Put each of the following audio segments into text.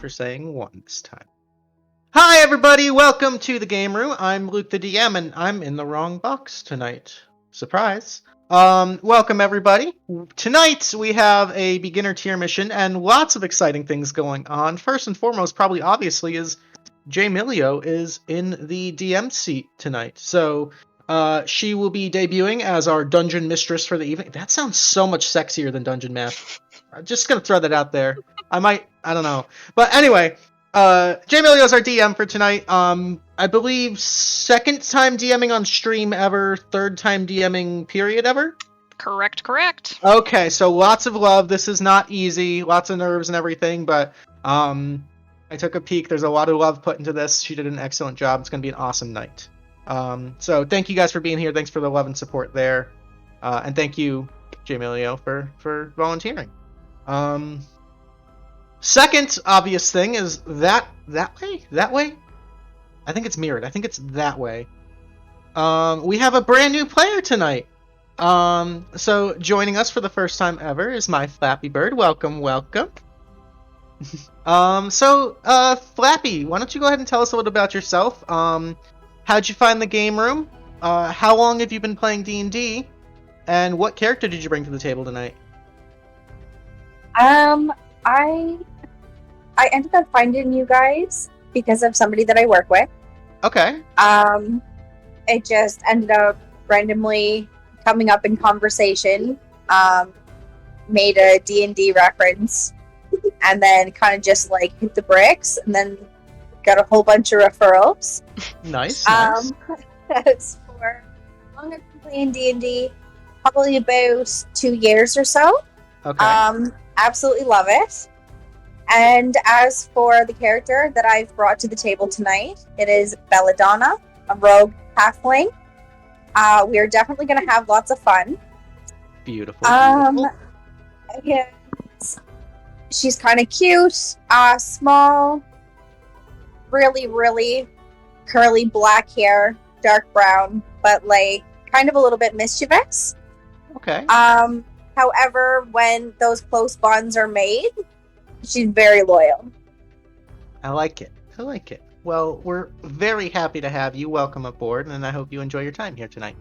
after saying 1 this time. Hi everybody, welcome to the game room. I'm LukeTheDM and I'm in the wrong box tonight. Surprise. Welcome everybody. Tonight we have a beginner tier mission and lots of exciting things going on. First and foremost, probably obviously, is Jmillyo is in the DM seat tonight. So she will be debuting as our dungeon mistress for the evening. That sounds so much sexier than Dungeon Master. I'm just gonna throw that out there. I don't know. But anyway, Jmillyo is our DM for tonight. I believe second time DMing on stream ever, third time DMing period ever? Correct. Okay, so lots of love. This is not easy, lots of nerves and everything, but I took a peek. There's a lot of love put into this. She did an excellent job. It's going to be an awesome night. So thank you guys for being here. Thanks for the love and support there. And thank you, Jmillyo, for volunteering. Second obvious thing is that way? I think it's mirrored. I think it's that way. We have a brand new player tonight. So joining us for the first time ever is MyFlappyBird. Welcome. Flappy, why don't you go ahead and tell us a little about yourself? How'd you find the game room? How long have you been playing D&D? And what character did you bring to the table tonight? I ended up finding you guys because of somebody that I work with. Okay. It just ended up randomly coming up in conversation. Made a D&D reference, and then kind of just like hit the bricks, and then got a whole bunch of referrals. Nice. As for how long I've been playing D&D, probably about 2 years or so. Okay. Absolutely love it. And as for the character that I've brought to the table tonight, it is Belladonna, a rogue halfling. We are definitely going to have lots of fun. Beautiful. Yeah, she's kind of cute, small, really curly black hair, dark brown, but like kind of a little bit mischievous. Okay. However, when those close bonds are made, she's very loyal. I like it. Well, we're very happy to have you. Welcome aboard, and I hope you enjoy your time here tonight.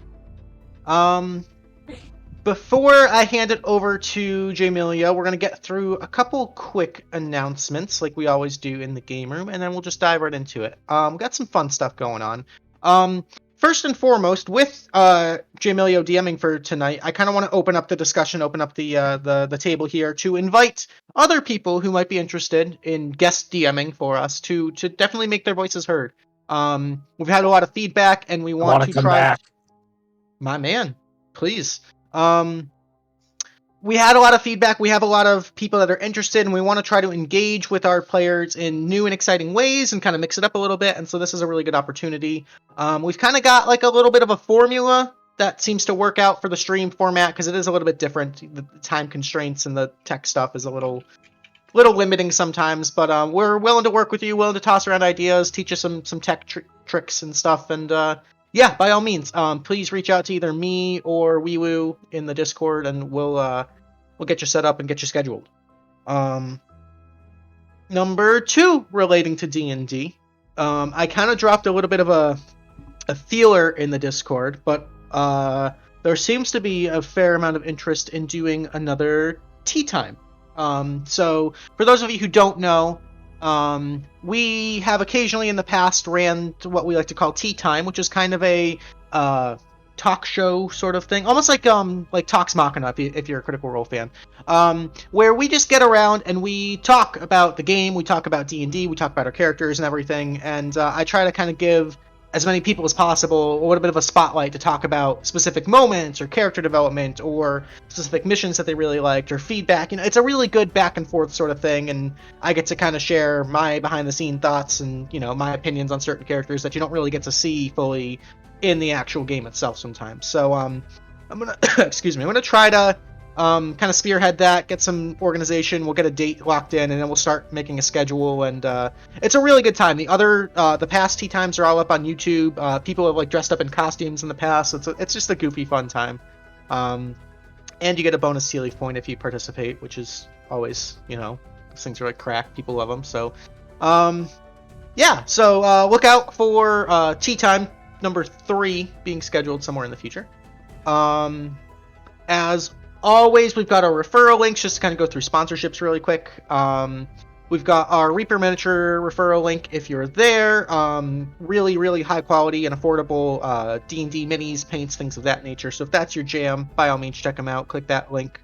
Before I hand it over to Jmillyo, we're going to get through a couple quick announcements like we always do in the game room, and then we'll just dive right into it. We've got some fun stuff going on. First and foremost, with Jmillyo DMing for tonight, I kind of want to open up the discussion, open up the table here to invite other people who might be interested in guest DMing for us to definitely make their voices heard. We've had a lot of feedback, and we want to come try. Back. My man, please. We had a lot of feedback. We have a lot of people that are interested, and we want to try to engage with our players in new and exciting ways and kind of mix it up a little bit. And so this is a really good opportunity. We've kind of got like a little bit of a formula that seems to work out for the stream format because it is a little bit different. The time constraints and the tech stuff is a little limiting sometimes, but we're willing to work with you, willing to toss around ideas, teach you some tech tricks and stuff. And yeah, by all means, please reach out to either me or Weewoo in the Discord, and we'll get you set up and get you scheduled. Number 2, relating to D&D, I kind of dropped a little bit of a feeler in the Discord, but there seems to be a fair amount of interest in doing another tea time. So for those of you who don't know, we have occasionally in the past ran to what we like to call tea time, which is kind of a talk show sort of thing, almost like Talks Machina if you're a Critical Role fan, where we just get around and we talk about the game, we talk about D&D, we talk about our characters and everything, and I try to kind of give as many people as possible a little bit of a spotlight to talk about specific moments or character development or specific missions that they really liked or feedback. You know, it's a really good back and forth sort of thing, and I get to kind of share my behind the scene thoughts and, you know, my opinions on certain characters that you don't really get to see fully in the actual game itself sometimes. So I'm gonna excuse me, I'm gonna try to kind of spearhead that, get some organization, we'll get a date locked in, and then we'll start making a schedule, and it's a really good time. The past tea times are all up on YouTube. People have like dressed up in costumes in the past. It's just a goofy fun time, and you get a bonus Tealeaf point if you participate, which is always, you know, Those things are like crack. People love them. So, yeah. So look out for Tea Time number 3 being scheduled somewhere in the future. As always, we've got our referral links just to kind of go through sponsorships really quick. We've got our Reaper Miniature referral link if you're there. Really, really high quality and affordable D&D minis, paints, things of that nature. So if that's your jam, by all means, check them out. Click that link.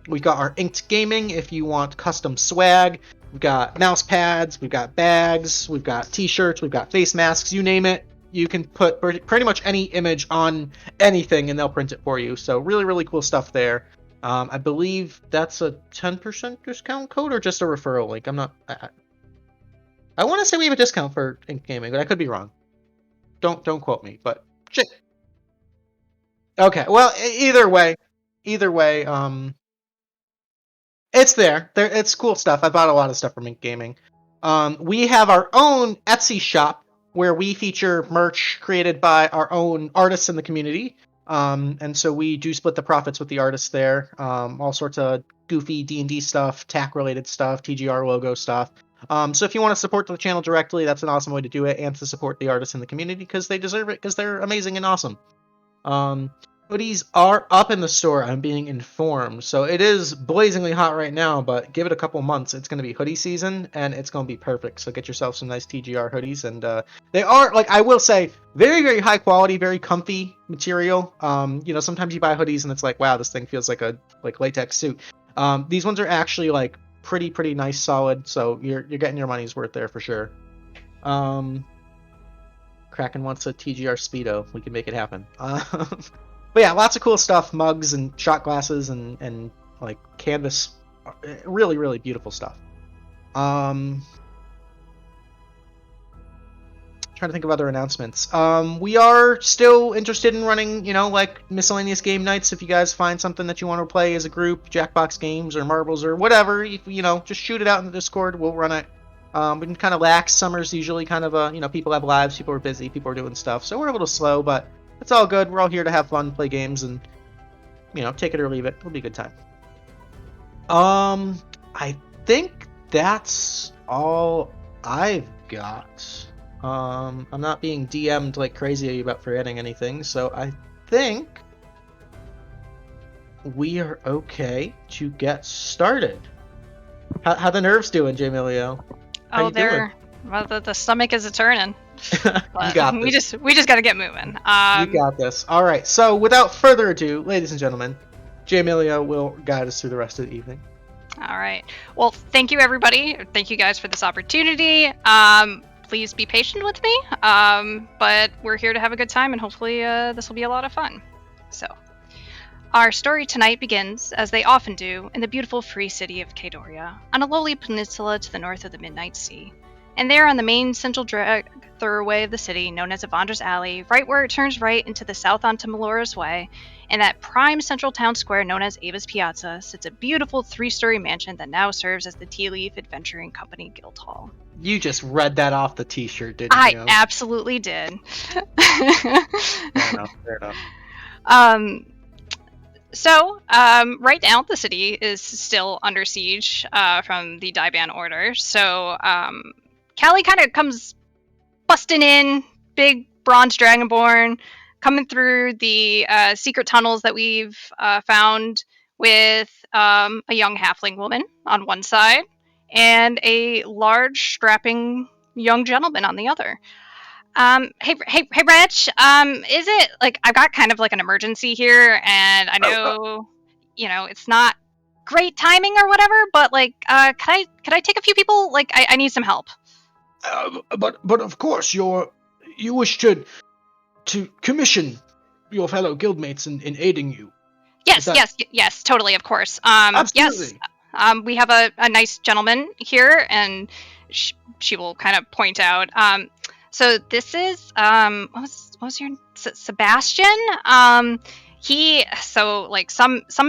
We've got our Inked Gaming if you want custom swag. We've got mouse pads, we've got bags, we've got t-shirts, we've got face masks, you name it. You can put pretty much any image on anything and they'll print it for you. So really, really cool stuff there. I believe that's a 10% discount code or just a referral link. I'm not... I want to say we have a discount for Ink Gaming, but I could be wrong. Don't quote me, but shit. Okay, well, either way, it's there. It's cool stuff. I bought a lot of stuff from Ink Gaming. We have our own Etsy shop where we feature merch created by our own artists in the community. And so we do split the profits with the artists there. All sorts of goofy D&D stuff, TAC-related stuff, TGR logo stuff. So if you want to support the channel directly, that's an awesome way to do it, and to support the artists in the community because they deserve it, because they're amazing and awesome. Hoodies are up in the store, I'm being informed. So it is blazingly hot right now, but give it a couple months. It's going to be hoodie season, and it's going to be perfect. So get yourself some nice TGR hoodies. And they are, like, I will say, very, very high quality, very comfy material. Sometimes you buy hoodies, and it's like, wow, this thing feels like a latex suit. These ones are actually, like, pretty nice, solid. So you're getting your money's worth there for sure. Kraken wants a TGR Speedo. We can make it happen. But yeah, lots of cool stuff, mugs and shot glasses and like canvas, really, really beautiful stuff. Trying to think of other announcements. We are still interested in running, like miscellaneous game nights. If you guys find something that you want to play as a group, Jackbox games or marbles or whatever, if, just shoot it out in the Discord. We'll run it. We've been kind of lax. Summer's usually kind of people have lives, people are busy, people are doing stuff, so we're a little slow, but it's all good. We're all here to have fun, play games, and take it or leave it. It'll be a good time. I think that's all I've got. I'm not being DM'd like crazy about forgetting anything, so I think we are okay to get started. How the nerves doing, Jmillyo? Oh, the stomach is a turning. You got this. We just got to get moving. You got this. All right. So without further ado, ladies and gentlemen, Jmillyo will guide us through the rest of the evening. All right. Well, thank you, everybody. Thank you guys for this opportunity. Please be patient with me. But we're here to have a good time, and hopefully this will be a lot of fun. So, our story tonight begins, as they often do, in the beautiful free city of Kadoria, on a lowly peninsula to the north of the Midnight Sea. And there on the main central drag thoroughway of the city, known as Avandra's Alley, right where it turns right into the south onto Melora's Way, in that prime central town square known as Ava's Piazza, sits a beautiful 3-story mansion that now serves as the Tealeaf Adventuring Company Guildhall. You just read that off the t-shirt, didn't you? I absolutely did. Fair enough. So, right now, the city is still under siege from the Daiban Order. So, Callie kind of comes busting in, big bronze dragonborn, coming through the secret tunnels that we've found with a young halfling woman on one side and a large, strapping young gentleman on the other. Hey, Reg, is it, like, I've got kind of, like, an emergency here, and I know, it's not great timing or whatever, but, like, could I take a few people? Like, I need some help. But of course, you wish to commission your fellow guildmates in aiding you. Yes, totally, of course. Absolutely. Yes, we have a nice gentleman here, and she will kind of point out, so this is, what was your, Sebastian? Some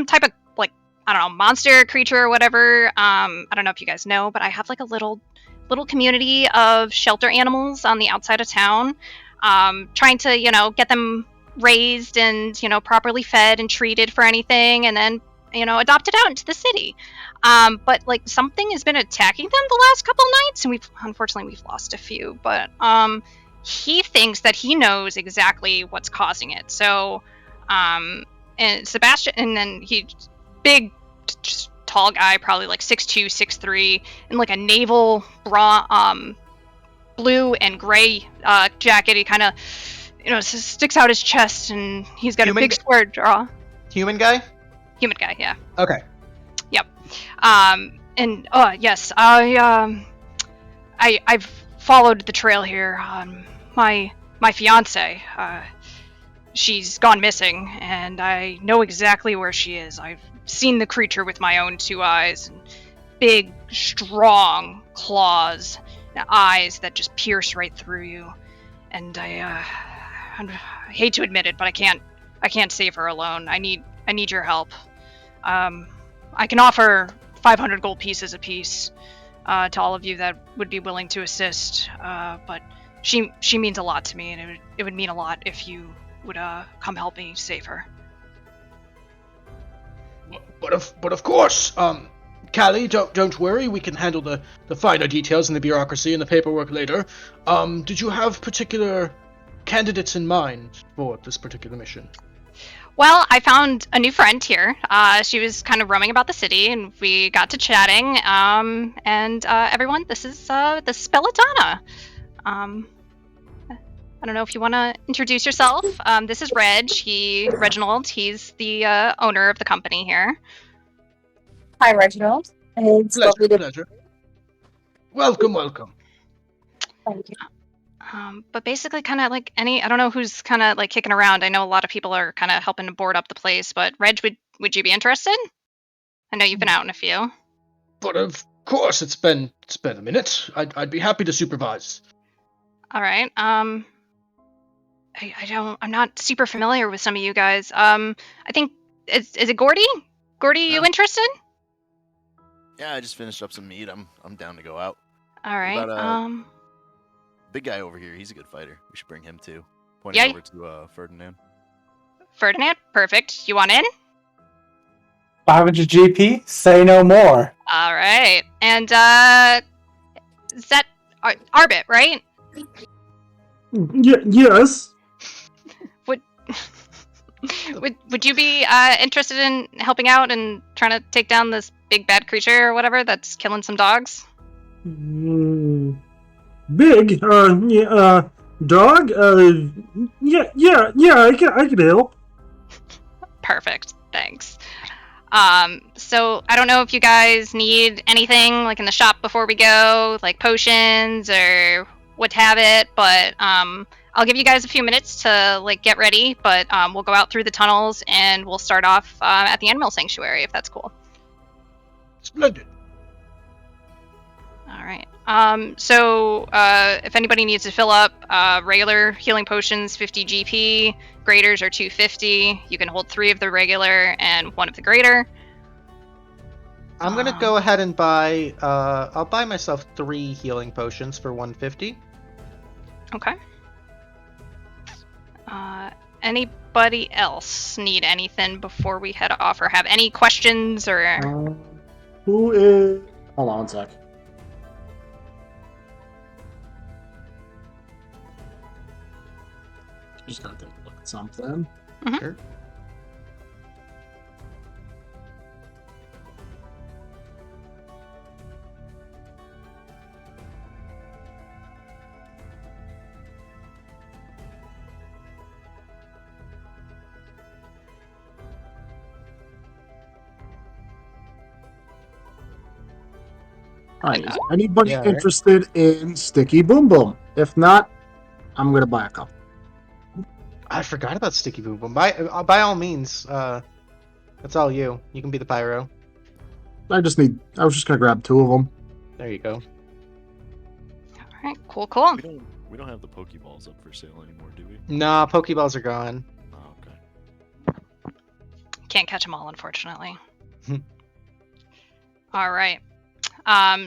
type of, like, I don't know, monster creature or whatever. I don't know if you guys know, but I have, like, a little community of shelter animals on the outside of town, trying to, get them raised and, properly fed and treated for anything, and then adopted out into the city. But like something has been attacking them the last couple nights, and we've lost a few. But he thinks that he knows exactly what's causing it. So, and Sebastian, and then he, big, just tall guy, probably like 6'2", 6'3", in like a naval blue and gray jacket. He kind of, sticks out his chest, and he's got a big sword draw. Human guy? Human guy, yeah. Okay. Yep. And yes, I've followed the trail here. My fiance, she's gone missing, and I know exactly where she is. I've seen the creature with my own 2 eyes, and big, strong claws, and eyes that just pierce right through you. And I hate to admit it, but I can't save her alone. I need your help. I can offer 500 gold pieces apiece to all of you that would be willing to assist. But she means a lot to me, and it would mean a lot if you would come help me save her. But of course, Callie, don't worry. We can handle the finer details and the bureaucracy and the paperwork later. Did you have particular candidates in mind for this particular mission? Well, I found a new friend here. She was kind of roaming about the city, and we got to chatting. And everyone, this is Belladonna. I don't know if you want to introduce yourself. This is Reginald. He's the owner of the company here. Hi, Reginald. It's lovely to pleasure. Welcome. Thank you. But basically, kind of like I don't know who's kind of like kicking around. I know a lot of people are kind of helping to board up the place, but Reg, would you be interested? I know you've been out in a few. But of course, it's been a minute. I'd be happy to supervise. All right. I'm not super familiar with some of you guys. I think is it Gordy? Gordy, you interested? Yeah, I just finished up some meat. I'm down to go out. All right. Big guy over here, he's a good fighter. We should bring him too. Pointing over to Ferdinand. Ferdinand, perfect. You want in? 500 GP, say no more. All right. And is that Arbit, right? Yes. Would you be interested in helping out and trying to take down this big bad creature or whatever that's killing some dogs? Big? Dog? Yeah, I can help. Perfect, thanks. So I don't know if you guys need anything like in the shop before we go, like potions or what have it, but I'll give you guys a few minutes to like get ready, but we'll go out through the tunnels and we'll start off at the Animal Sanctuary if that's cool. Splendid. All right. So if anybody needs to fill up regular healing potions, 50 GP, graders are 250. You can hold 3 of the regular and 1 of the greater. I'm gonna go ahead and buy. I'll buy myself 3 healing potions for 150. Okay. Anybody else need anything before we head off, or have any questions, or? Who is? Hold on one sec. Just gotta take a look at something. Mm-hmm. Sure. Alright, is anybody interested in Sticky Boom Boom? If not, I'm gonna buy a couple. I forgot about Sticky Boom Boom. By all means, that's all you. You can be the pyro. I was just gonna grab 2 of them. There you go. All right, cool. We don't have the Pokeballs up for sale anymore, do we? Nah, Pokeballs are gone. Oh, okay. Can't catch them all, unfortunately. All right.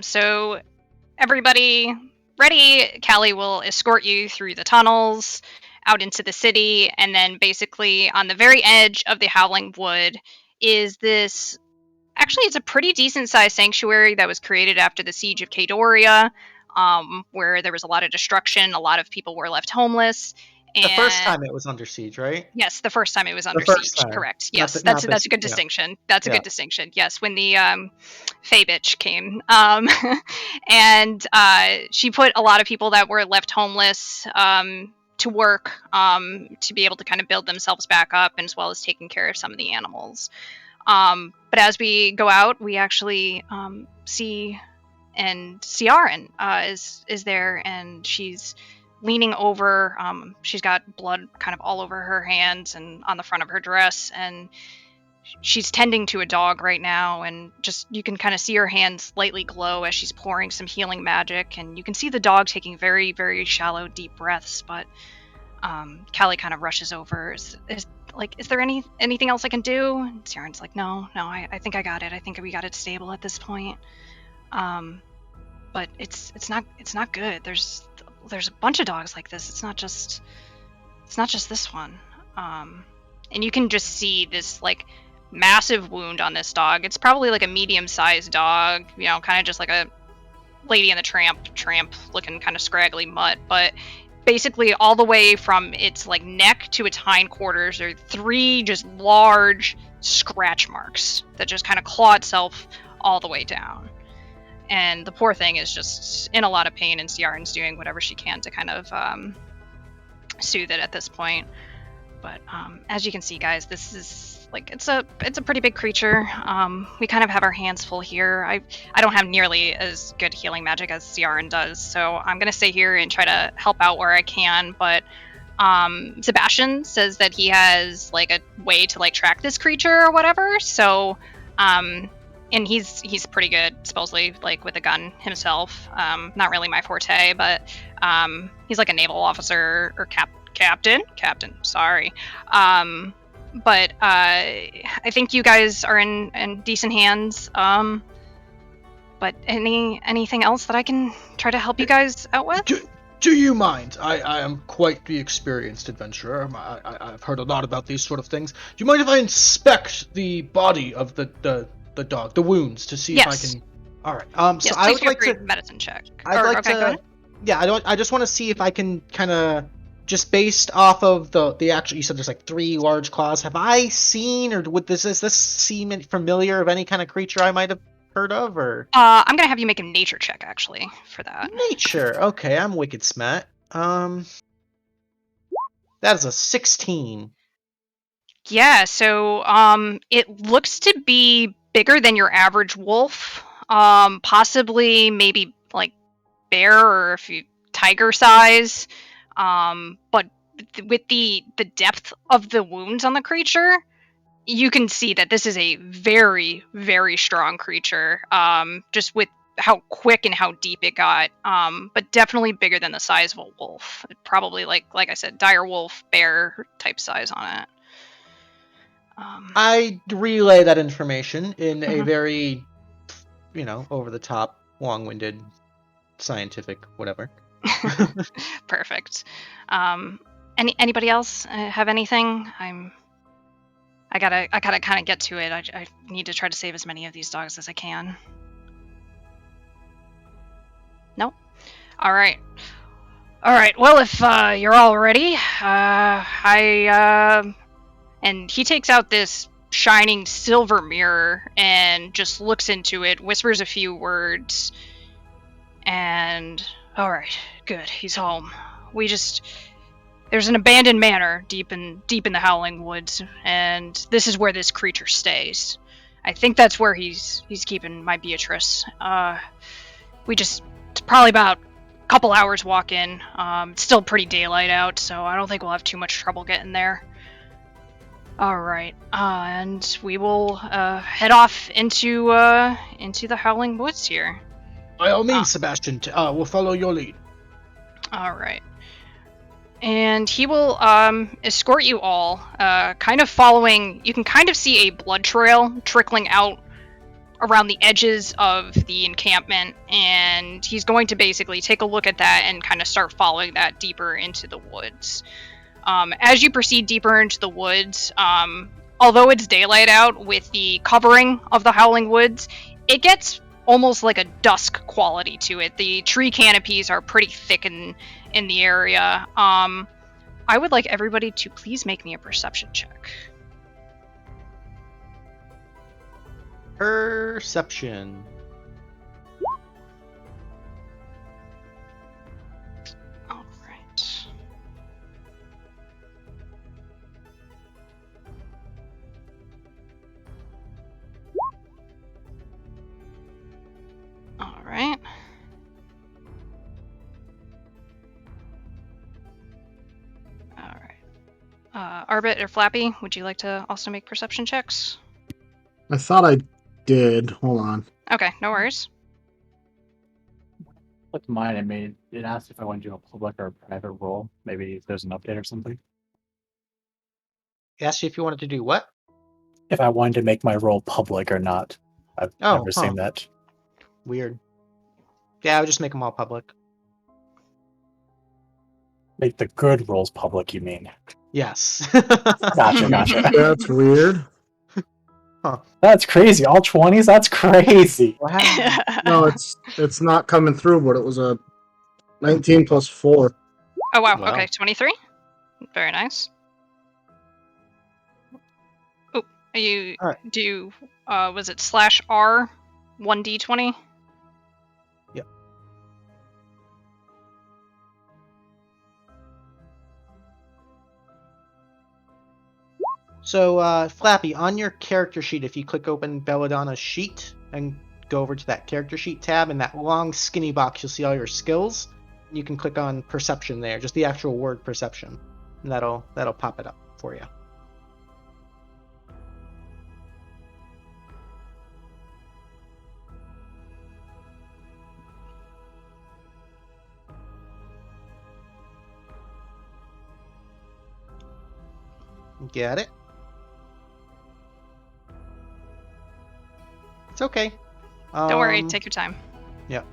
So everybody ready? Callie will escort you through the tunnels out into the city, and then basically on the very edge of the Howling Wood is this. Actually, it's a pretty decent-sized sanctuary that was created after the siege of Kadoria, where there was a lot of destruction. A lot of people were left homeless. And The first time it was under siege, right? Yes, the first time it was under first siege. time. Correct. Not Yes, the- that's not that's this- a good yeah. distinction. That's a Yeah. good distinction. Yes, when the Fae bitch came, and she put a lot of people that were left homeless to work to be able to kind of build themselves back up, and as well as taking care of some of the animals. But as we go out, we actually see Ciaran is there, and she's leaning over. She's got blood kind of all over her hands and on the front of her dress, and she's tending to a dog right now, and just you can kind of see her hands lightly glow as she's pouring some healing magic, and you can see the dog taking very, very shallow, deep breaths. But Callie kind of rushes over. Is there anything else I can do? And Ciaran's like, no, I think I got it. I think we got it stable at this point. But it's not good. There's a bunch of dogs like this. It's not just this one. And you can just see this like massive wound on this dog. It's probably like a medium-sized dog, kind of just like a Lady and the Tramp looking kind of scraggly mutt. But basically all the way from its like neck to its hindquarters, there are 3 just large scratch marks that just kind of claw itself all the way down. And the poor thing is just in a lot of pain, and Ciaran's doing whatever she can to kind of soothe it at this point. But as you can see, guys, this is like it's a pretty big creature. We kind of have our hands full here. I don't have nearly as good healing magic as Ciaran does, so I'm gonna stay here and try to help out where I can. But Sebastian says that he has like a way to like track this creature or whatever. So and he's pretty good, supposedly, like with a gun himself. Not really my forte, but he's like a naval officer or captain. Sorry. But I think you guys are in decent hands. But anything else that I can try to help you guys out with? Do you mind? I am quite the experienced adventurer. I've heard a lot about these sort of things. Do you mind if I inspect the body of the dog, the wounds, to see if I can? All right. Yes, so I would like to medicine check. I'd like okay, to. go ahead. Yeah, I just want to see if I can kind of just based off of the actual. You said there's like 3 large claws. Have I seen, or does this seem familiar of any kind of creature I might have heard of, or? I'm gonna have you make a nature check actually for that. Nature. Okay, I'm wicked smart. That is a 16. Yeah, so it looks to be bigger than your average wolf. Possibly maybe like bear or if you tiger size. But with the depth of the wounds on the creature, you can see that this is a very, very strong creature. Just with how quick and how deep it got. But definitely bigger than the size of a wolf. Probably like I said, dire wolf, bear type size on it. I relay that information in a Mhm. very, over the top, long-winded, scientific, whatever. Perfect. Anybody else have anything? I gotta kind of get to it. I need to try to save as many of these dogs as I can. Nope. All right. Well, if you're all ready, and he takes out this shining silver mirror and just looks into it, whispers a few words, and all right, good, he's home. There's an abandoned manor deep in the Howling Woods, and this is where this creature stays. I think that's where he's keeping my Beatrice. It's probably about a couple hours walk in. It's still pretty daylight out, so I don't think we'll have too much trouble getting there. Alright, and we will head off into the Howling Woods here. By all means, Sebastian, we'll follow your lead. Alright. And he will escort you all, kind of following. You can kind of see a blood trail trickling out around the edges of the encampment, and he's going to basically take a look at that and kind of start following that deeper into the woods. As you proceed deeper into the woods, although it's daylight out, with the covering of the Howling Woods, it gets almost like a dusk quality to it. The tree canopies are pretty thick in the area. I would like everybody to please make me a perception check. Perception. All right. All right. All right. Arbit or Flappy, would you like to also make perception checks? I thought I did. Hold on. Okay, no worries. With mine, it asked if I want to do a public or a private role. Maybe if there's an update or something. It asked you if you wanted to do what? If I wanted to make my role public or not. I've never seen that. Weird. Yeah, I would just make them all public. Make the good roles public, you mean? Yes. Gotcha. That's weird. Huh. That's crazy. All 20s? That's crazy. Wow. No, it's not coming through, but it was a 19 plus 4. Oh wow. Wow. Okay, 23. Very nice. Oh, you All right. do? Was it /R 1d20? Yep. So, Flappy, on your character sheet, if you click open Belladonna's sheet and go over to that character sheet tab, in that long skinny box, you'll see all your skills. You can click on perception there, just the actual word perception, and that'll pop it up for you. Get it? It's okay. Don't worry, take your time. Yeah.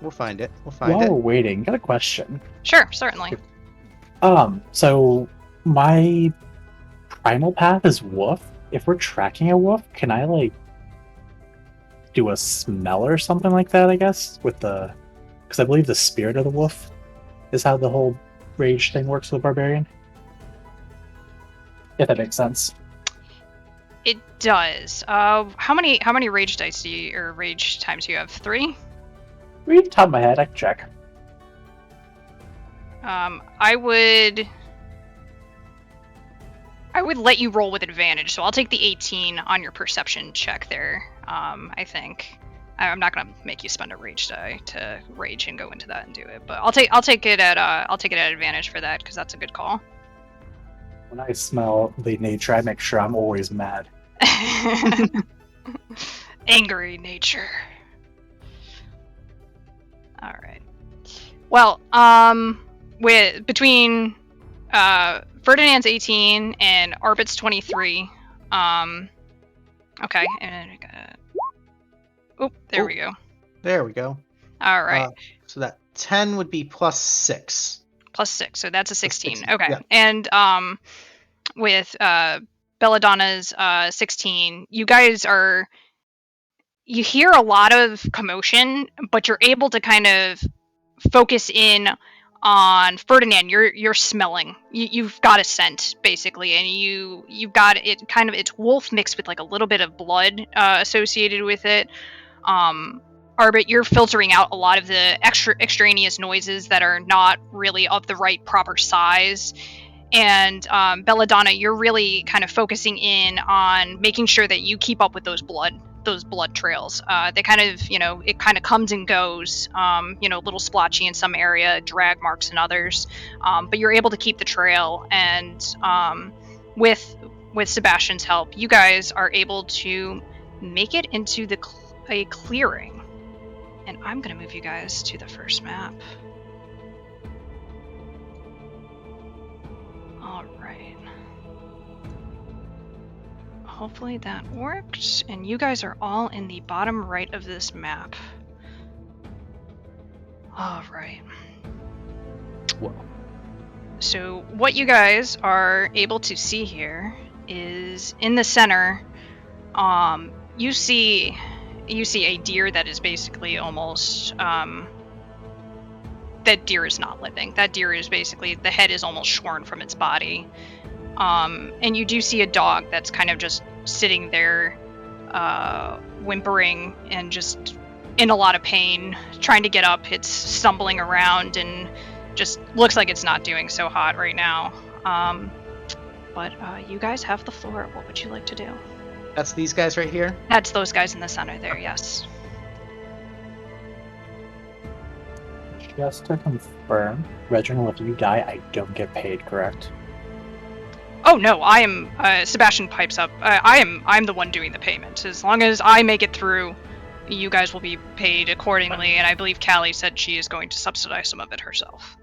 We'll find it. While we're waiting, got a question. Sure, certainly. So my primal path is wolf. If we're tracking a wolf, can I like do a smell or something like that? I guess because I believe the spirit of the wolf is how the whole rage thing works with barbarian. If that makes sense. It does. How many rage dice or rage times do you have? 3? Read off the top of my head, I can check. I would let you roll with advantage, so I'll take the 18 on your perception check there. I think I'm not gonna make you spend a rage die to rage and go into that and do it, but I'll take it at advantage for that because that's a good call. When I smell the nature, I make sure I'm always mad. Angry nature. All right. Well, between Ferdinand's 18 and Arbit's 23. Okay, and there we go. There we go. All right. So that 10 would be plus 6. Plus 6, so that's a 16. 16. Okay, Yeah. and with Belladonna's 16, you guys you hear a lot of commotion, but you're able to kind of focus in on Ferdinand. You're smelling. You've got a scent basically, and you've got it kind of, it's wolf mixed with like a little bit of blood associated with it. Arbit, you're filtering out a lot of the extraneous noises that are not really of the right proper size. And Belladonna, you're really kind of focusing in on making sure that you keep up with those blood trails. They kind of, it kind of comes and goes, a little splotchy in some area, drag marks in others, but you're able to keep the trail. And with Sebastian's help, you guys are able to make it into a clearing. And I'm going to move you guys to the first map. hopefully that worked. And you guys are all in the bottom right of this map. Alright. Whoa. So what you guys are able to see here is in the center, you see a deer that is basically almost that deer is not living. That deer is basically, the head is almost shorn from its body. And you do see a dog that's kind of just sitting there, whimpering and just in a lot of pain, trying to get up. It's stumbling around and just looks like it's not doing so hot right now. But you guys have the floor. What would you like to do? That's these guys right here? That's those guys in the center there, yes. Just to confirm, Reginald, if you die, I don't get paid, correct? Oh no, I am. Sebastian pipes up. I'm the one doing the payment. As long as I make it through, you guys will be paid accordingly. And I believe Callie said she is going to subsidize some of it herself.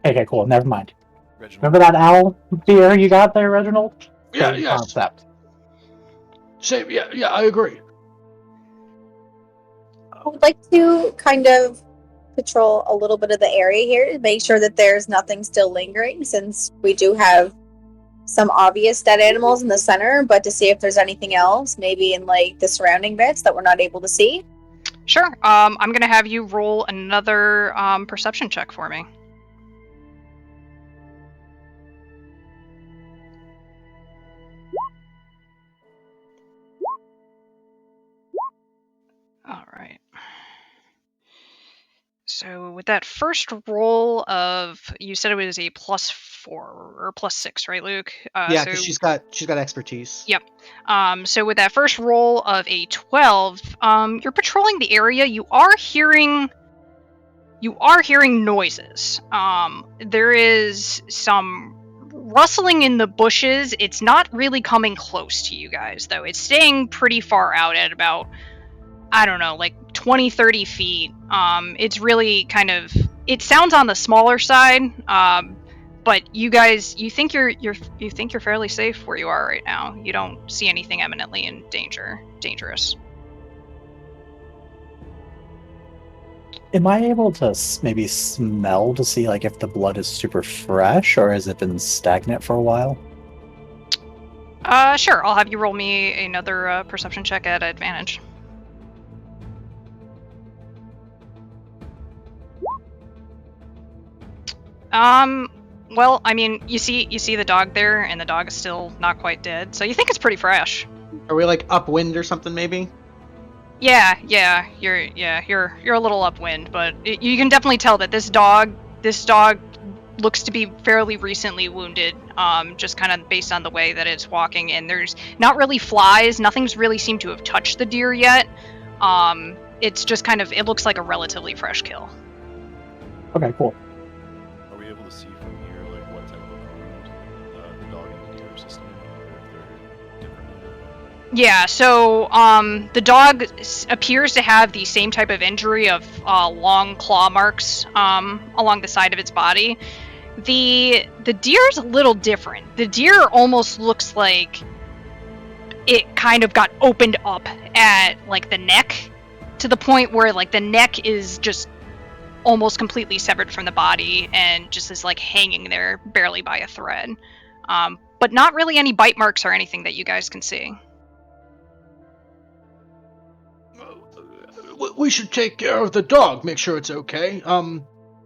Okay, cool. Never mind. Reginald. Remember that owl beer you got there, Reginald? Yeah, Same yes. concept. Same, yeah, I agree. I would like to kind of patrol a little bit of the area here to make sure that there's nothing still lingering, since we do have some obvious dead animals in the center, but to see if there's anything else, maybe in like the surrounding bits that we're not able to see. Sure. I'm gonna have you roll another perception check for me. All right. So with that first roll of, you said it was a +4 or +6, right, Luke? Yeah, so because she's got expertise. Yep. So with that first roll of a 12, you're patrolling the area. You are hearing noises. There is some rustling in the bushes. It's not really coming close to you guys, though. It's staying pretty far out at about, I don't know, like 20, 30 feet. It's really kind of, it sounds on the smaller side, but you guys, you think you're fairly safe where you are right now. You don't see anything eminently dangerous. Am I able to maybe smell to see like if the blood is super fresh or has it been stagnant for a while? Sure. I'll have you roll me another perception check at advantage. Well, I mean, you see the dog there, and the dog is still not quite dead, so you think it's pretty fresh. Are we like upwind or something, maybe? Yeah, you're a little upwind, but you can definitely tell that this dog looks to be fairly recently wounded, just kind of based on the way that it's walking, and there's not really flies, nothing's really seemed to have touched the deer yet. It's just kind of, it looks like a relatively fresh kill. Okay, cool. Are we able to see from here like what type of wound the dog and the deer are sustaining, or if they're different? Yeah, so the dog appears to have the same type of injury of long claw marks along the side of its body. The deer's a little different. The deer almost looks like it kind of got opened up at like the neck, to the point where like the neck is just almost completely severed from the body and just is like hanging there barely by a thread. But not really any bite marks or anything that you guys can see. We should take care of the dog, make sure it's okay.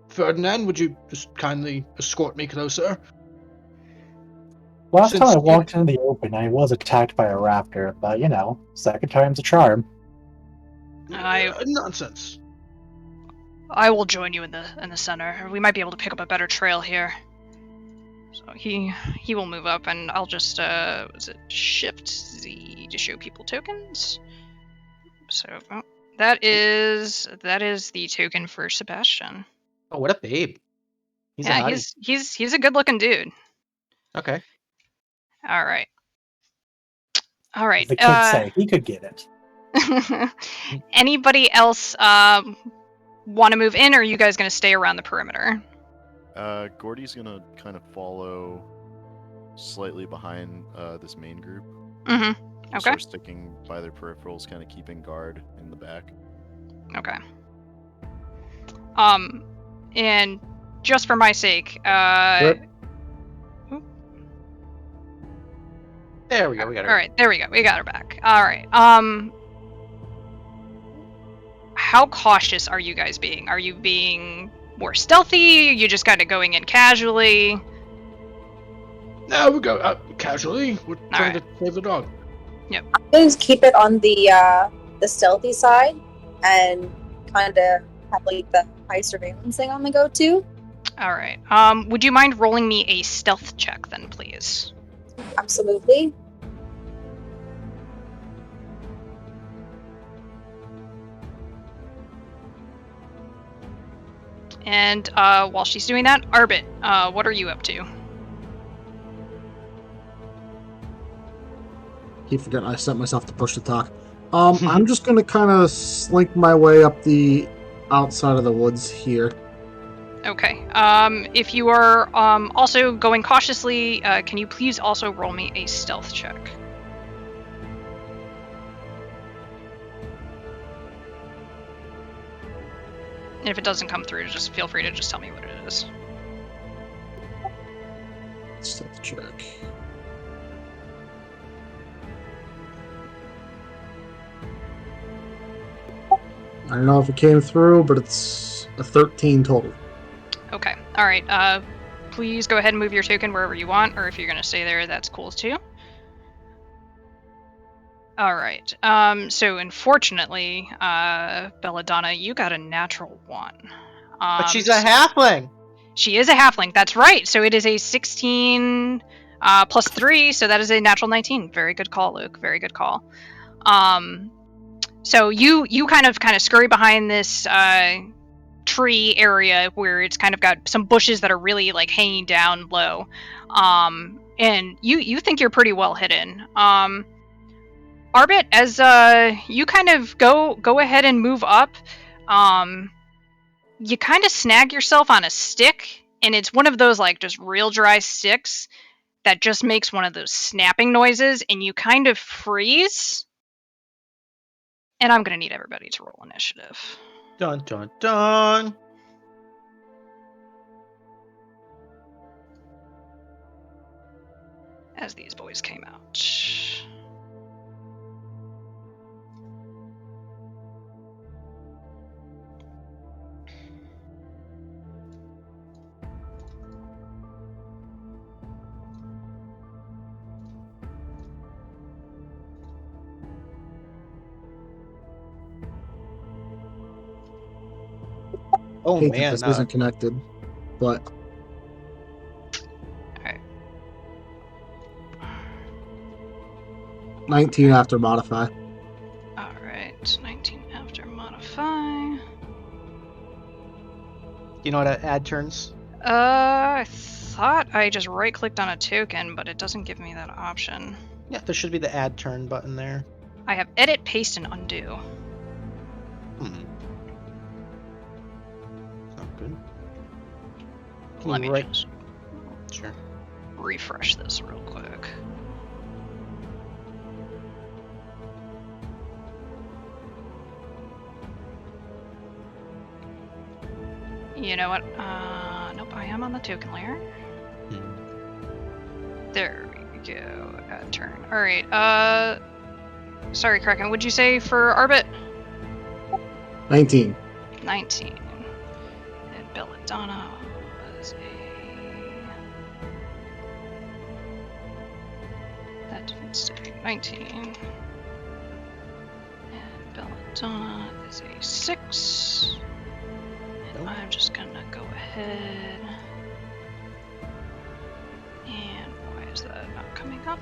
Ferdinand, would you just kindly escort me closer? Last time I Since walked into the open, I was attacked by a raptor, but you know, second time's a charm. Nonsense. I will join you in the center. We might be able to pick up a better trail here. So he will move up, and I'll just Shift Z to show people tokens. So that is the token for Sebastian. Oh, what a babe. He's a hottie. He's a good looking dude. Okay. All right. The kids say he could get it. Anybody else want to move in, or are you guys going to stay around the perimeter? Gordy's gonna kind of follow slightly behind this main group, Mm-hmm. Okay. Sort of sticking by their peripherals, kind of keeping guard in the back. Okay. And just for my sake, There we go. We got her. All right, there we go. We got her back. All right. How cautious are you guys being? Are you being more stealthy? Are you just kind of going in casually? No, we go casually. We're trying to save the dog. Yep. I'm going to keep it on the stealthy side and kind of have like the high surveillance thing on the go too. All right. Would you mind rolling me a stealth check then, please? Absolutely. And while she's doing that, Arbit, what are you up to? Keep forgetting I set myself to push to talk. I'm just gonna kind of slink my way up the outside of the woods here. Okay. If you are also going cautiously, can you please also roll me a stealth check? And if it doesn't come through, just feel free to just tell me what it is. Stealth check. I don't know if it came through, but it's a 13 total. Okay. All right. Please go ahead and move your token wherever you want, or if you're going to stay there, that's cool too. All right. So unfortunately, Belladonna, you got a natural 1. But she's a halfling. She is a halfling. That's right. So it is a 16 plus 3, so that is a natural 19. Very good call, Luke. Very good call. So you kind of scurry behind this tree area where it's kind of got some bushes that are really like hanging down low, and you think you're pretty well hidden. Arbit, as you kind of go ahead and move up, you kind of snag yourself on a stick, and it's one of those like just real dry sticks that just makes one of those snapping noises, and you kind of freeze. And I'm gonna need everybody to roll initiative. Dun dun dun. As these boys came out. Oh I hate that man, this isn't connected, but Alright. 19 after modify. Alright, 19 after modify. you know what add turns? I thought I just right-clicked on a token, but it doesn't give me that option. Yeah, there should be the add turn button there. I have edit, paste, and undo. Not good. Let me right. just Sure. refresh this real quick. You know what? Nope, I am on the token layer. There we go. Add turn. Alright, sorry, Kraken, what'd you say for Arbit? 19. 19. And Belladonna was that didn't stay. 19. And Belladonna is a 6. And I'm just gonna go ahead. And why is that not coming up?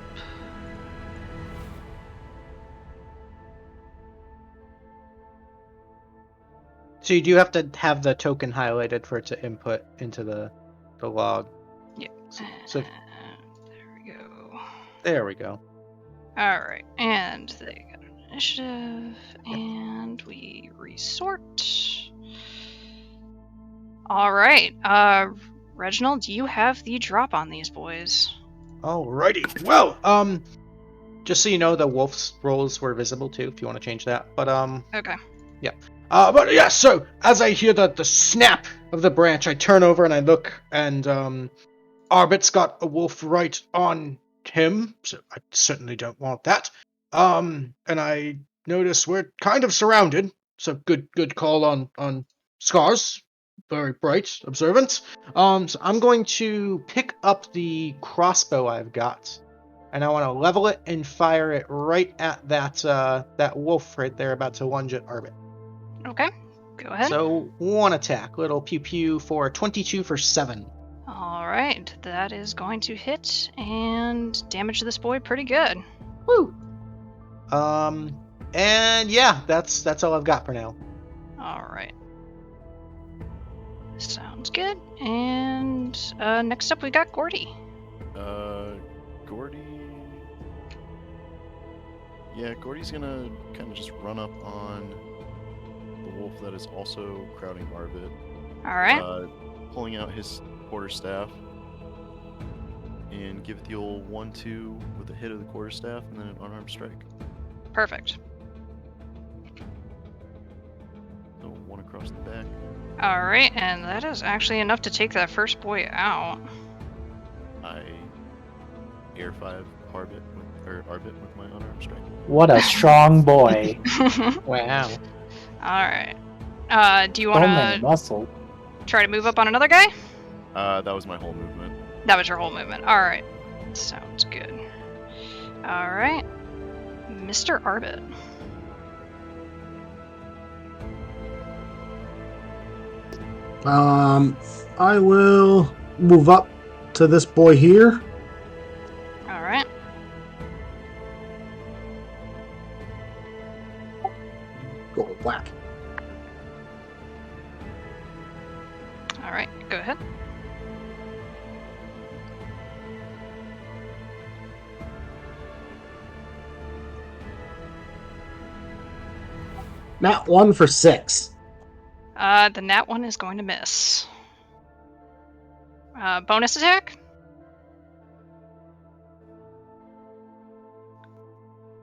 So you do have to have the token highlighted for it to input into the log. Yeah. So there we go. there we go. Alright, and they got an initiative, and we resort. Alright, Reginald, you have the drop on these boys. Alrighty. Well, Just so you know, the wolf's rolls were visible too, if you want to change that. But Okay. but yeah. So as I hear the snap of the branch, I turn over and I look, and Arbit's got a wolf right on him. So I certainly don't want that. And I notice we're kind of surrounded. So good call on Scars. Very bright, observant. So I'm going to pick up the crossbow I've got, and I want to level it and fire it right at that wolf right there about to lunge at Arbit. Okay. Go ahead. So one attack, little pew pew for 22 for 7. All right. That is going to hit and damage this boy pretty good. Woo. And yeah, that's all I've got for now. All right. Sounds good. And next up, we got Gordy. Gordy. Yeah, Gordy's gonna kind of just run up on the wolf that is also crowding Arbit. All right. Pulling out his quarterstaff and give it the old 1-2 with a hit of the quarterstaff and then an unarmed strike. Perfect. So one across the back. All right, and that is actually enough to take that first boy out. I air 5 Arbit with my unarmed strike. What a strong boy. Wow. All right. Do you Bone want and to muscle. try to move up on another guy? That was my whole movement. That was your whole movement. All right. Sounds good. All right. Mr. Arbit. I will move up to this boy here. All right. Go whack. All right. Go ahead. Not 1 for 6. The nat one is going to miss. Bonus attack?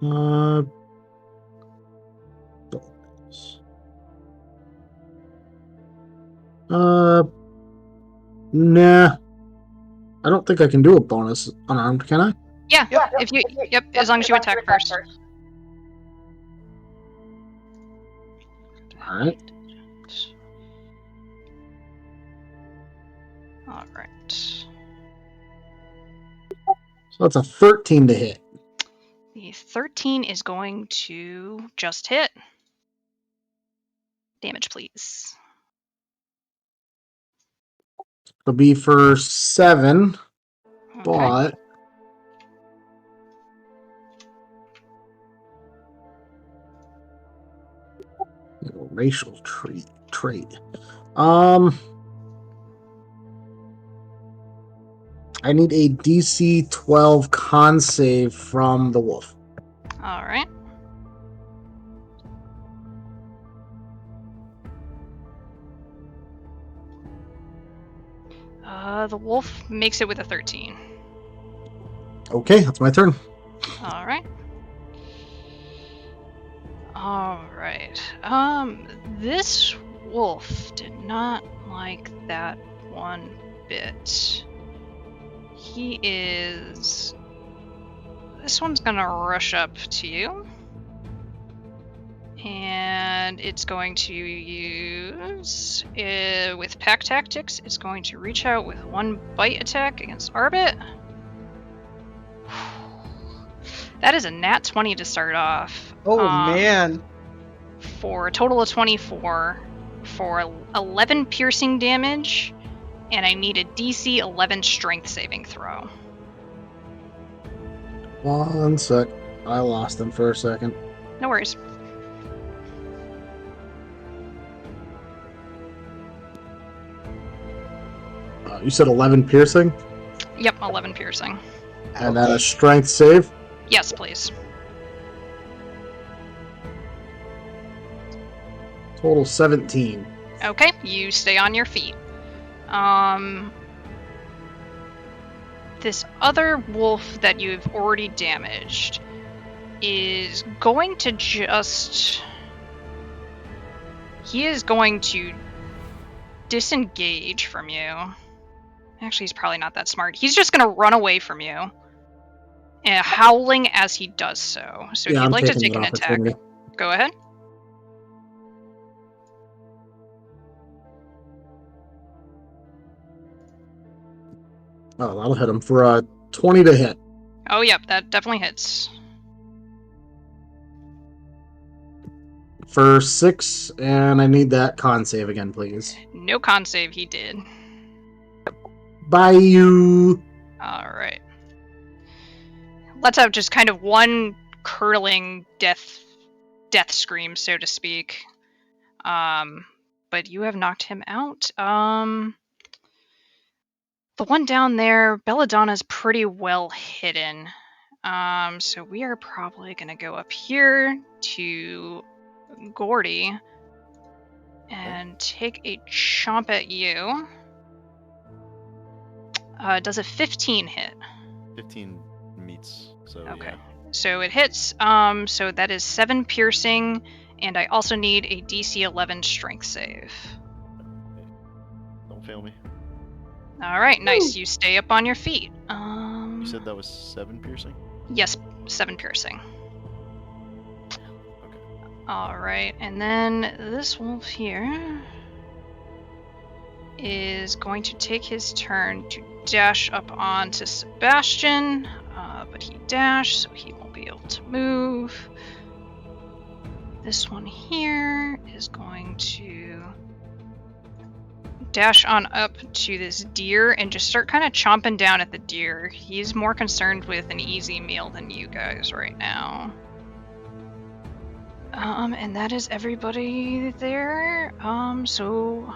Bonus. Nah. I don't think I can do a bonus unarmed, can I? Yeah. If you, yep. As long as you attack first. Alright. All right. So that's a 13 to hit. The 13 is going to just hit. Damage, please. It'll be for 7, Okay. but racial trait. I need a DC 12 con save from the wolf. All right. The wolf makes it with a 13. Okay, that's my turn. All right. All right. This wolf did not like that one bit. He is... This one's gonna rush up to you. And it's going to use... with pack tactics, it's going to reach out with one bite attack against Arbit. That is a nat 20 to start off. Oh man. For a total of 24 for 11 piercing damage, and I need a DC 11 strength saving throw. 1 sec. I lost him for a second. No worries. You said 11 piercing? Yep, 11 piercing. And then a strength save? Yes, please. Total 17. Okay, you stay on your feet. This other wolf that you've already damaged, is going to just... He is going to disengage from you. Actually, he's probably not that smart. He's just going to run away from you. And howling as he does so. So if Yeah, you'd I'm like to taking take that an attack, opportunity. go ahead. Oh, that'll hit him for a 20 to hit. Oh, yep, that definitely hits. For 6, and I need that con save again, please. No con save, he did. Bye, you. Alright. Let's have just kind of one curdling death scream, so to speak. But you have knocked him out. The one down there, Belladonna's pretty well hidden. So we are probably gonna go up here to Gordy and take a chomp at you. Does a 15 hit? 15 meets, so Okay. yeah. So it hits. So that is 7 piercing, and I also need a DC 11 strength save. Don't fail me. All right, nice. You stay up on your feet. You said that was 7 piercing? Yes, 7 piercing. Okay. All right, and then this wolf here is going to take his turn to dash up onto Sebastian, but he dashed, so he won't be able to move. This one here is going to dash on up to this deer and just start kind of chomping down at the deer. He's more concerned with an easy meal than you guys right now. And that is everybody there. So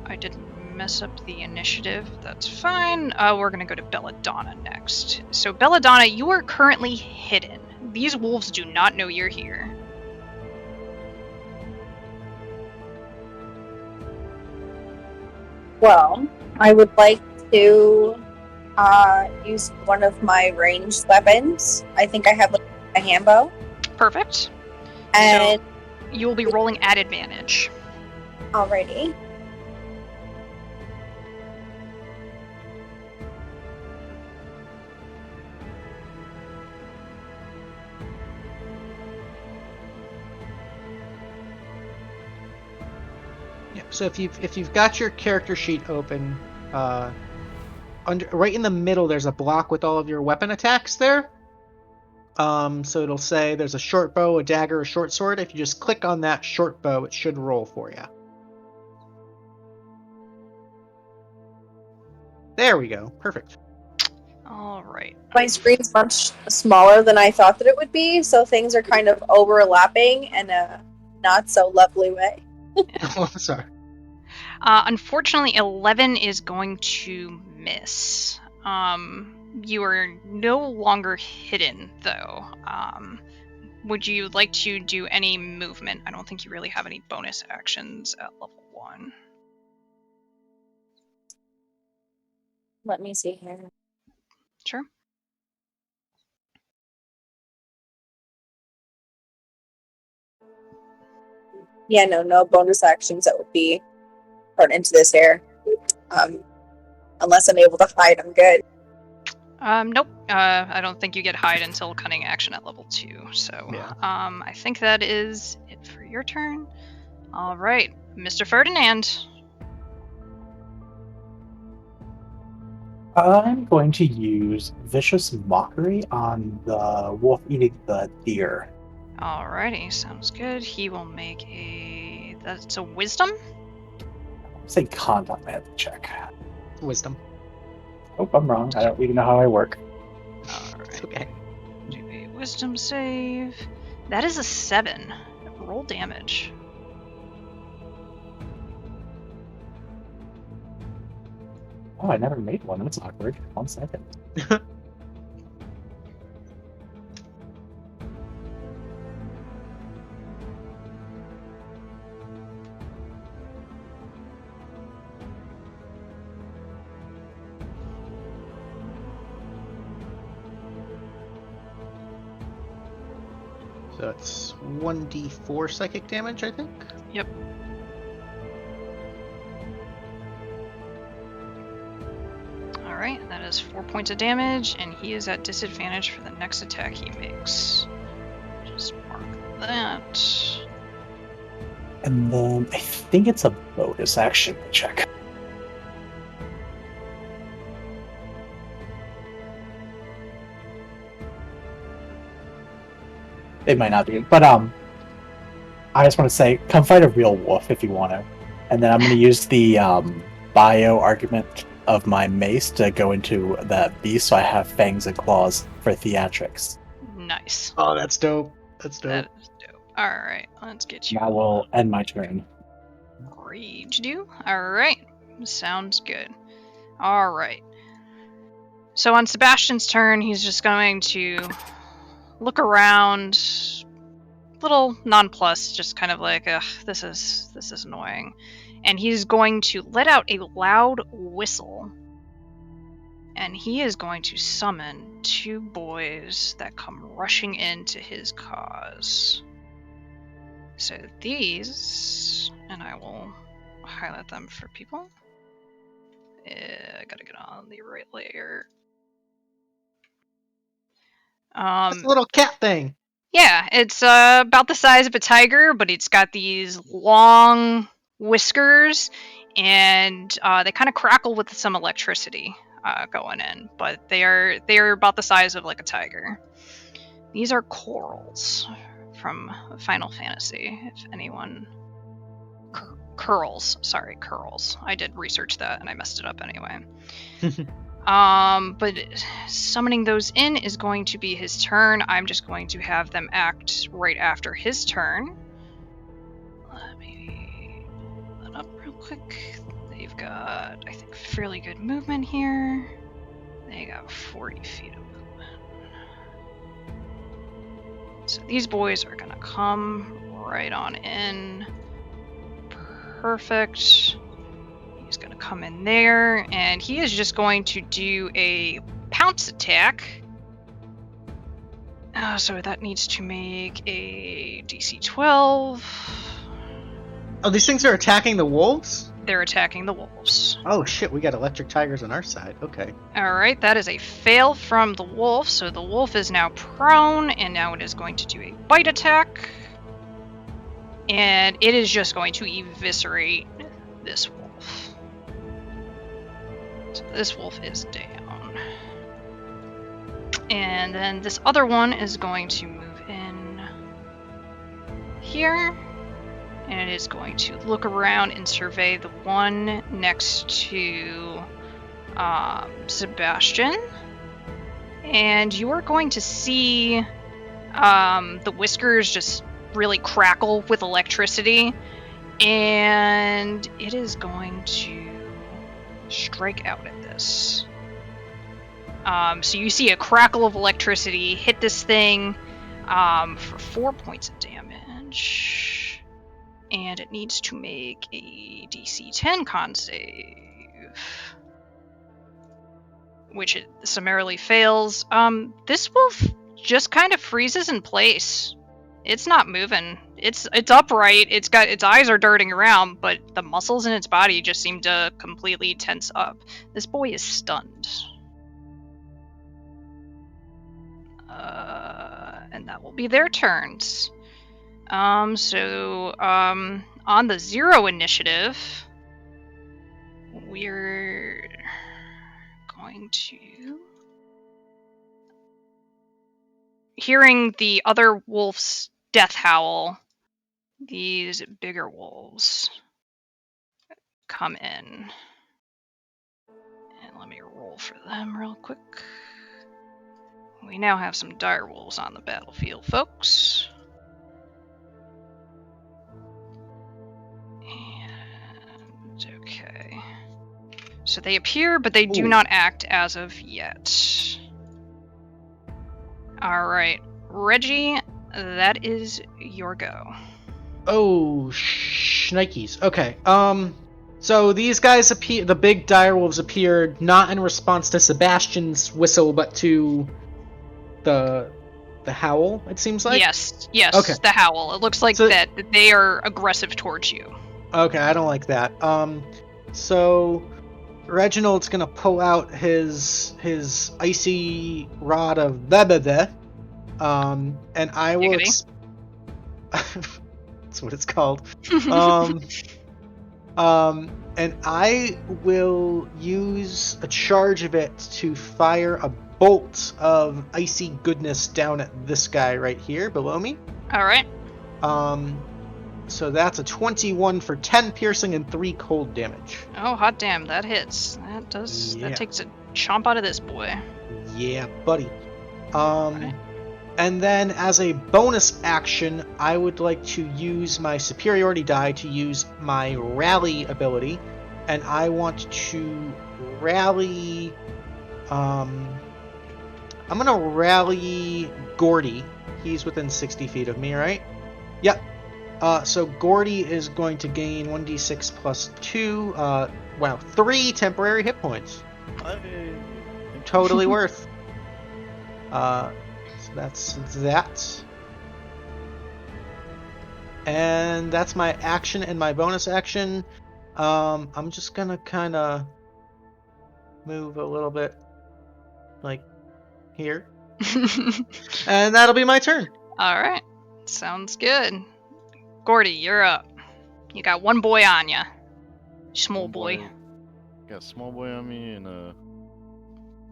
I didn't mess up the initiative. That's fine. We're gonna go to Belladonna next. So Belladonna, you are currently hidden. These wolves do not know you're here. Well, I would like to use one of my ranged weapons. I think I have a handbow. Perfect. And So you will be rolling at advantage. alrighty. Yeah, so if you've got your character sheet open, right in the middle there's a block with all of your weapon attacks there. So it'll say there's a short bow, a dagger, a short sword. If you just click on that short bow, it should roll for you. There we go. Perfect. All right. My screen's much smaller than I thought that it would be, so things are kind of overlapping in a not so lovely way. Oh, sorry. Unfortunately, 11 is going to miss. You are no longer hidden, though. Would you like to do any movement? I don't think you really have any bonus actions at level 1. Let me see here. Sure. Yeah, no bonus actions that would be put into this air. Unless I'm able to hide, I'm good. Nope. I don't think you get hide until cunning action at level 2. So, Yeah. I think that is it for your turn. All right, Mr. Ferdinand. I'm going to use Vicious Mockery on the wolf eating the deer. Alrighty, sounds good. He will make a... That's a wisdom? Say conduct, I have to check. Wisdom. Oh, I'm wrong. I don't even know how I work. Alright. Okay. Do a wisdom save. That is a 7. Roll damage. Oh, I never made one. That's awkward. 1 second. That's 1d4 psychic damage, I think. Yep. Alright, that is 4 points of damage, and he is at disadvantage for the next attack he makes. Just mark that. And then I think it's a bonus action check. It might not be, but I just want to say, come fight a real wolf if you want to. And then I'm going to use the bio argument of my mace to go into that beast, so I have fangs and claws for theatrics. Nice. Oh, that's dope. That's dope. That is dope. Alright, let's get you. That will end my turn. Raged you. Alright. Sounds good. Alright. So on Sebastian's turn, he's just going to look around, little nonplussed, just kind of like, ugh, this is annoying. And he's going to let out a loud whistle. And he is going to summon 2 boys that come rushing into his cause. So these, and I will highlight them for people. I gotta get on the right layer. It's a little cat thing. Yeah, it's about the size of a tiger, but it's got these long whiskers, and they kind of crackle with some electricity going in, but they are about the size of like a tiger. These are corals from Final Fantasy, if anyone... Curls. Sorry, curls. I did research that, and I messed it up anyway. But summoning those in is going to be his turn. I'm just going to have them act right after his turn. Let me pull that up real quick. They've got, I think, fairly good movement here. They got 40 feet of movement. So these boys are gonna come right on in. Perfect. He's going to come in there, and he is just going to do a pounce attack. So that needs to make a DC 12. Oh, these things are attacking the wolves? They're attacking the wolves. Oh shit, we got electric tigers on our side. Okay. Alright, that is a fail from the wolf, so the wolf is now prone, and now it is going to do a bite attack. And it is just going to eviscerate this wolf. So this wolf is down. And then this other one is going to move in here. And it is going to look around and survey the one next to Sebastian. And you are going to see the whiskers just really crackle with electricity, and it is going to strike out at this. So you see a crackle of electricity hit this thing for 4 points of damage, and it needs to make a DC 10 con save, which it summarily fails. This wolf just kind of freezes in place. It's not moving. It's upright. It's got its eyes are darting around, but the muscles in its body just seem to completely tense up. This boy is stunned. And that will be their turns. On the 0 initiative, we're going to... Hearing the other wolf's death howl, these bigger wolves come in. And let me roll for them real quick. We now have some dire wolves on the battlefield, folks. And okay. So they appear, but they do not act as of yet. Alright, Reggie, that is your go. Oh, shnikes. Okay. So these guys appear. The big direwolves appeared not in response to Sebastian's whistle, but to the the howl, it seems like? Yes, Okay. the howl. It looks like So- that they are aggressive towards you. Okay, I don't like that. So Reginald's gonna pull out his icy rod of Belladonna, and I will. Giggity. That's what it's called. And I will use a charge of it to fire a bolt of icy goodness down at this guy right here below me. All right. So that's a 21 for 10 piercing and 3 cold damage. Oh, hot damn, that hits. Yeah. That takes a chomp out of this boy. Yeah, buddy. Right. And then as a bonus action, I would like to use my superiority die to use my rally ability, and I want to rally. I'm gonna rally Gordy. He's within 60 feet of me, right? Yep. So Gordy is going to gain 1d6 plus 2. 3 temporary hit points. Totally worth. So that's that. And that's my action and my bonus action. I'm just gonna kind of move a little bit, like here. And that'll be my turn. All right. Sounds good. Gordy, you're up. You got one boy on ya. Small boy. Got a small boy on me and a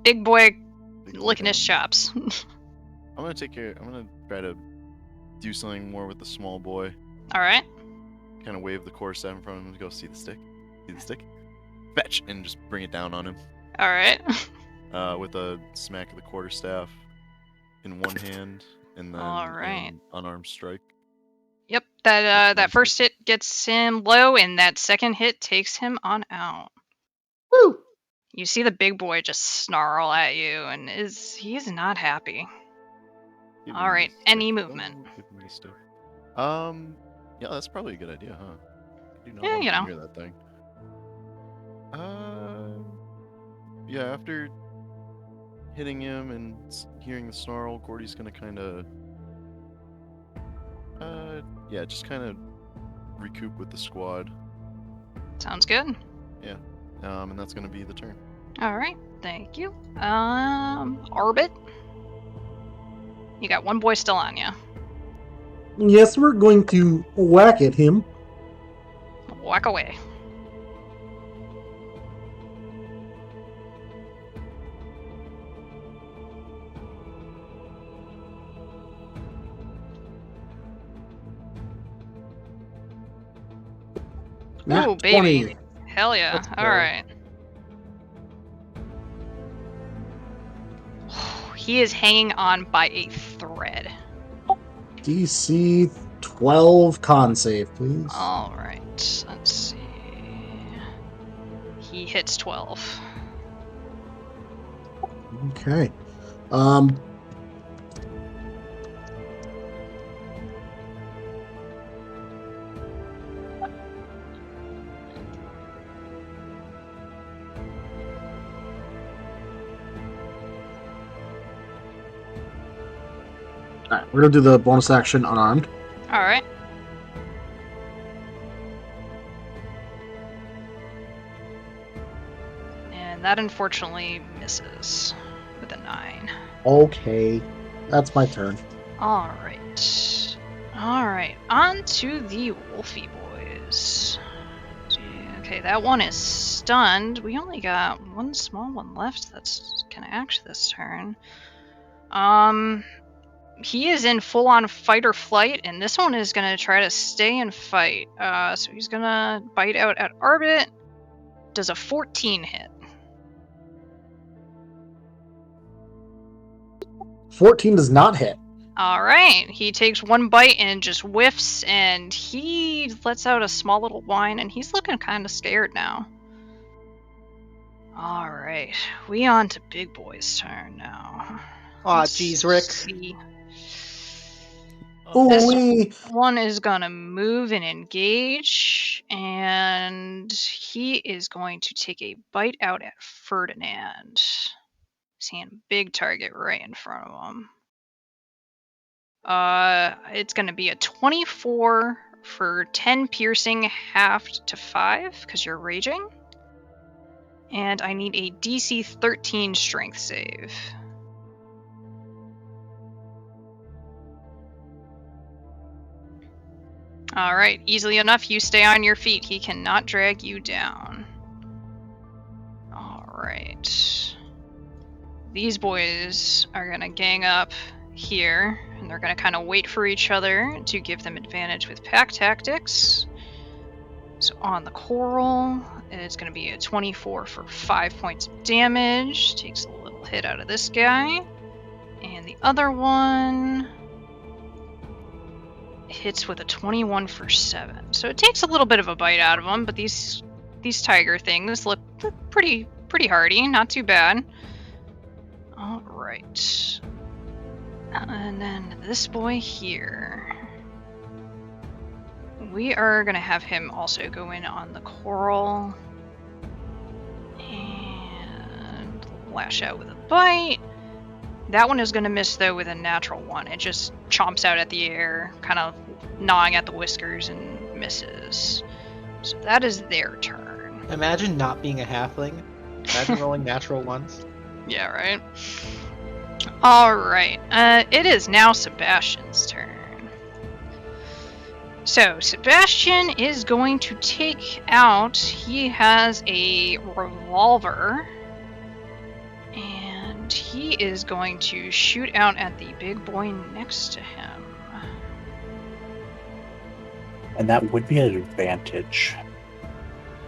Big boy big boy licking his down. chops. I'm gonna try to do something more with the small boy. All right. Kind of wave the core staff in front of him to go see the stick. See the stick? Fetch! And just bring it down on him. All right. With a smack of the quarterstaff in one hand, and then All right. an unarmed strike. Yep. That That's first hit gets him low, and that second hit takes him on out. Woo! You see the big boy just snarl at you, and he's not happy. Give All me right, the any stick. movement? Oh, give me the stick. Yeah, that's probably a good idea, huh? I do not Yeah, want you to know. hear that thing. Yeah, after hitting him and hearing the snarl, Gordy's gonna kind of, just kind of recoup with the squad. Sounds good. And that's gonna be the turn. All right, thank you. Orbit. You got one boy still on you. Yes, we're going to whack at him. Walk away. Nat Ooh, baby. 20. Hell yeah. Let's go. All right. He is hanging on by a thread. DC 12 con save, please. All right. Let's see. He hits 12. Okay. Alright, we're gonna do the bonus action unarmed. All right. And that unfortunately misses with a 9. Okay. That's my turn. All right. All right. On to the Wolfie boys. Okay, that one is stunned. We only got one small one left that's can act this turn. He is in full-on fight or flight, and this one is gonna try to stay and fight. So he's gonna bite out at Arbit. Does a 14 hit? 14 does not hit. All right. He takes one bite and just whiffs, and he lets out a small little whine, and he's looking kind of scared now. All right. We on to Big Boy's turn now. Aw, Let's jeez, Rick. see. Ooh, This wee. one is gonna move and engage, and he is going to take a bite out at Ferdinand. Seeing a big target right in front of him. It's going to be a 24 for 10 piercing, halved to 5 because you're raging. And I need a DC 13 strength save. Alright, easily enough, you stay on your feet. He cannot drag you down. Alright. These boys are gonna gang up here, and they're gonna kind of wait for each other to give them advantage with pack tactics. So on the coral, it's gonna be a 24 for 5 points of damage. Takes a little hit out of this guy. And the other one hits with a 21 for 7. So it takes a little bit of a bite out of them, but these tiger things look pretty hardy, not too bad. Alright. And then this boy here. We are gonna have him also go in on the coral. And lash out with a bite. That one is going to miss, though, with a natural 1. It just chomps out at the air, kind of gnawing at the whiskers, and misses. So that is their turn. Imagine not being a halfling. Imagine rolling natural ones. Yeah, right? Alright. It is now Sebastian's turn. So, Sebastian is going to take out... He has a revolver. And he is going to shoot out at the big boy next to him. And that would be an advantage.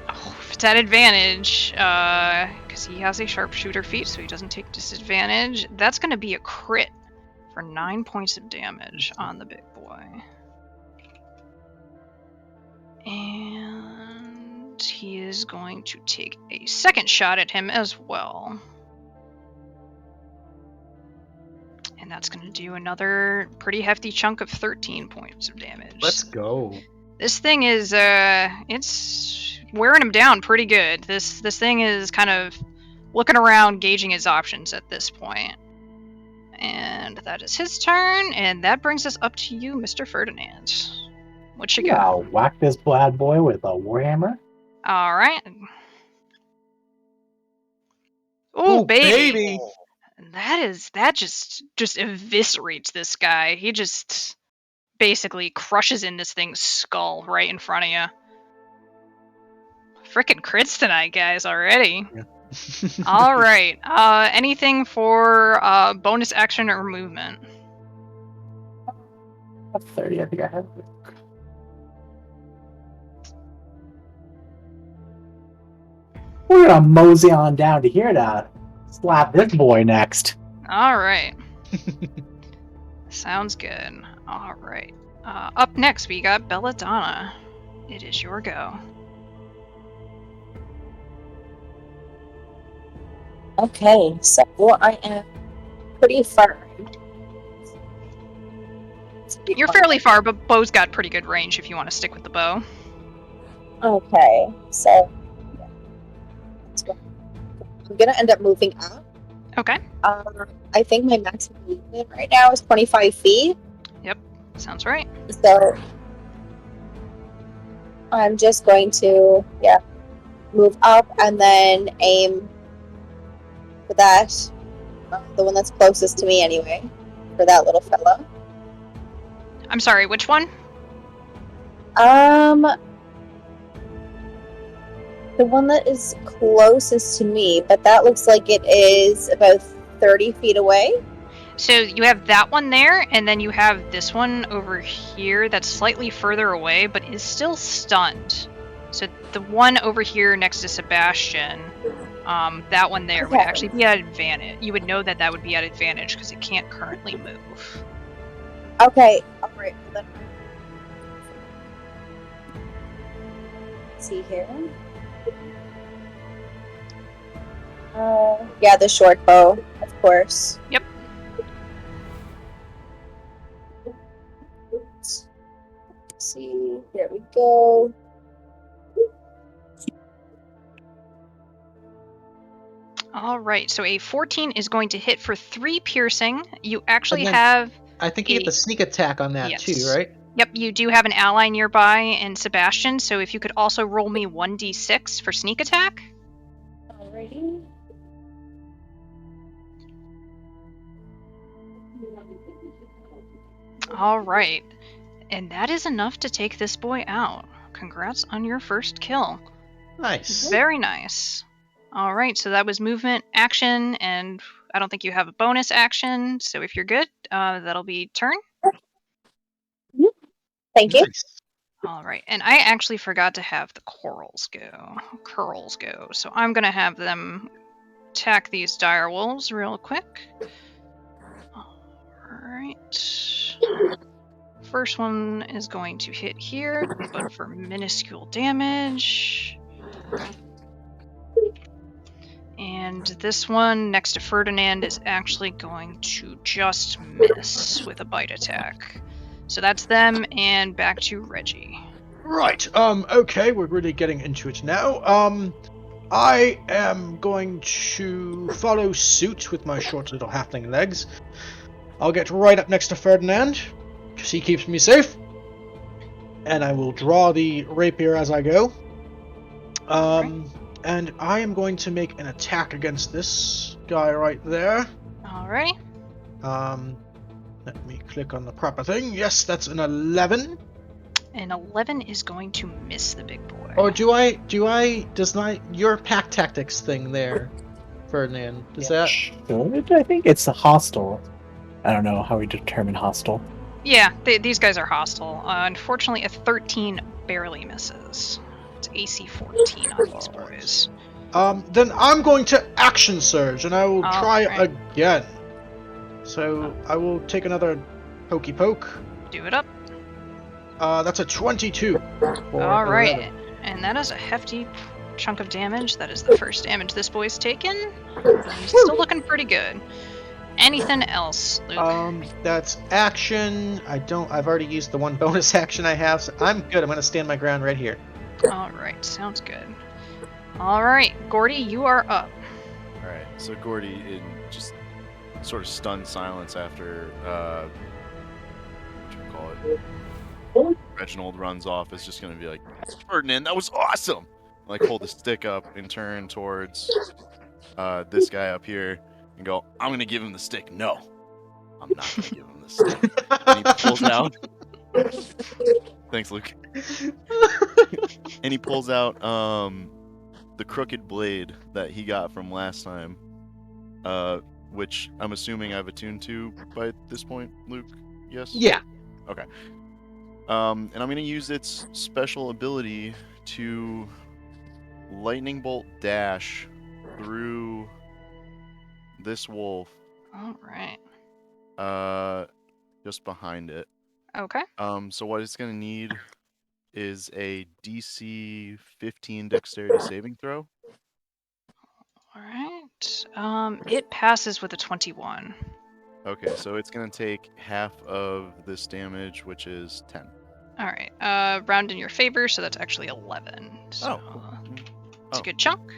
Oh, if it's at advantage, because he has a sharpshooter feat, so he doesn't take disadvantage, that's going to be a crit for 9 points of damage on the big boy. And he is going to take a second shot at him as well. And that's going to do another pretty hefty chunk of 13 points of damage. Let's go. This thing is, it's wearing him down pretty good. This thing is kind of looking around, gauging his options at this point. And that is his turn, and that brings us up to you, Mr. Ferdinand. What you got? I'll whack this bad boy with a warhammer. Alright. Ooh, baby! That just eviscerates this guy. He just basically crushes in this thing's skull right in front of you. Frickin' crits tonight, guys, already. Yeah. Alright. Anything for bonus action or movement? 30, I think I have. We're gonna mosey on down to here to slap this boy next. Alright. Sounds good. Alright. Up next, we got Belladonna. It is your go. Okay, so I am pretty far. You're fairly far, but Beau's got pretty good range if you want to stick with the bow. Okay, so yeah. Let's go. I'm gonna end up moving up. Okay. I think my maximum movement right now is 25 feet. Yep, sounds right. So I'm just going to, move up and then aim for that, the one that's closest to me anyway, for that little fellow. I'm sorry, which one? The one that is closest to me, but that looks like it is about 30 feet away. So you have that one there, and then you have this one over here that's slightly further away, but is still stunned. So the one over here next to Sebastian, that one there would actually be at advantage. You would know that would be at advantage because it can't currently move. Okay, alright. Let's see here. Yeah, the short bow, of course. Yep. Let's see, there we go. All right, so a 14 is going to hit for 3 piercing. You actually And then- have... I think you get the sneak attack on that Yes. too, right? Yep, you do have an ally nearby in Sebastian, so if you could also roll me 1d6 for sneak attack. Alrighty. All right. And that is enough to take this boy out. Congrats on your first kill. Nice. Very nice. All right, so that was movement, action, and I don't think you have a bonus action, so if you're good, that'll be turn. Thank you. Nice. All right, and I actually forgot to have the curls go, so I'm going to have them attack these dire wolves real quick. All right. First one is going to hit here, but for minuscule damage. And this one next to Ferdinand is actually going to just miss with a bite attack. So that's them, and back to Reggie. Right. Okay, we're really getting into it now. I am going to follow suit with my short little halfling legs. I'll get right up next to Ferdinand, because he keeps me safe. And I will draw the rapier as I go. And I am going to make an attack against this guy right there. Alrighty. Let me click on the proper thing. Yes, that's an 11. And 11 is going to miss the big boy. Or does your pack tactics thing there, Ferdinand, does that? Should, I think it's a hostile. I don't know how we determine hostile. Yeah, these guys are hostile. Unfortunately, a 13 barely misses. It's AC 14 on these boys. Then I'm going to action surge, and I will try Alright. again. So I will take another pokey poke. Do it up. That's a 22. Alright, and that is a hefty chunk of damage. That is the first damage this boy's taken. He's still looking pretty good. Anything else, Luke? That's action. I've already used the one bonus action I have, so I'm good. I'm gonna stand my ground right here. Alright, sounds good. Alright, Gordy, you are up. Alright, so Gordy, in just sort of stunned silence after, what do you call it? Reginald runs off, is just going to be like, Ferdinand, that was awesome! Like, hold the stick up and turn towards this guy up here and go, I'm going to give him the stick. No, I'm not going to give him the stick. And he pulls out. Thanks, Luke. And he pulls out the crooked blade that he got from last time, which I'm assuming I've attuned to by this point, Luke? Yes? Yeah. Okay. And I'm going to use its special ability to lightning bolt dash through this wolf. Alright. Just behind it. Okay. So what it's going to need is a DC 15 dexterity saving throw. Alright. It passes with a 21. Okay, so it's going to take half of this damage, which is 10. Alright. Round in your favor, so that's actually 11. So it's a good chunk.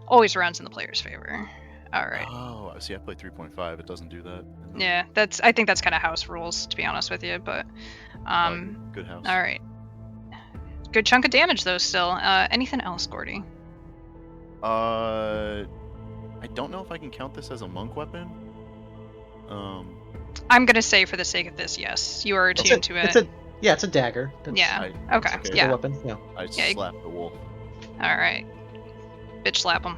Always rounds in the player's favor. Alright. Oh, see, I play 3.5. It doesn't do that. Yeah, I think that's kind of house rules, to be honest with you, but Good house. alright. Good chunk of damage though still. Anything else, Gordy? I don't know if I can count this as a monk weapon. I'm gonna say for the sake of this, yes. You are attuned to it. It's a dagger. Yeah. I Okay. It's a Yeah. weapon. Yeah. I Yeah, slapped the wolf. Alright. Bitch slap him.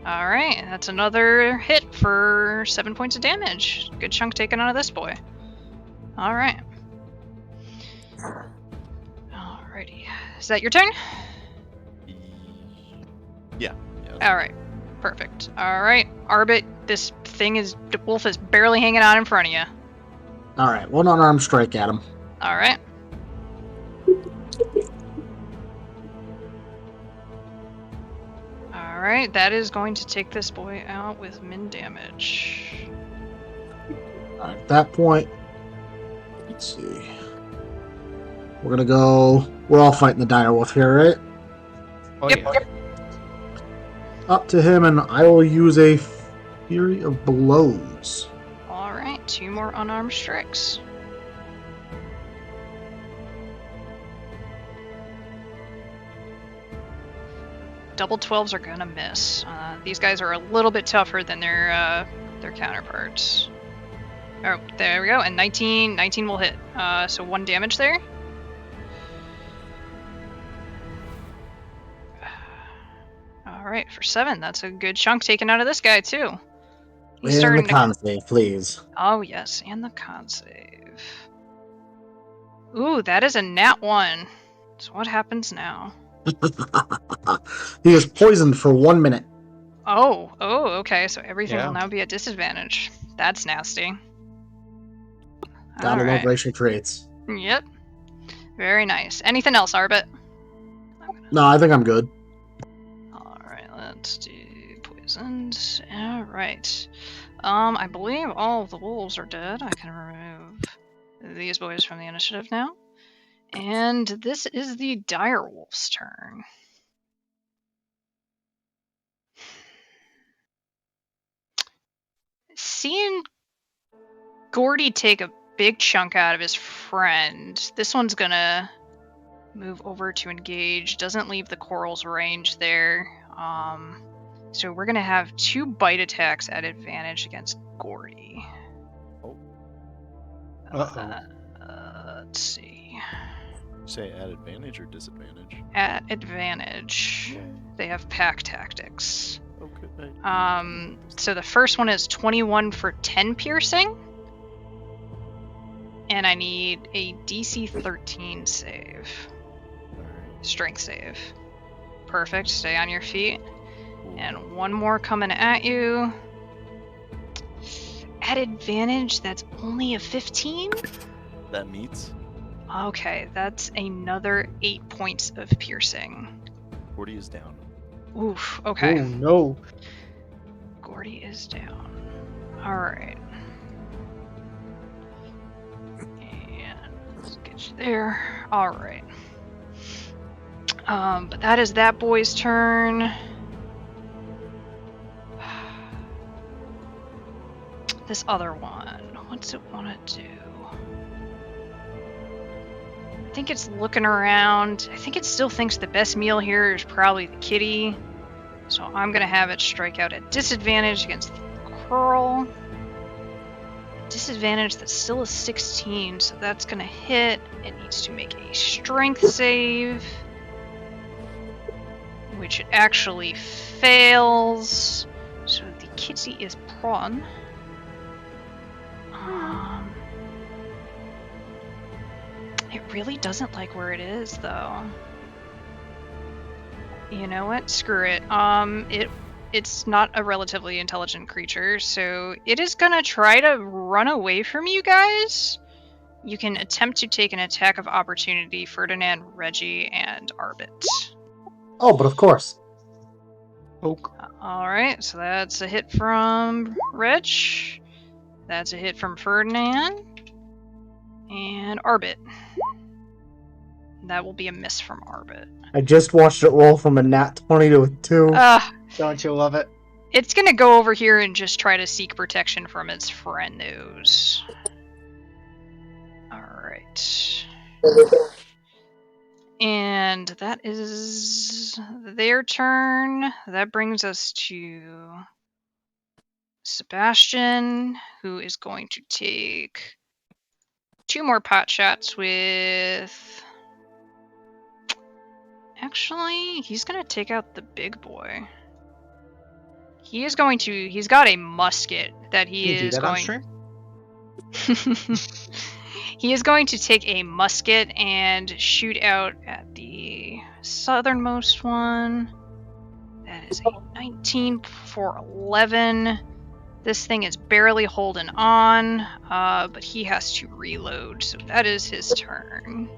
Alright, that's another hit for 7 points of damage. Good chunk taken out of this boy. Alright. Alrighty. Is that your turn? Yeah. Alright. Perfect. Alright. Arbit, the wolf is barely hanging on in front of you. Alright, one unarmed strike at him. Alright. Alright, that is going to take this boy out with min damage. Alright, at that point, let's see. We're gonna go. We're all fighting the dire wolf here, right? Oh, Yep. yeah. Up to him, and I will use a Fury of Blows. Alright. 2 more unarmed strikes. Double 12s are gonna miss. These guys are a little bit tougher than their counterparts. Oh, there we go. And 19 will hit. So 1 damage there. All right, for 7, that's a good chunk taken out of this guy too. He's And the starting to. con save, please. Oh yes, and the con save. Ooh, that is a nat 1. So what happens now? He is poisoned for 1 minute. Oh, okay. So everything Yeah. will now be at disadvantage. That's nasty. Gotta love Alright. racial traits. Yep. Very nice. Anything else, Arbit? No, I think I'm good. Alright, let's do poisoned. Alright. I believe all of the wolves are dead. I can remove these boys from the initiative now. And this is the dire wolf's turn. Seeing Gordy take a big chunk out of his friend, this one's gonna move over to engage. Doesn't leave the coral's range there. So we're gonna have 2 bite attacks at advantage against Gordy. Let's see. Say at advantage or disadvantage? At advantage. They have pack tactics. Okay. So the first one is 21 for 10 piercing. And I need a DC 13 save. Alright. Strength save. Perfect. Stay on your feet. And 1 more coming at you. At advantage, that's only a 15? That meets. Okay, that's another 8 points of piercing. Gordy is down. Oof, okay. Oh no. Gordy is down. Alright. And let's get you there. Alright. But that is that boy's turn. This other one, what's it want to do? I think it's looking around. I think it still thinks the best meal here is probably the kitty. So I'm going to have it strike out at disadvantage against the curl. Disadvantage, that's still a 16, so that's going to hit. It needs to make a strength save, which it actually fails. So the kitty is prone. It really doesn't like where it is, though. You know what? Screw it. It's not a relatively intelligent creature, so it is gonna try to run away from you guys. You can attempt to take an attack of opportunity, Ferdinand, Reggie, and Arbit. Oh, but of course. Oak. Alright, so that's a hit from Reg. That's a hit from Ferdinand. And Arbit. That will be a miss from Arbit. I just watched it roll from a nat 20 to a 2. Don't you love it? It's gonna go over here and just try to seek protection from its friendos. Alright. And that is their turn. That brings us to Sebastian, who is going to take 2 more pot shots with... Actually, he's gonna take out the big boy. He's got a musket that he is going... He is going to take a musket and shoot out at the southernmost one. That is a 19 for 11. This thing is barely holding on, but he has to reload, so that is his turn.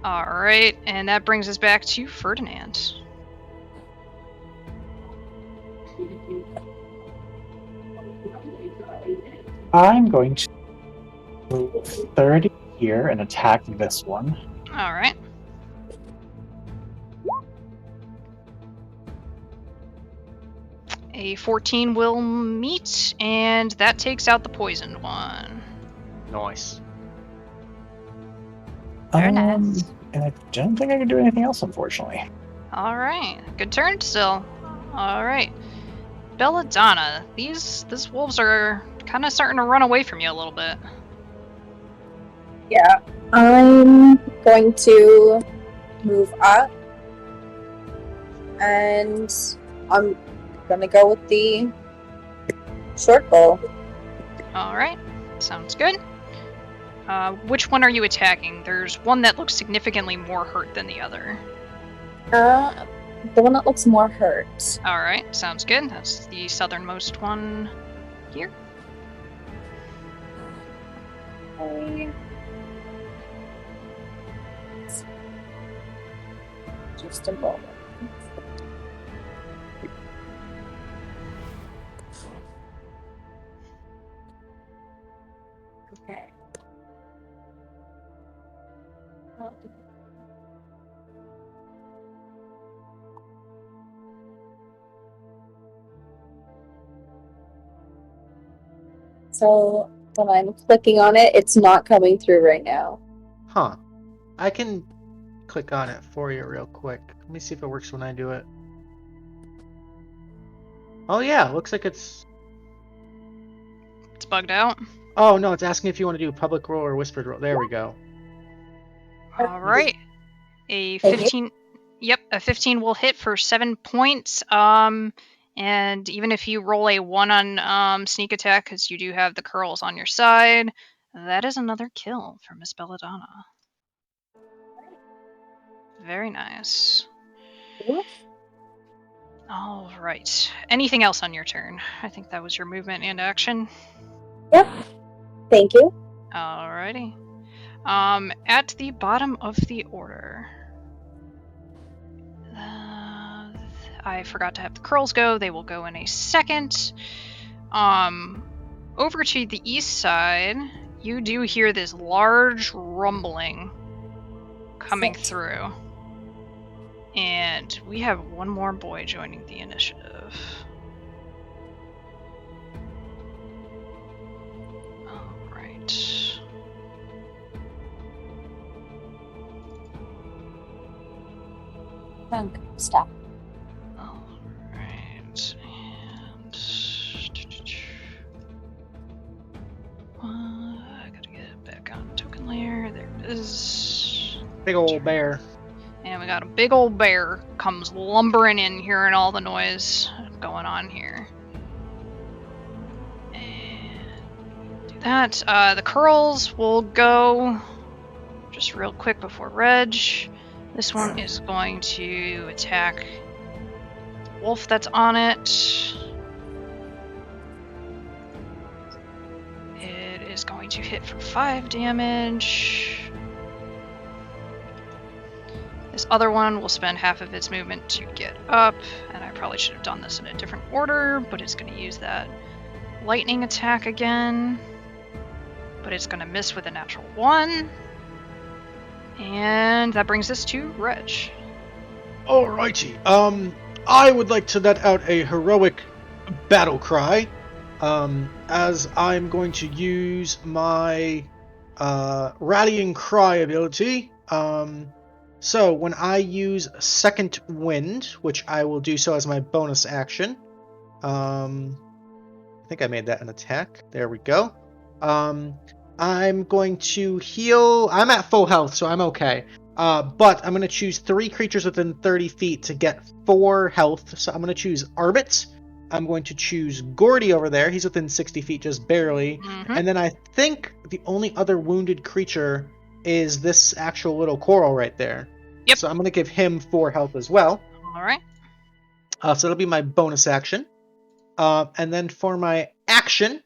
Alright, and that brings us back to Ferdinand. I'm going to move 30 here and attack this one. Alright. A 14 will meet, and that takes out the poisoned one. Nice. Very nice. And I don't think I can do anything else, unfortunately. Alright, good turn still. Alright. Belladonna, these wolves are kind of starting to run away from you a little bit. Yeah. I'm going to move up. And I'm gonna go with the short bow. Alright, sounds good. Which one are you attacking? There's one that looks significantly more hurt than the other. The one that looks more hurt. Alright, sounds good. That's the southernmost one here. Okay. Just a moment. Okay. So when I'm clicking on it, it's not coming through right now. Huh. I can click on it for you real quick. Let me see if it works when I do it. Oh yeah, looks like it's bugged out. Oh no, it's asking if you want to do public roll or whispered roll. There we go. Alright. A 15 Yep, a 15 will hit for 7 points. And even if you roll a 1 on sneak attack, because you do have the curls on your side, that is another kill for Miss Belladonna. Very nice. All right. Anything else on your turn? I think that was your movement and action. Yep. Thank you. Alrighty. At the bottom of the order. I forgot to have the curls go. They will go in a second. Over to the east side, you do hear this large rumbling coming through. And we have one more boy joining the initiative. Alright. Stop. Alright. And I gotta get it back on token layer. There it is. Big old bear. And we got a big old bear comes lumbering in, hearing all the noise going on here. And do that. The curls will go just real quick before Reg. This one is going to attack the wolf that's on it. It is going to hit for 5 damage. This other one will spend half of its movement to get up, and I probably should have done this in a different order, but it's going to use that lightning attack again. But it's going to miss with a natural 1. And that brings us to Reg. Alrighty. I would like to let out a heroic battle cry, as I'm going to use my rallying cry ability. So when I use Second Wind, which I will do so as my bonus action, I think I made that an attack. There we go. I'm going to heal. I'm at full health, so I'm okay. But I'm going to choose 3 creatures within 30 feet to get 4 health. So I'm going to choose Arbit. I'm going to choose Gordy over there. He's within 60 feet, just barely. Mm-hmm. And then I think the only other wounded creature is this actual little coral right there. Yep. So I'm going to give him 4 health as well. Alright. So that'll be my bonus action. And then for my action,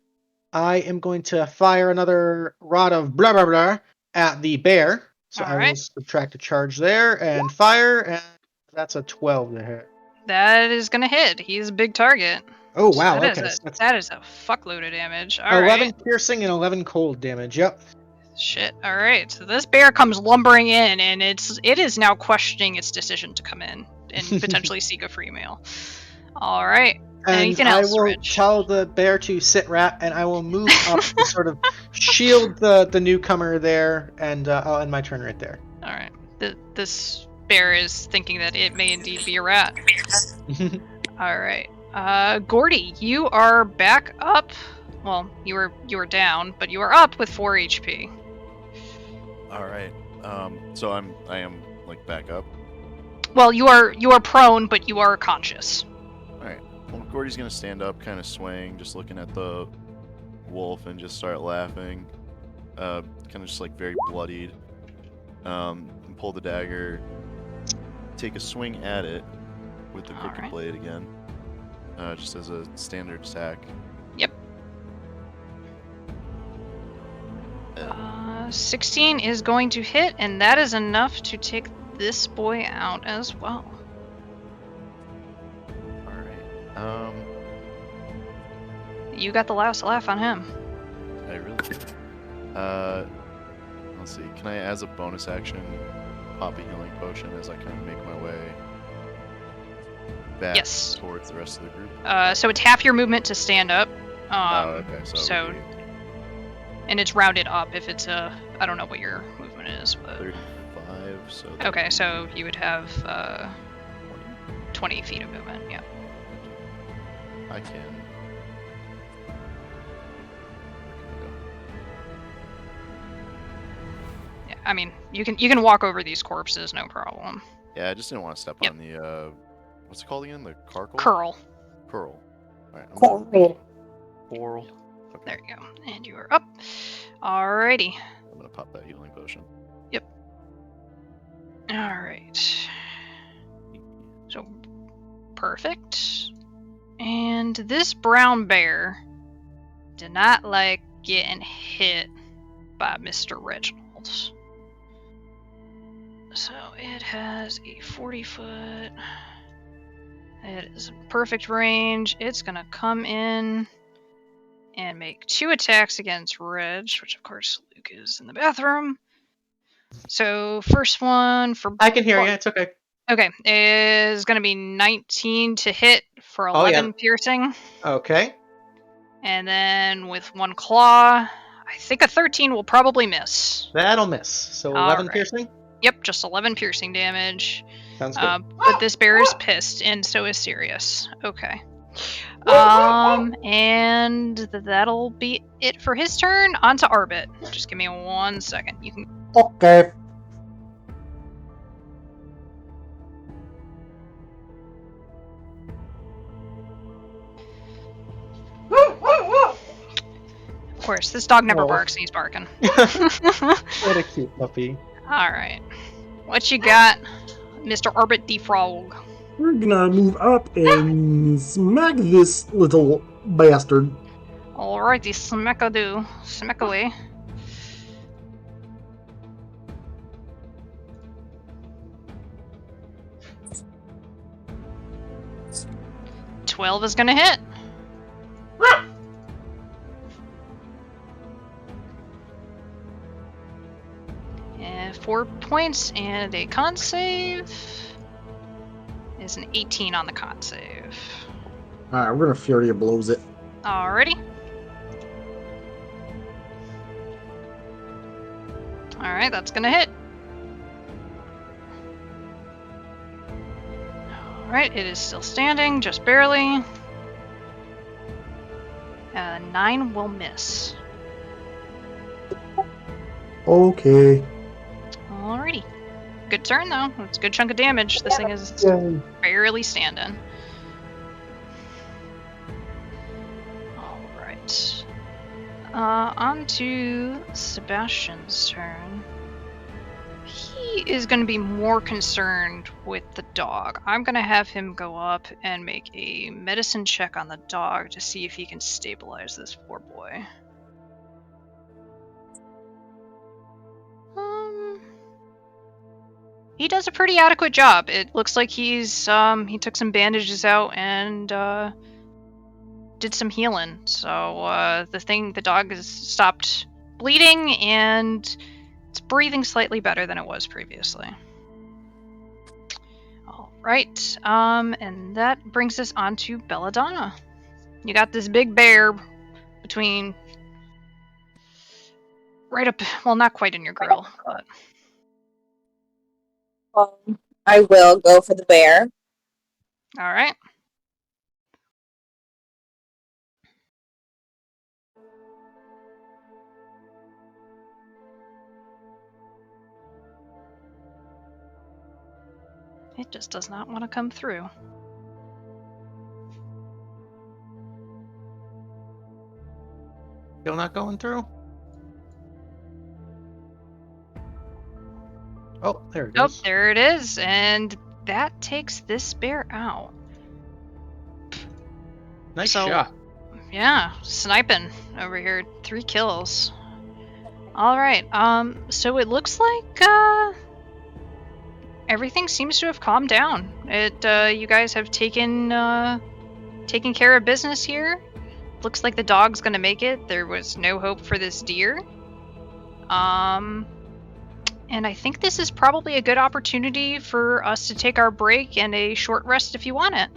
I am going to fire another rod of blah blah blah at the bear. So I will subtract a charge there and fire, and that's a 12 to hit. That is going to hit. He's a big target. Oh wow, That okay. that is a fuckload of damage. 11 piercing and 11 cold damage, yep. Shit. Alright, so this bear comes lumbering in, and it is now questioning its decision to come in and potentially seek a free meal. Alright. Anything I else, will Reg? tell the bear to sit rat, and I will move up to sort of shield the newcomer there, and I'll end my turn right there. All right. This bear is thinking that it may indeed be a rat. All right. Gordy, you are back up. Well, you were down, but you are up with 4 HP. All right. So I am like back up. Well, you are prone, but you are conscious. All right. Well, Gordy's gonna stand up, kind of swaying, just looking at the wolf, and just start laughing. Kind of just like very bloodied. And pull the dagger, take a swing at it with the crooked blade again, just as a standard attack. Yep. 16 is going to hit, and that is enough to take this boy out as well. Alright. You got the last laugh on him. I really do. Let's see. Can I, as a bonus action, pop a healing potion as I kind of make my way back towards the rest of the group? So it's half your movement to stand up. Okay. So and it's rounded up if it's I don't know what your movement is, but 35. So okay, so you would have 20 feet of movement. Yeah. I can. I mean, you can walk over these corpses, no problem. Yeah, I just didn't want to step on the what's it called again? The carkle? Curl. All right. Coral. Okay. There you go. And you are up. Alrighty. I'm gonna pop that healing potion. Yep. Alright. So perfect. And this brown bear did not like getting hit by Mr. Reginald. So it has a 40-foot. It is in perfect range. It's gonna come in and make 2 attacks against Reg, which of course Luke is in the bathroom. So first one for I can hear you. It's okay. Okay, is gonna be 19 to hit for 11 piercing. Okay. And then with 1 claw, I think a 13 will probably miss. That'll miss. So 11 piercing? Yep, just 11 piercing damage. Sounds good. But this bear is pissed, and so is Sirius. Okay. And that'll be it for his turn. On to Arbit. Just give me 1 second. You can. Okay. Of course, this dog never barks, and he's barking. What a cute puppy. Alright. What you got, Mr. Arbit Defrog? We're gonna move up and smack this little bastard. Alrighty, smack-a-doo. Smack away. $12 is gonna hit. And 4 points and a con save. Is an 18 on the con save. Alright, we're gonna Fury of Blows it. Alrighty. Alright, that's gonna hit. Alright, it is still standing, just barely. 9 will miss. Okay. Alrighty. Good turn, though. It's a good chunk of damage. This thing is barely standing. Alright. On to Sebastian's turn. He is going to be more concerned with the dog. I'm going to have him go up and make a medicine check on the dog to see if he can stabilize this poor boy. He does a pretty adequate job. It looks like he's he took some bandages out and did some healing. So the dog has stopped bleeding and it's breathing slightly better than it was previously. All right. And that brings us on to Belladonna. You got this big bear between right up, well, not quite in your grill, but I will go for the bear. all right. It just does not want to come through. Still not going through? Oh, there it Oh, is. there it is, and that takes this bear out. Nice So- shot. Yeah, sniping over here. 3 kills. All right. So it looks like everything seems to have calmed down. You guys have taken care of business here. Looks like the dog's gonna make it. There was no hope for this deer. And I think this is probably a good opportunity for us to take our break and a short rest if you want it.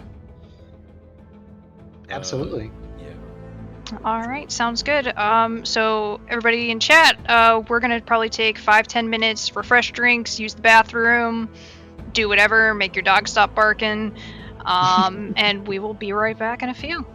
Absolutely. Yeah. All right, sounds good. So everybody in chat, we're gonna probably take 5-10 minutes, refresh drinks, use the bathroom, do whatever, make your dog stop barking, and we will be right back in a few.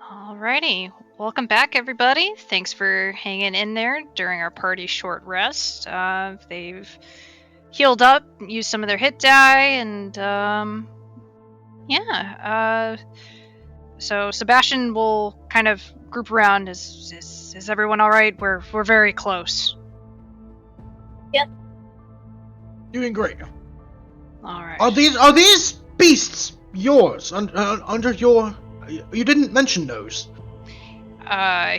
Alrighty, welcome back, everybody. Thanks for hanging in there during our party short rest. They've healed up, used some of their hit die, and so Sebastian will kind of group around. Is everyone all right? We're very close. Doing great. All right. Are these beasts yours? Under your... You didn't mention those.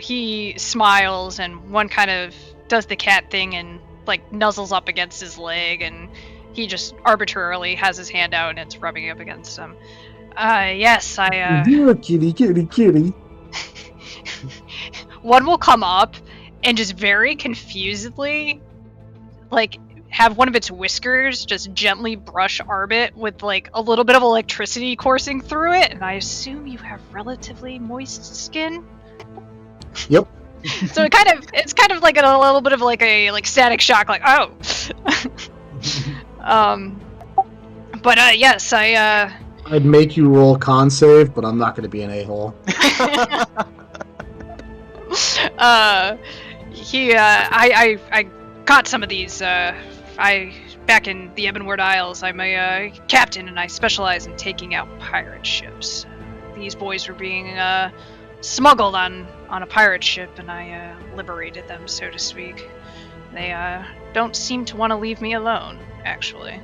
He smiles, and one kind of does the cat thing and like nuzzles up against his leg, and he just arbitrarily has his hand out and it's rubbing up against him. Yes, I Dear kitty. One will come up and just very confusedly, like, have one of its whiskers just gently brush Arbit with like a little bit of electricity coursing through it, and I assume you have relatively moist skin. Yep. So it's kind of like a little bit of like a static shock, like, oh. But yes, I'd make you roll con save, but I'm not going to be an a-hole. I caught some of these back in the Ebonward Isles, I'm a captain, and I specialize in taking out pirate ships. These boys were being smuggled on a pirate ship, and I liberated them, so to speak. They don't seem to want to leave me alone, actually.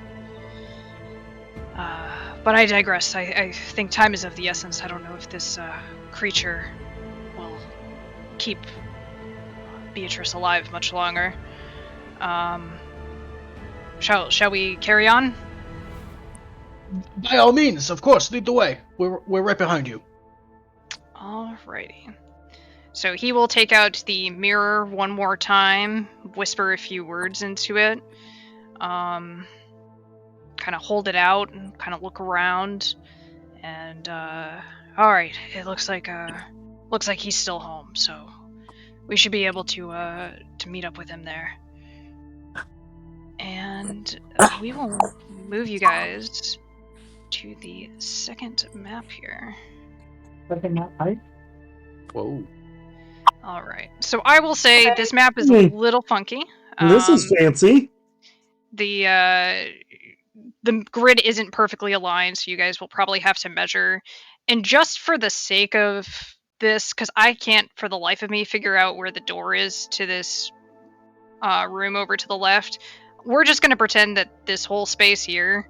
But I digress. I think time is of the essence. I don't know if this creature will keep Beatrice alive much longer. Shall we carry on? By all means, of course, lead the way. We're right behind you. Alrighty. So he will take out the mirror one more time, whisper a few words into it, kind of hold it out and kind of look around, and alright, it looks like he's still home, so we should be able to meet up with him there. And we will move you guys to the second map here. Second map height? Whoa. Alright, so I will say this map is a little funky. This is fancy. The grid isn't perfectly aligned, so you guys will probably have to measure. And just for the sake of this, because I can't for the life of me figure out where the door is to this room over to the left, we're just going to pretend that this whole space here,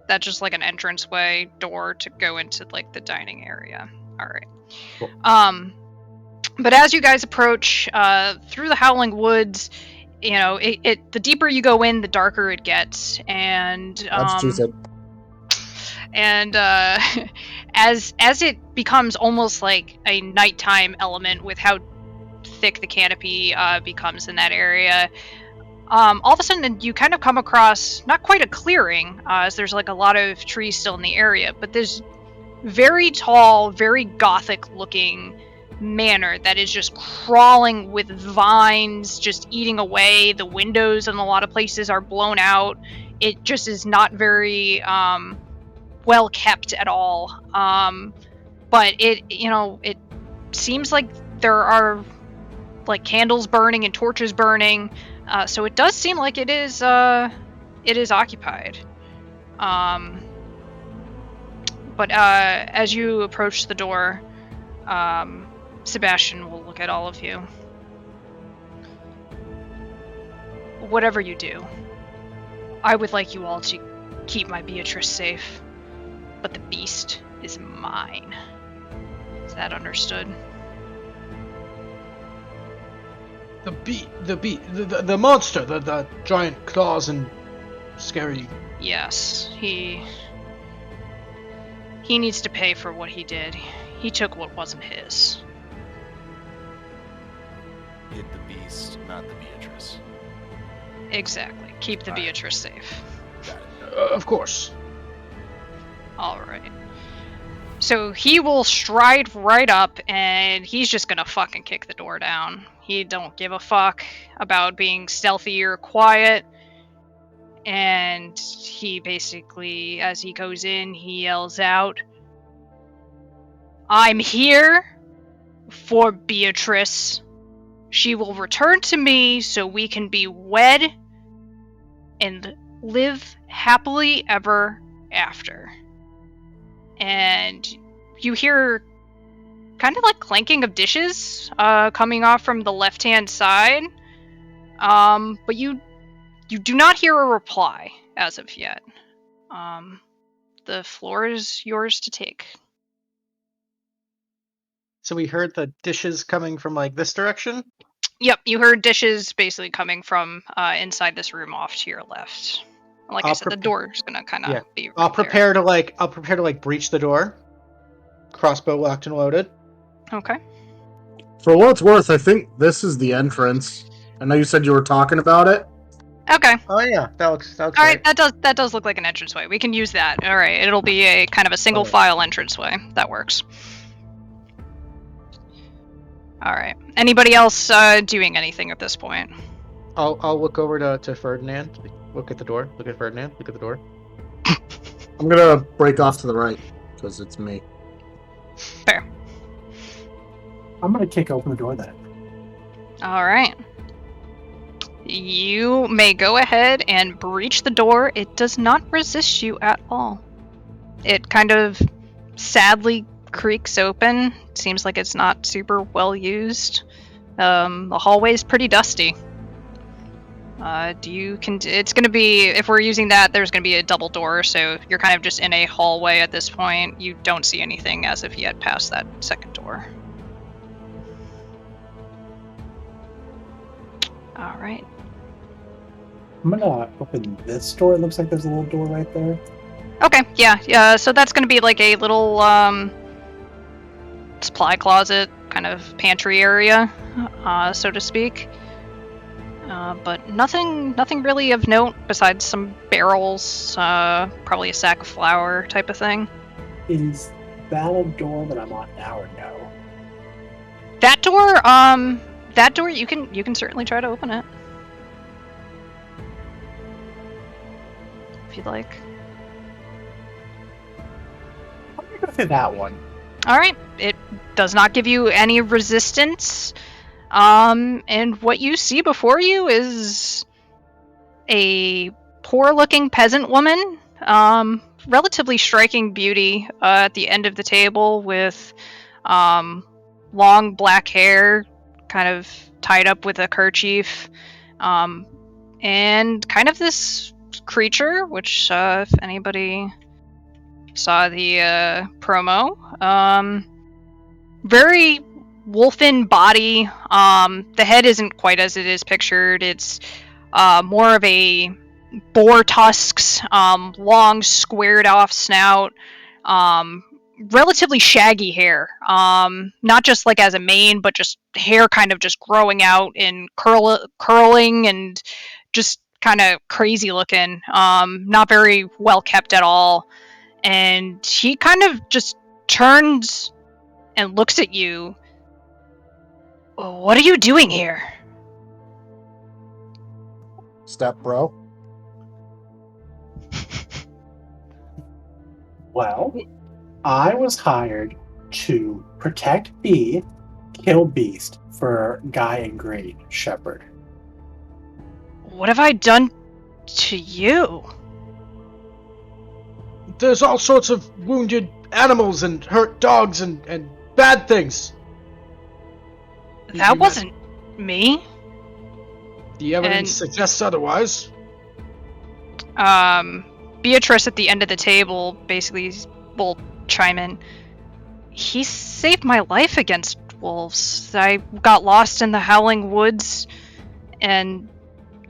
that's just like an entranceway door to go into like the dining area. Alright. Cool. But as you guys approach through the Howling Woods, you know, the deeper you go in, the darker it gets, and That's too sad. and as it becomes almost like a nighttime element with how thick the canopy becomes in that area, all of a sudden you kind of come across not quite a clearing, as there's like a lot of trees still in the area, but there's very tall, very gothic looking manor that is just crawling with vines, just eating away. The windows in a lot of places are blown out. It just is not very well kept at all. But it seems like there are like candles burning and torches burning. So it does seem like it is occupied. But as you approach the door, Sebastian will look at all of you. Whatever you do, I would like you all to keep my Beatrice safe, but the beast is mine. Is that understood? The monster, the giant claws and scary. Yes, he needs to pay for what he did. He took what wasn't his. Hit the beast, not the Beatrice. Exactly. Keep the All right. Beatrice safe. Got it. Of course. Alright. So he will stride right up, and he's just gonna fucking kick the door down. He don't give a fuck about being stealthy or quiet. And he basically, as he goes in, he yells out, "I'm here for Beatrice. She will return to me so we can be wed and live happily ever after." And you hear kind of like clanking of dishes coming off from the left-hand side. But you do not hear a reply as of yet. The floor is yours to take. So we heard the dishes coming from like this direction. Yep, you heard dishes basically coming from inside this room off to your left. Like I said, the door's gonna kind of be. I'll prepare to breach the door. Crossbow locked and loaded. Okay. For what it's worth, I think this is the entrance. I know you said you were talking about it. Okay. Oh yeah, that looks All right, that does look like an entranceway. We can use that. All right, it'll be a kind of a single file entranceway. That works. All right. Anybody else doing anything at this point? I'll look over to Ferdinand. Look at the door. Look at Ferdinand. Look at the door. I'm gonna break off to the right because it's me. Fair. I'm gonna kick open the door then. All right. You may go ahead and breach the door. It does not resist you at all. It kind of sadly creaks open. Seems like it's not super well used. The hallway is pretty dusty. It's gonna be, if we're using that, there's gonna be a double door, so you're kind of just in a hallway at this point. You don't see anything as if you had passed that second door. Alright. I'm gonna open this door. It looks like there's a little door right there. Okay, yeah, so that's gonna be like a little, supply closet, kind of pantry area, so to speak. But nothing really of note besides some barrels, probably a sack of flour type of thing. Is that a door that I'm on now or no? That door you can certainly try to open it. If you'd like. I'm gonna go through that one. Alright, it does not give you any resistance. And what you see before you is a poor-looking peasant woman, relatively striking beauty, at the end of the table with, long black hair, kind of tied up with a kerchief, and kind of this creature, which, if anybody saw the, promo, very wolfen body. The head isn't quite as it is pictured. It's more of a boar tusks, long squared off snout, relatively shaggy hair. Not just like as a mane, but just hair kind of just growing out and curling and just kind of crazy looking. Not very well kept at all. And he kind of just turns and looks at you. What are you doing here? Step bro. Well, I was hired to protect Bee, kill Beast for Guy and Green Shepherd. What have I done to you? There's all sorts of wounded animals and hurt dogs and bad things. That wasn't me. The evidence suggests otherwise. Beatrice at the end of the table basically will chime in. He saved my life against wolves. I got lost in the howling woods, and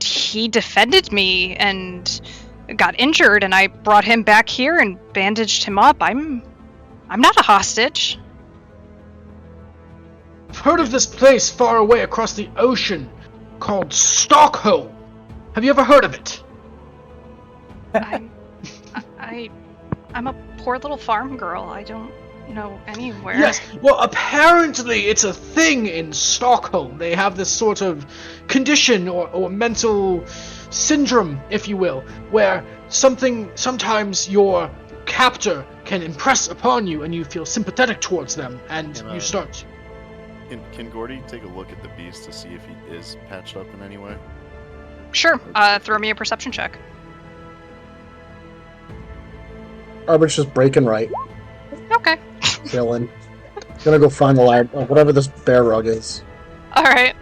he defended me and got injured, and I brought him back here and bandaged him up. I'm not a hostage. I've heard of this place far away across the ocean called Stockholm. Have you ever heard of it? I'm a poor little farm girl. I don't know anywhere. Yes, well, apparently it's a thing in Stockholm. They have this sort of condition or mental syndrome, if you will, where sometimes your captor can impress upon you and you feel sympathetic towards them, and you start... Can Gordy take a look at the beast to see if he is patched up in any way? Sure. Throw me a perception check. Arbert's just breaking right. Okay. Chilling. Gonna go find the whatever this bear rug is. Alright.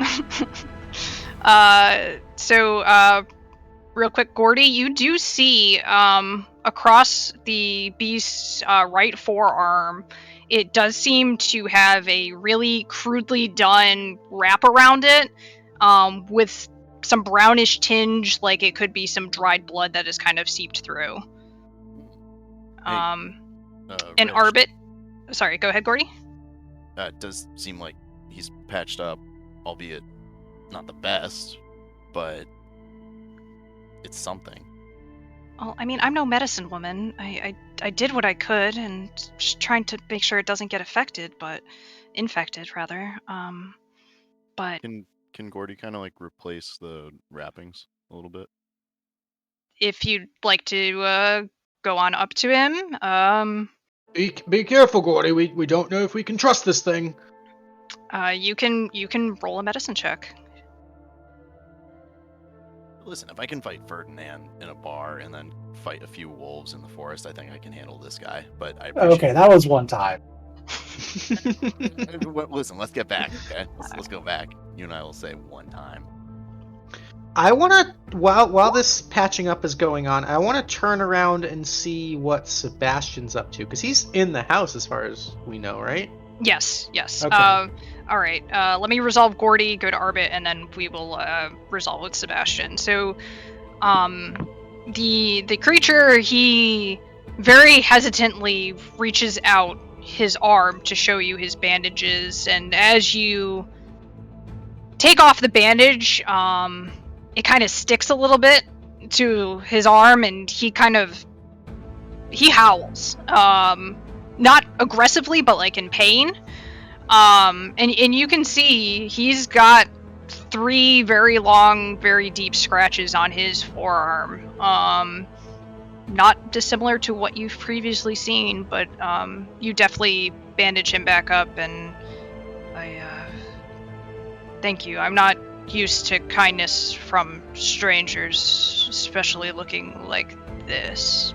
Real quick, Gordy, you do see, across the beast's right forearm, it does seem to have a really crudely done wrap around it, with some brownish tinge, like it could be some dried blood that is kind of seeped through. And Reg, Arbit... Sorry, go ahead, Gordy. It does seem like he's patched up, albeit not the best, but it's something. Well, I mean, I'm no medicine woman. I did what I could, and just trying to make sure it doesn't get infected, rather. But Can Gordy kind of like replace the wrappings a little bit? If you'd like to go on up to him, Be careful, Gordy. We don't know if we can trust this thing. you can roll a medicine check. Listen, if I can fight Ferdinand in a bar and then fight a few wolves in the forest, I think I can handle this guy. But I appreciate Okay, that was one time. Listen, let's get back, okay? Let's go back. You and I will say one time. I want to, while this patching up is going on, I want to turn around and see what Sebastian's up to, because he's in the house as far as we know, right? Yes. Okay. All right. Let me resolve Gordy, go to Arbit, and then we will resolve with Sebastian. So, the creature, he very hesitantly reaches out his arm to show you his bandages, and as you take off the bandage, it kind of sticks a little bit to his arm, and he howls. Not aggressively, but like in pain. And you can see he's got 3 very long, very deep scratches on his forearm. Not dissimilar to what you've previously seen, but you definitely bandage him back up, and thank you. I'm not used to kindness from strangers, especially looking like this.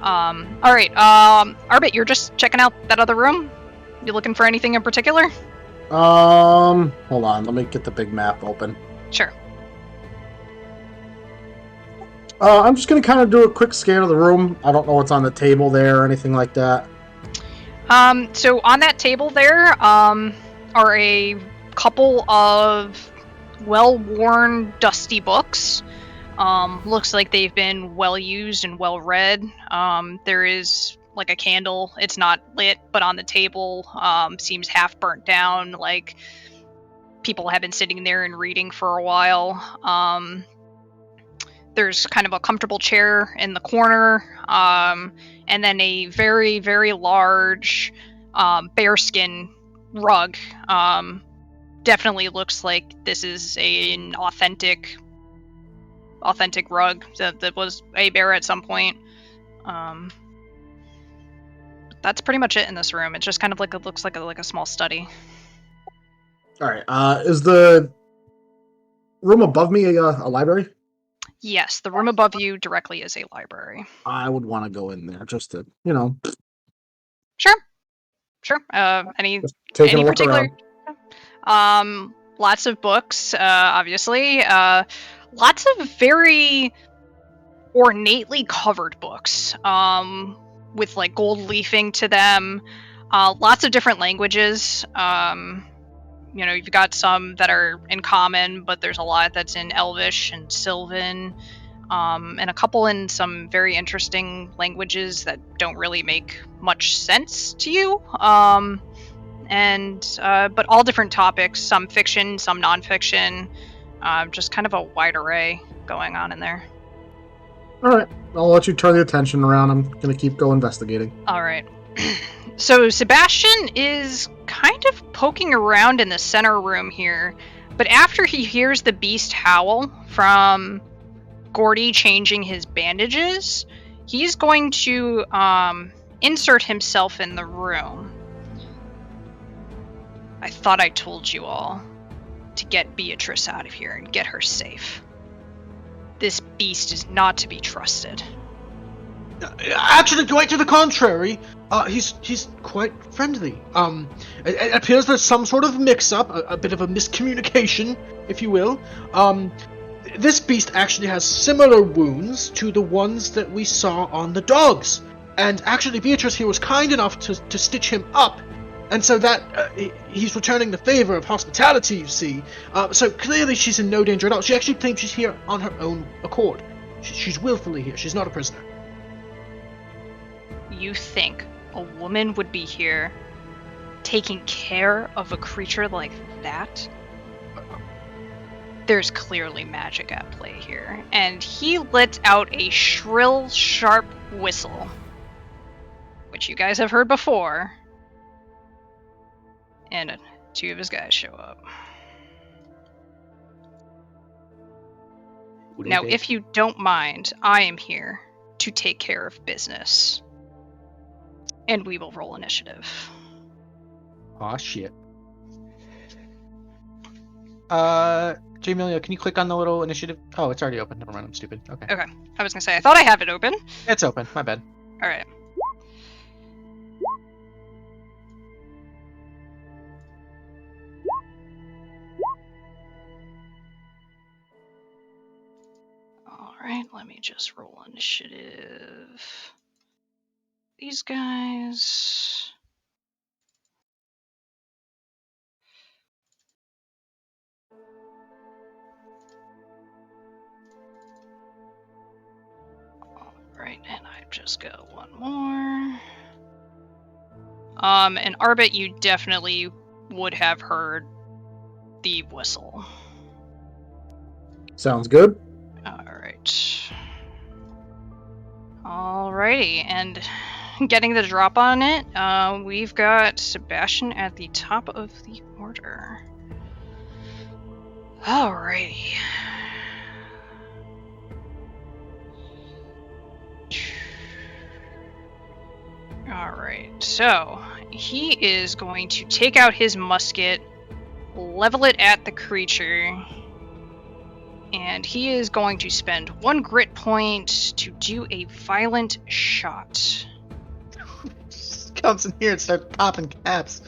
Alright, Arbit, you're just checking out that other room? You looking for anything in particular? Hold on, let me get the big map open. Sure. I'm just gonna kind of do a quick scan of the room. I don't know what's on the table there or anything like that. So on that table there, are a couple of well-worn, dusty books. Looks like they've been well used and well read. There is like a candle. It's not lit, but on the table, seems half burnt down, like people have been sitting there and reading for a while. There's kind of a comfortable chair in the corner, and then a very, very large bearskin rug. Definitely looks like this is an authentic rug that was a bear at some point. That's pretty much it in this room. It's just kind of like it looks like a small study. All right. Is the room above me a library? Yes, the room above you directly is a library. I would want to go in there just to, Sure. Any taking a look particular? around. Lots of books, obviously. Lots of very ornately covered books, with like gold leafing to them. Lots of different languages. You've got some that are in common, but there's a lot that's in Elvish and Sylvan, and a couple in some very interesting languages that don't really make much sense to you. But all different topics, some fiction, some nonfiction, just kind of a wide array going on in there. All right, I'll let you turn the attention around. I'm gonna keep investigating. All right. So Sebastian is kind of poking around in the center room here, but after he hears the beast howl from Gordy changing his bandages, he's going to insert himself in the room. I thought I told you all to get Beatrice out of here and get her safe. This beast is not to be trusted. Actually, quite to the contrary. He's quite friendly. It appears there's some sort of mix-up, a bit of a miscommunication, if you will. This beast actually has similar wounds to the ones that we saw on the dogs. And actually, Beatrice here was kind enough to stitch him up. And so that, he's returning the favor of hospitality, you see. So clearly she's in no danger at all. She actually claims she's here on her own accord. She's willfully here. She's not a prisoner. You think a woman would be here taking care of a creature like that? There's clearly magic at play here. And he let out a shrill, sharp whistle, which you guys have heard before. And 2 of his guys show up. Now, if you don't mind, I am here to take care of business. And we will roll initiative. Aw, shit. Jmillyo, can you click on the little initiative? Oh, it's already open. Never mind, I'm stupid. Okay. Okay. I was gonna say, I thought I have it open. It's open. My bad. Alright. Alright, let me just roll initiative. These guys. Alright, and I've just got one more. And Arbit, you definitely would have heard the whistle. Sounds good. Alright. Alrighty, and getting the drop on it, we've got Sebastian at the top of the order. Alrighty. Alright, so he is going to take out his musket, level it at the creature, and he is going to spend 1 grit point to do a violent shot. Just comes in here and starts popping caps.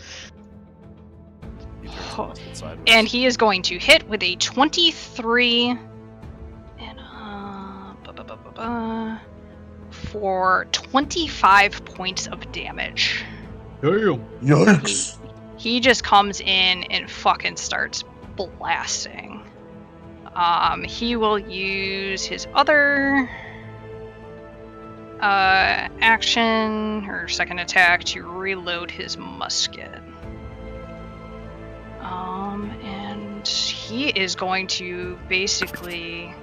He turns the musket sideways. And he is going to hit with a 23 and for 25 points of damage. Damn. Yikes. He just comes in and fucking starts blasting. He will use his other action or second attack to reload his musket. And he is going to basically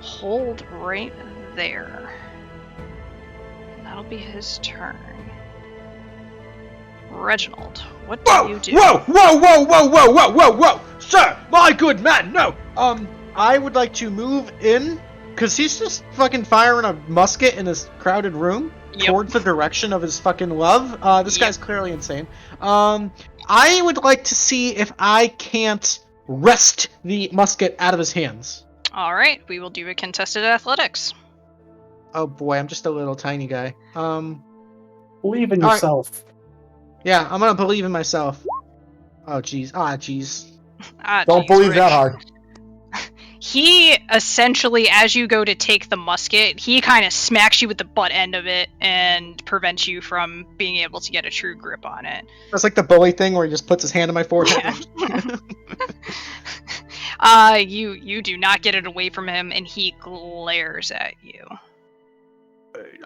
hold right there. That'll be his turn. Reginald, what do you do? Whoa! Sir, my good man, no! I would like to move in, because he's just fucking firing a musket in this crowded room towards the direction of his fucking love. This guy's clearly insane. I would like to see if I can't wrest the musket out of his hands. Alright, we will do a contested athletics. Oh boy, I'm just a little tiny guy. Believe in All right. yourself. Yeah, I'm gonna believe in myself. Oh jeez. Jeez. Don't believe that hard. He essentially, as you go to take the musket, he kind of smacks you with the butt end of it and prevents you from being able to get a true grip on it. That's like the bully thing where he just puts his hand on my forehead. Yeah. You do not get it away from him, and he glares at you.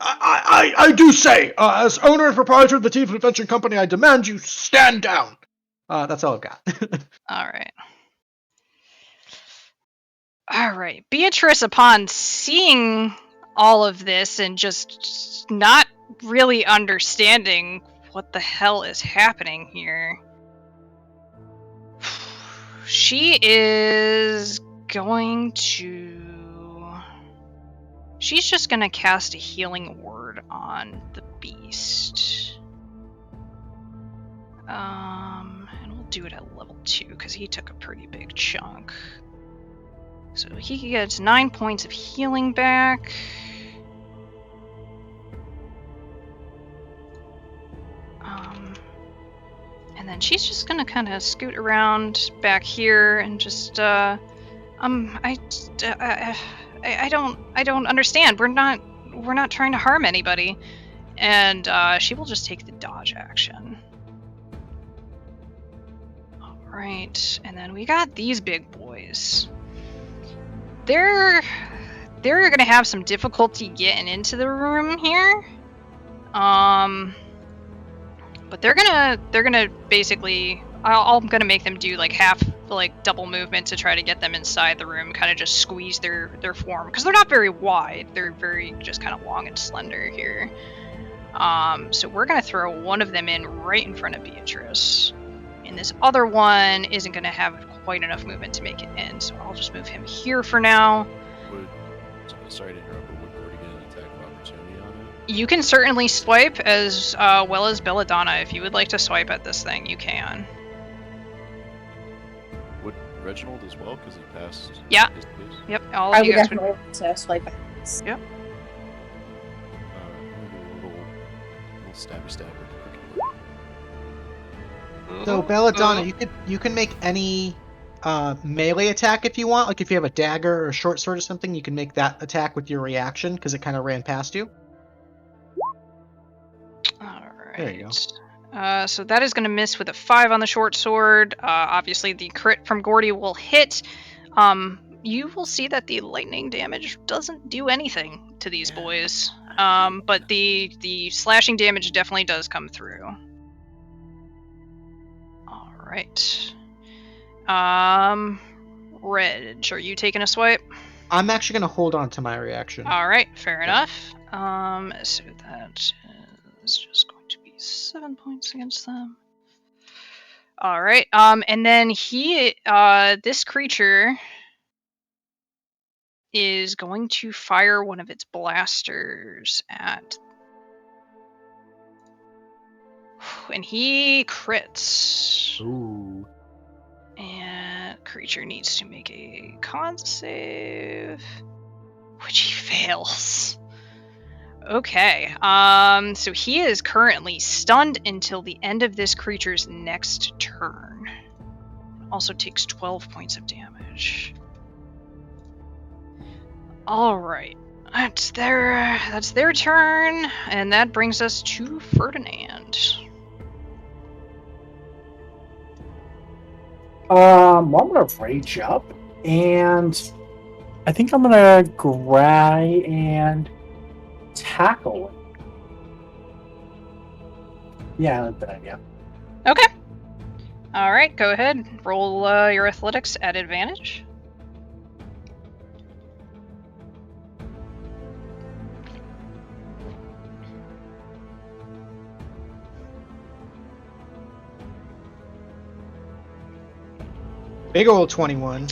I do say, as owner and proprietor of the Tealeaf Adventure Company, I demand you stand down. That's all I've got. All right. Beatrice, upon seeing all of this and just not really understanding what the hell is happening here, she is going to... She's just going to cast a healing word on the beast. And we'll do it at level 2, because he took a pretty big chunk. So he gets 9 points of healing back. And then she's just gonna kind of scoot around back here and just, I don't understand. We're not trying to harm anybody. And she will just take the dodge action. All right, and then we got these big boys. They're gonna have some difficulty getting into the room here. But they're gonna basically, I'm gonna make them do like double movement to try to get them inside the room, kind of just squeeze their form, because they're not very wide. They're very just kind of long and slender here. So we're gonna throw one of them in right in front of Beatrice. And this other one isn't going to have quite enough movement to make it in, so I'll just move him here for now. Sorry to interrupt, but would Gordy get an attack of opportunity on it? You can certainly swipe, as well as Belladonna. If you would like to swipe at this thing, you can. Reginald as well because he passed. Yeah. His boost? Yep, all I of you would guys would. definitely want to swipe at this. Yep. Little stabby stab. So Belladonna, you can make any melee attack if you want. Like if you have a dagger or a short sword or something, you can make that attack with your reaction because it kind of ran past you. Alright. There you So that is going to miss with a 5 on the short sword. Obviously, the crit from Gordy will hit. You will see that the lightning damage doesn't do anything to these boys. But the slashing damage definitely does come through. Alright. Reg, are you taking a swipe? I'm actually going to hold on to my reaction. Alright, fair enough. So that is just going to be 7 points against them. Alright, and then this creature is going to fire one of its blasters at... And he crits. Ooh. And creature needs to make a con save, which he fails. Okay, so he is currently stunned until the end of this creature's next turn. Also takes 12 points of damage. Alright, that's their turn, and that brings us to Ferdinand. I'm gonna rage up, and I think I'm gonna try and tackle it. Yeah, that's a good idea. Okay. Alright, go ahead. Roll your athletics at advantage. Big old 21.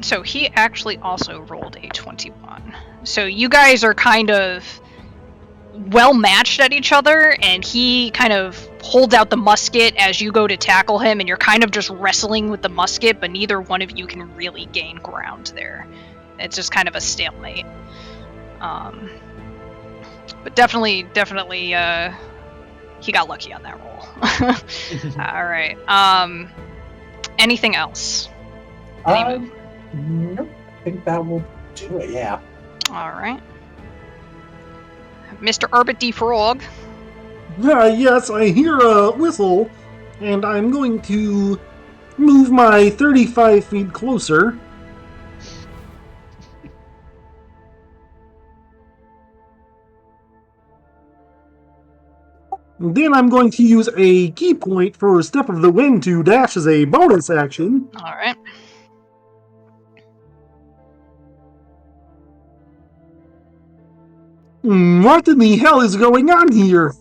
So he actually also rolled a 21. So you guys are kind of well matched at each other, and he kind of holds out the musket as you go to tackle him, and you're kind of just wrestling with the musket, but neither one of you can really gain ground there. It's just kind of a stalemate. But definitely, he got lucky on that roll. All right. Anything else? Any move? Nope. I think that will do it, yeah. All right. Mr. Arbit D. Frog. Yes, I hear a whistle, and I'm going to move my 35 feet closer. Then I'm going to use a key point for Step of the Wind to dash as a bonus action. All right. What in the hell is going on here?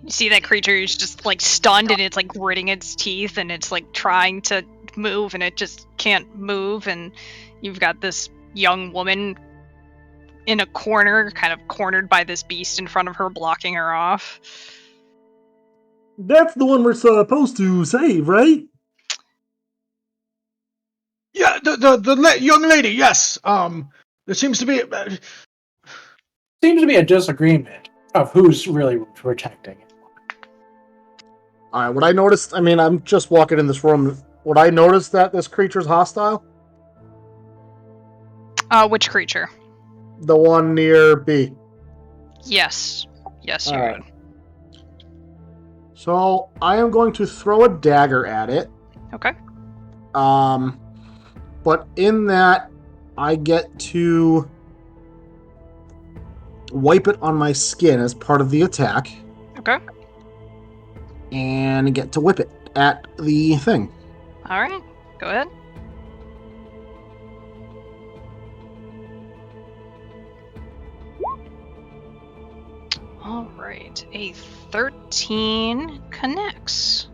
You see that creature is just like stunned, and it's like gritting its teeth, and it's like trying to move, and it just can't move. And you've got this young woman in a corner, kind of cornered by this beast in front of her, blocking her off. That's the one we're supposed to save, right? Yeah, the young lady, yes. There seems to be... Seems to be a disagreement of who's really protecting it. Alright, what I noticed, I'm just walking in this room. Would I notice that this creature's hostile? Which creature? The one near B. Yes. Yes, you Alright. would. So, I am going to throw a dagger at it. Okay. But in that, I get to wipe it on my skin as part of the attack. Okay. And get to whip it at the thing. All right. Go ahead. All right. A 13 connects.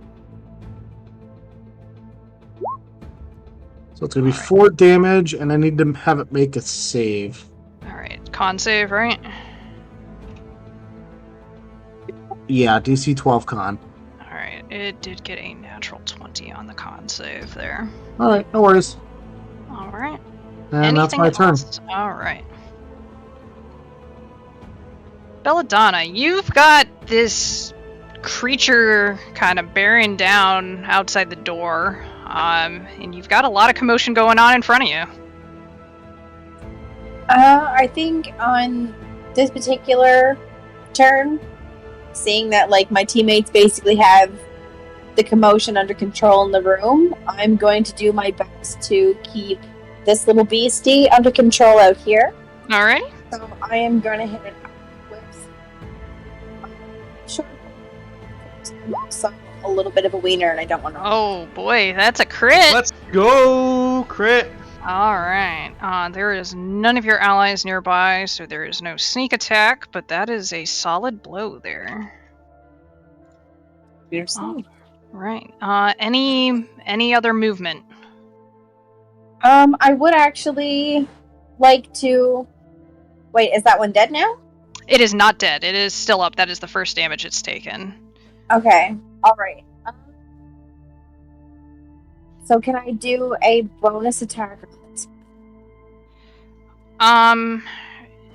So it's going to be 4 damage, and I need to have it make a save. All right. Con save, right? Yeah, DC 12 con. All right. It did get a natural 20 on the con save there. All right, no worries. All right. And that's my turn. else? All right. Belladonna, you've got this creature kind of bearing down outside the door, and you've got a lot of commotion going on in front of you. I think on this particular turn, seeing that like my teammates basically have the commotion under control in the room, I'm going to do my best to keep this little beastie under control out here. All right. So I am going to hit it with short. So a little bit of a wiener, and I don't want to. Oh boy, that's a crit. Let's go, crit. All right. There is none of your allies nearby, so there is no sneak attack, but that is a solid blow there. Oh, right. Any other movement? I would actually like to. Wait, is that one dead now? It is not dead. It is still up. That is the first damage it's taken. Okay. All right. So can I do a bonus attack?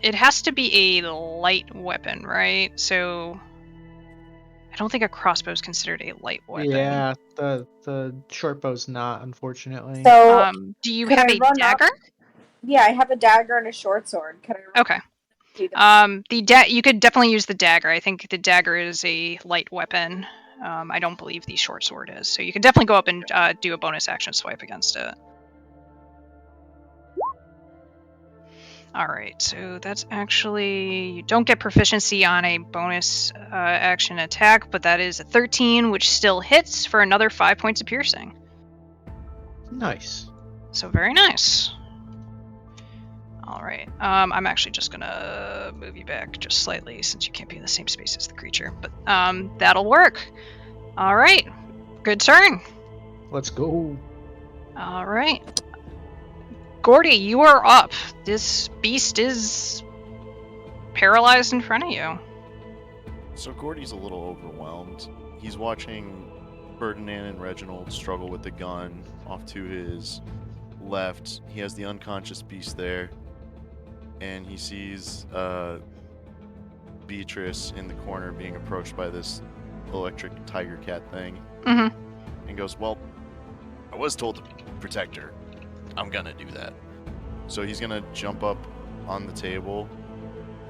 It has to be a light weapon, right? So I don't think a crossbow is considered a light weapon. Yeah, the short bow's not, unfortunately. So do you could have I a run dagger? Yeah, I have a dagger and a short sword. Can I? Okay. Do that? You could definitely use the dagger. I think the dagger is a light weapon. I don't believe the short sword is. So you can definitely go up and do a bonus action swipe against it. Alright, so that's actually... You don't get proficiency on a bonus action attack, but that is a 13, which still hits for another 5 points of piercing. Nice. So very nice. Alright, I'm actually just gonna move you back just slightly since you can't be in the same space as the creature, but that'll work. Alright, good turn. Let's go. Alright. Gordy, you are up. This beast is paralyzed in front of you. So Gordy's a little overwhelmed. He's watching Ferdinand and Reginald struggle with the gun off to his left. He has the unconscious beast there. And he sees Beatrice in the corner being approached by this electric tiger cat thing. Mm-hmm. And goes, well, I was told to protect her. I'm gonna do that. So he's gonna jump up on the table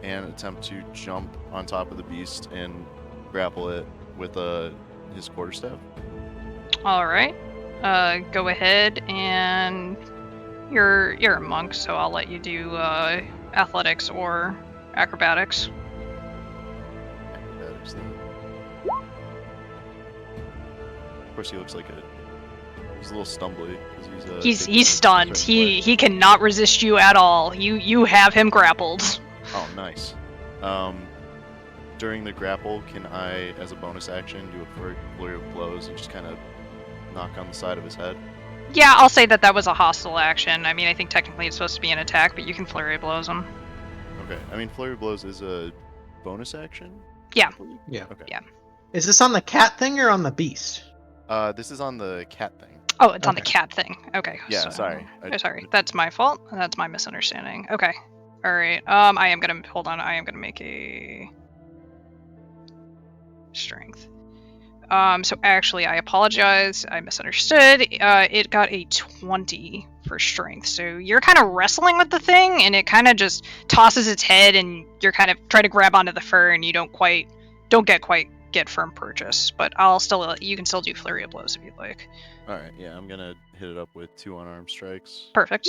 and attempt to jump on top of the beast and grapple it with his quarterstaff. Alright. Go ahead and you're a monk, so I'll let you do athletics or acrobatics. Acrobatics then. Of course he looks like he's a little stumbly because He's stunned. He cannot resist you at all. You have him grappled. Oh, nice. During the grapple, can I, as a bonus action, do a flurry of blows and just kind of knock on the side of his head? Yeah, I'll say that was a hostile action. I mean, I think technically it's supposed to be an attack, but you can flurry blows him. Okay. I mean, flurry of blows is a bonus action? Yeah. Yeah. Okay. Yeah. Is this on the cat thing or on the beast? This is on the cat thing. Oh, it's on the Okay. cat thing. Okay. Yeah, so- sorry. Sorry. That's my fault. That's my misunderstanding. Okay. Alright. I am gonna make a strength. So actually I apologize. I misunderstood. It got a 20 for strength. So you're kind of wrestling with the thing and it kind of just tosses its head and you're kind of trying to grab onto the fur and you don't get firm purchase. But you can still do flurry of blows if you'd like. Alright, yeah, I'm gonna hit it up with 2 unarmed strikes. Perfect.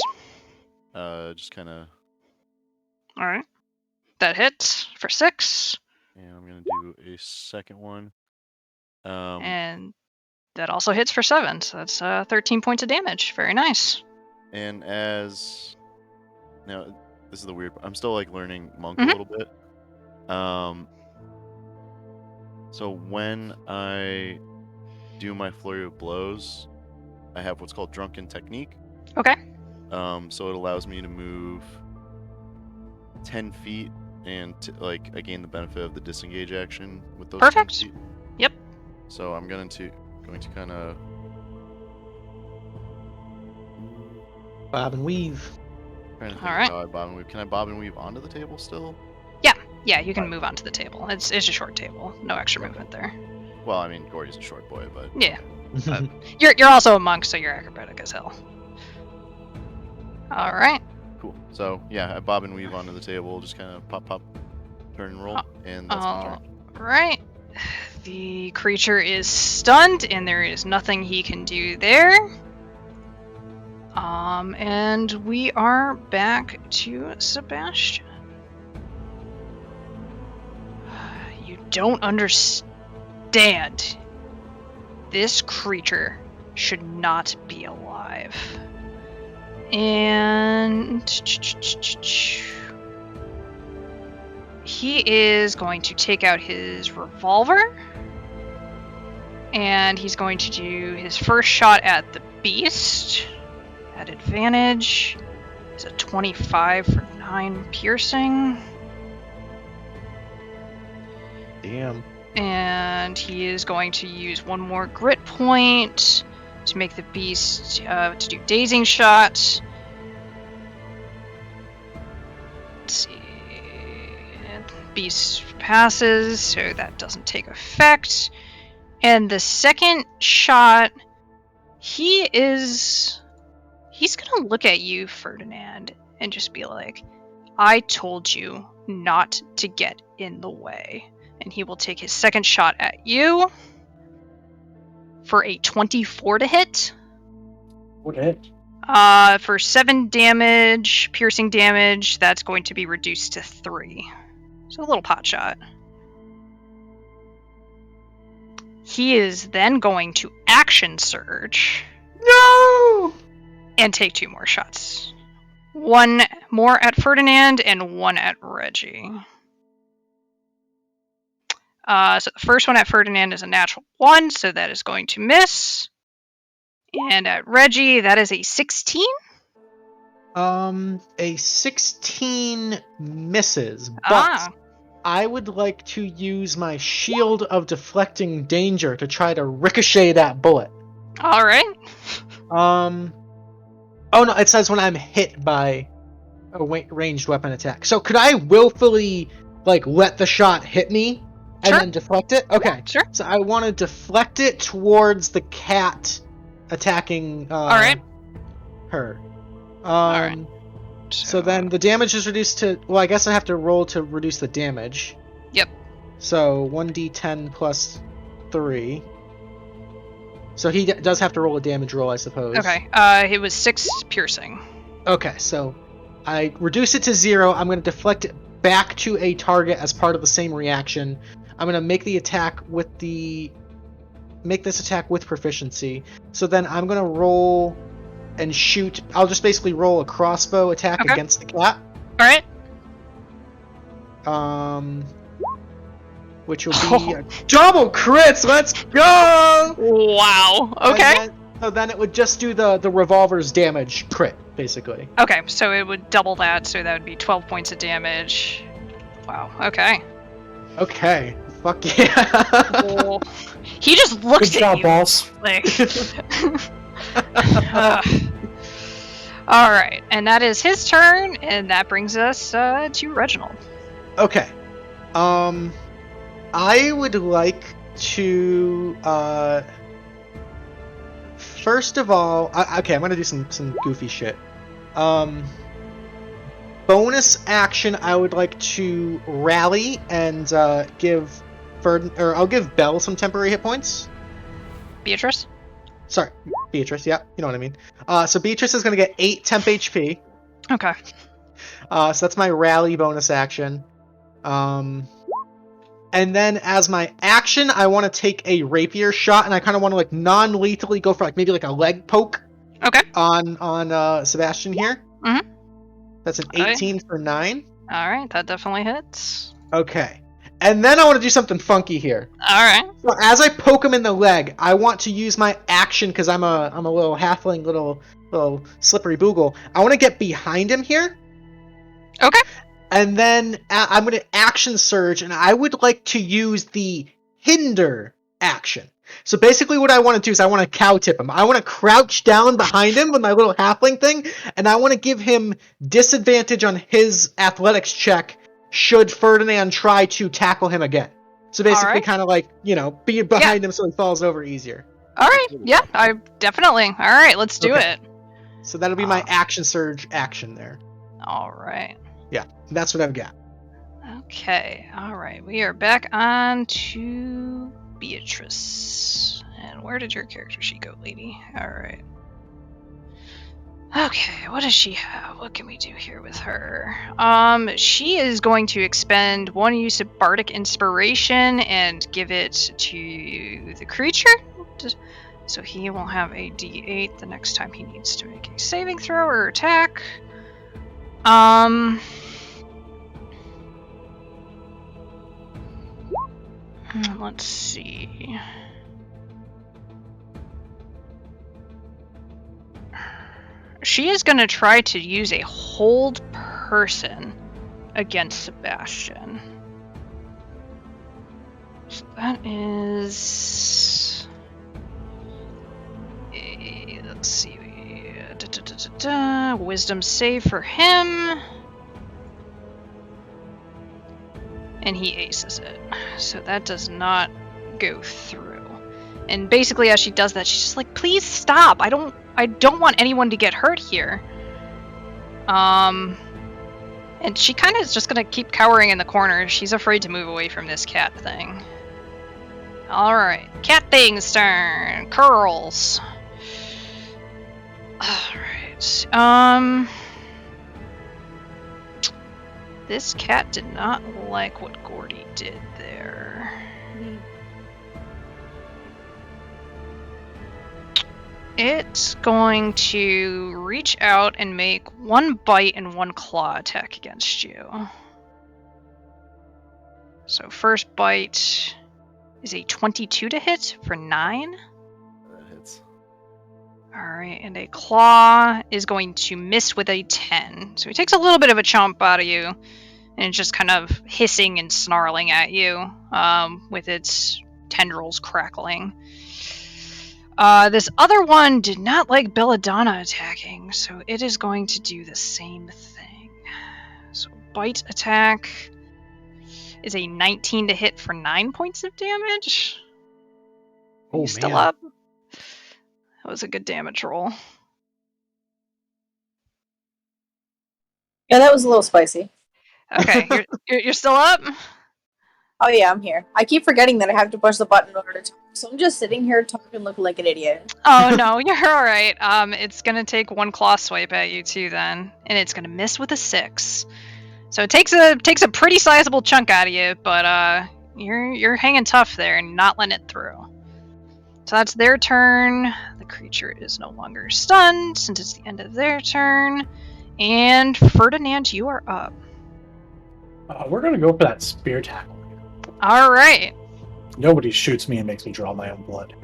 Just kind of... Alright. That hits for 6. And I'm gonna do a second one. And that also hits for 7, so that's 13 points of damage. Very nice. And as... Now, this is the weird... I'm still, learning Monk Mhm. a little bit. So when I do my flurry of blows, I have what's called Drunken Technique. Okay. So it allows me to move 10 feet and I gain the benefit of the disengage action with those Perfect. 10 feet. Yep. So I'm going to kind of. Bob and weave. Trying to think All right. how I bob and weave. Can I bob and weave onto the table still? Yeah, you can move onto the table. It's a short table. No extra movement there. Well, I mean, Gordy's a short boy, but Yeah. But you're also a monk, so you're acrobatic as hell. All right. cool. So yeah, I bob and weave onto the table, just kind of pop, turn and roll, and that's my turn. Right. The creature is stunned, and there is nothing he can do there. And we are back to Sebastian. You don't understand. This creature should not be alive. And he is going to take out his revolver, and he's going to do his first shot at the beast at advantage. It's a 25 for 9 piercing. Damn. And he is going to use one more grit point to make the beast to do dazing shot. Let's see. Beast passes, so that doesn't take effect. And the second shot, he's gonna look at you, Ferdinand, and just be like, I told you not to get in the way. And he will take his second shot at you for a 24 to hit. Would hit. For 7 damage, piercing damage, that's going to be reduced to 3. So a little pot shot. He is then going to action surge. No! And take 2 more shots. 1 more at Ferdinand and 1 at Reggie. So the first one at Ferdinand is a natural 1, so that is going to miss. And at Reggie, that is a 16. A 16 misses, but I would like to use my shield of deflecting danger to try to ricochet that bullet. All right. Oh no, it says when I'm hit by a ranged weapon attack. So could I willfully let the shot hit me and then deflect it? Okay. Yeah, sure. So I want to deflect it towards the cat attacking All right. her. All right. So then the damage is reduced to... Well, I guess I have to roll to reduce the damage. Yep. So 1d10 plus 3. So he does have to roll a damage roll, I suppose. Okay. It was 6 piercing. Okay, so I reduce it to 0. I'm going to deflect it back to a target as part of the same reaction. I'm going to make the attack with the... Make this attack with proficiency. So then I'm going to roll and shoot. I'll just basically roll a crossbow attack against the cat. Alright. Which will be a double crits. Let's go! Wow. Okay. So then it would just do the revolver's damage crit, basically. Okay, so it would double that, so that would be 12 points of damage. Wow. Okay. Okay. Fuck yeah. Cool. He just looks Good at job, you boss. like. All right, and that is his turn, and that brings us to Reginald. Okay. I would like to first of all, okay, I'm gonna do some goofy shit. Bonus action, I would like to rally and give I'll give Belle some temporary hit points. Beatrice? Sorry, Beatrice, yeah, you know what I mean. So Beatrice is going to get 8 temp HP. Okay. So that's my rally bonus action. And then as my action, I want to take a rapier shot, and I kind of want to non-lethally go for maybe a leg poke. Okay. On Sebastian here. Mm-hmm. That's an 18 for 9. All right, that definitely hits. Okay. And then I want to do something funky here. All right. So as I poke him in the leg, I want to use my action because I'm a little halfling, little slippery boogle. I want to get behind him here. Okay. And then I'm going to action surge, and I would like to use the hinder action. So basically what I want to do is I want to cow tip him. I want to crouch down behind him with my little halfling thing, and I want to give him disadvantage on his athletics check should Ferdinand try to tackle him again. So basically Alright. kind of like, be behind him so he falls over easier. All right. Yeah, I definitely. All right, let's do Okay. it. So that'll be my action surge action there. All right. Yeah, that's what I've got. Okay. All right. We are back on to Beatrice. And where did your character sheet go, lady? All right. Okay, what does she have? What can we do here with her? She is going to expend one use of Bardic Inspiration and give it to the creature. So he will have a D8 the next time he needs to make a saving throw or attack. Let's see. She is going to try to use a hold person against Sebastian. So that is... let's see. Wisdom save for him. And he aces it. So that does not go through. And basically as she does that, she's just like, please stop. I don't want anyone to get hurt here. And she kind of is just gonna keep cowering in the corner. She's afraid to move away from this cat thing. Alright. Cat thing's turn. Curls. Alright. This cat did not like what Gordy did there. It's going to reach out and make one bite and one claw attack against you. So first bite is a 22 to hit for 9. That hits. Alright, and a claw is going to miss with a 10. So he takes a little bit of a chomp out of you, and it's just kind of hissing and snarling at you, with its tendrils crackling. This other one did not like Belladonna attacking, so it is going to do the same thing. So bite attack is a 19 to hit for 9 points of damage. Are you still up? That was a good damage roll. Yeah, that was a little spicy. Okay, you're still up? Oh yeah, I'm here. I keep forgetting that I have to push the button in order to talk, so I'm just sitting here talking looking like an idiot. Oh no, you're alright. It's gonna take one claw swipe at you too then, and it's gonna miss with a 6. So it takes a pretty sizable chunk out of you, but you're hanging tough there and not letting it through. So that's their turn. The creature is no longer stunned since it's the end of their turn. And Ferdinand, you are up. We're gonna go for that spear tackle. Alright. Nobody shoots me and makes me draw my own blood.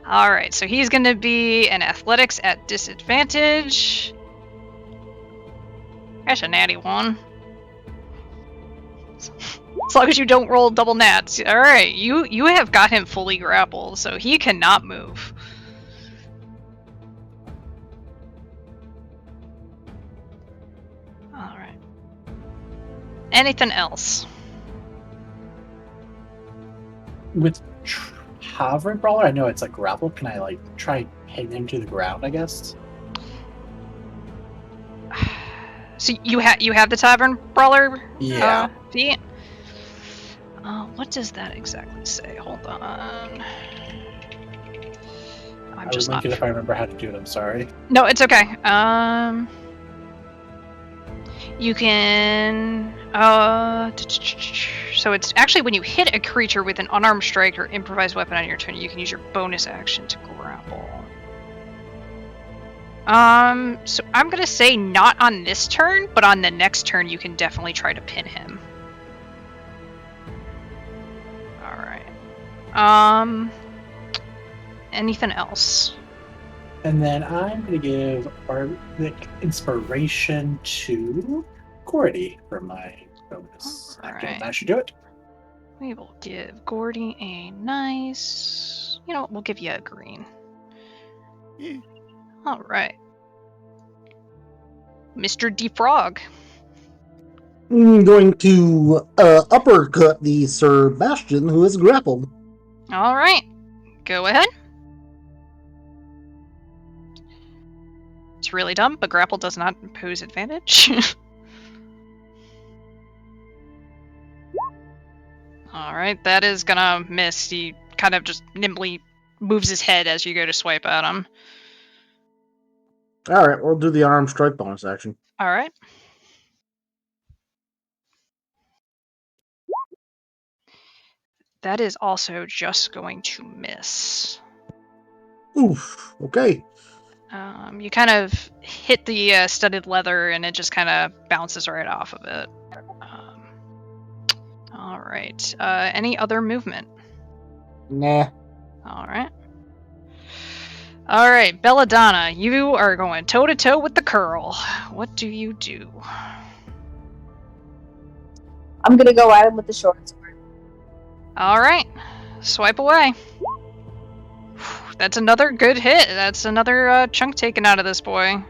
Alright, so he's gonna be an athletics at disadvantage. That's a natty one. As long as you don't roll double nats. Alright, you have got him fully grappled, so he cannot move. Alright. Anything else? With Tavern Brawler, I know it's like grappled. Can I like try hitting him to the ground, I guess? So you have the Tavern Brawler Yeah. feat? What does that exactly say? Hold on. I'm just not. If I remember how to do it, I'm sorry. No, it's okay. You can. So it's actually when you hit a creature with an unarmed strike or improvised weapon on your turn, you can use your bonus action to grapple. So I'm gonna say not on this turn, but on the next turn you can definitely try to pin him. Alright. Anything else? And then I'm gonna give Bardic Inspiration to Gordy for my bonus. All action. right. That should do it. We will give Gordy a nice... You know what, we'll give you a green. Yeah. Alright. Mr. Defrog. I'm going to uppercut the Sebastian who is grappled. Alright. Go ahead. It's really dumb, but grapple does not impose advantage. Alright, that is gonna miss. He kind of just nimbly moves his head as you go to swipe at him. Alright, we'll do the unarmed strike bonus action. Alright. That is also just going to miss. Oof, okay. You kind of hit the studded leather and it just kind of bounces right off of it. Alright. Any other movement? Nah. Alright. Alright, Belladonna, you are going toe-to-toe with the curl. What do you do? I'm gonna go at him with the short sword. Alright. Swipe away. That's another good hit. That's another chunk taken out of this boy.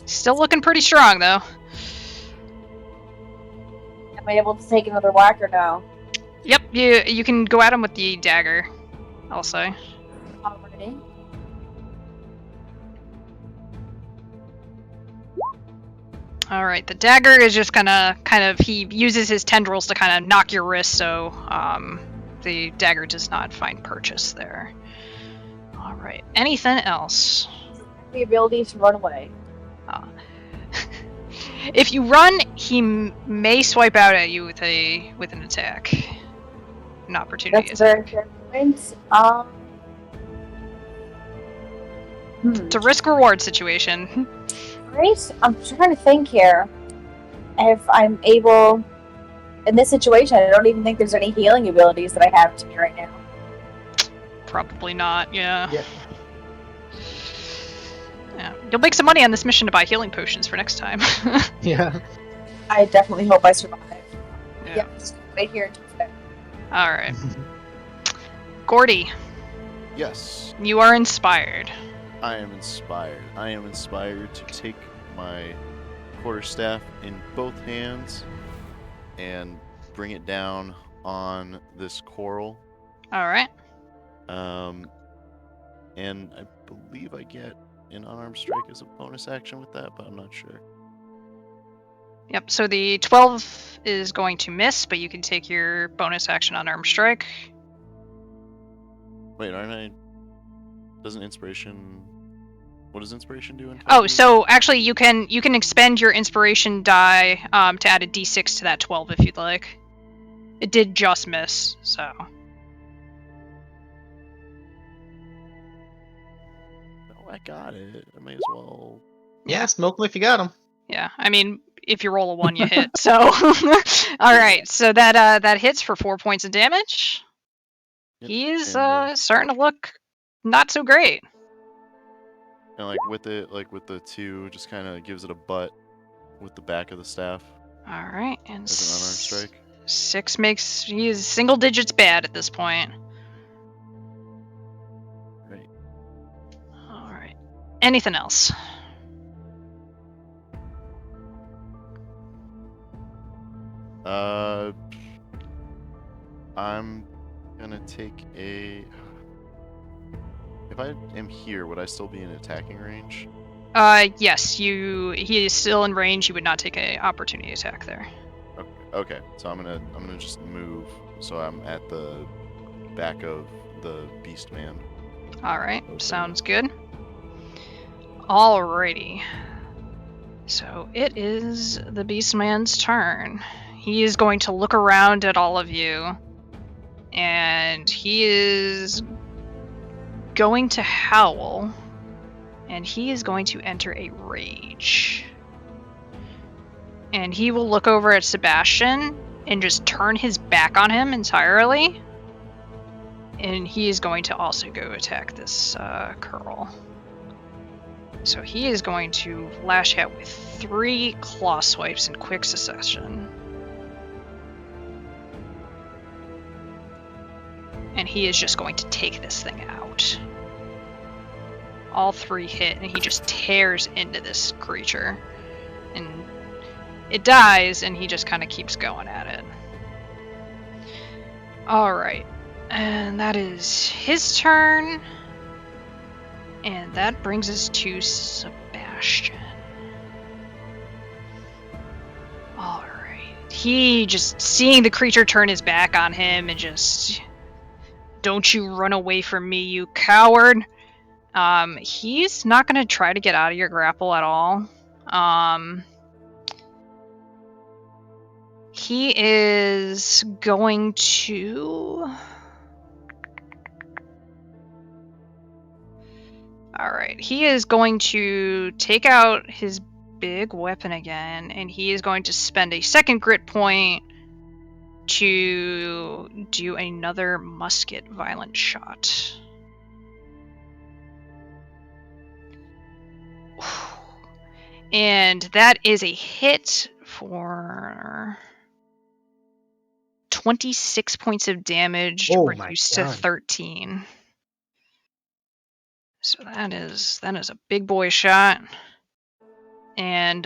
Still looking pretty strong, though. Am I able to take another whack or no? Yep, you can go at him with the dagger, I'll say. Alrighty. Alright, the dagger is just gonna he uses his tendrils to kind of knock your wrist, so the dagger does not find purchase there. Alright, anything else? The ability to run away. If you run, he may swipe out at you with an attack. An opportunity. That's a very fair point. It's a risk-reward situation. Right? I'm trying to think here. If I'm able... In this situation, I don't even think there's any healing abilities that I have to me right now. Probably not, yeah. Yeah. Yeah. You'll make some money on this mission to buy healing potions for next time. Yeah. I definitely hope I survive. Yeah. Yep, just right here until today. Alright. Gordy, Yes, you are inspired. I am inspired. I am inspired to take my quarterstaff in both hands and bring it down on this coral. Alright. And I believe I get an unarmed strike as a bonus action with that, but I'm not sure. Yep, so the 12 is going to miss, but you can take your bonus action unarmed strike. Wait, aren't I? Doesn't inspiration? What does inspiration do? Oh, so actually you can expend your inspiration die to add a d6 to that 12 if you'd like. It did just miss, so. Oh, I got it. I may as well. Yeah, smoke him if you got him. Yeah, I mean, if you roll a 1, you hit. So, all right. So that hits for 4 points of damage. Yep, He's and, starting to look not so great. And with the 2, just kind of gives it a butt with the back of the staff All right, and as an unarmed strike. 6 makes he is single digits bad at this point. Right. All right. Anything else? I'm gonna take a. If I am here, would I still be in attacking range? Yes, he is still in range. You would not take an opportunity attack there. Okay. So I'm gonna just move so I'm at the back of the beast man. All right, Okay. sounds good. Alrighty. So it is the Beastman's turn. He is going to look around at all of you, and he is going to howl, and he is going to enter a rage. And he will look over at Sebastian and just turn his back on him entirely. And he is going to also go attack this curl. So he is going to lash out with 3 claw swipes in quick succession. and he is just going to take this thing out. All 3 hit, and he just tears into this creature. And it dies, and he just kind of keeps going at it. Alright. And that is his turn. And that brings us to Sebastian. Alright. He just seeing the creature turn his back on him and just... Don't you run away from me, you coward! He's not going to try to get out of your grapple at all. He is going to... Alright, he is going to take out his big weapon again, and he is going to spend a second grit point to do another musket violent shot. And that is a hit for 26 points of damage, reduced to 13. So that is a big boy shot. And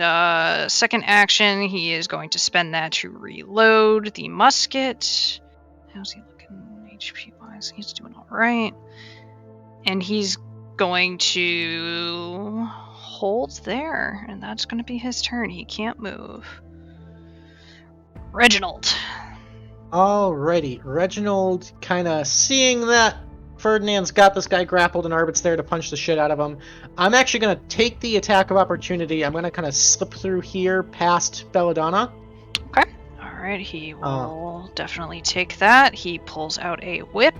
second action, he is going to spend that to reload the musket. How's he looking HP wise? He's doing alright. And he's going to hold there, and that's going to be his turn. He can't move. Reginald. Alrighty, Reginald kind of seeing that Ferdinand's got this guy grappled and Arbit's there to punch the shit out of him. I'm actually going to take the attack of opportunity. I'm going to kind of slip through here past Belladonna. Okay. Alright, he will definitely take that. He pulls out a whip.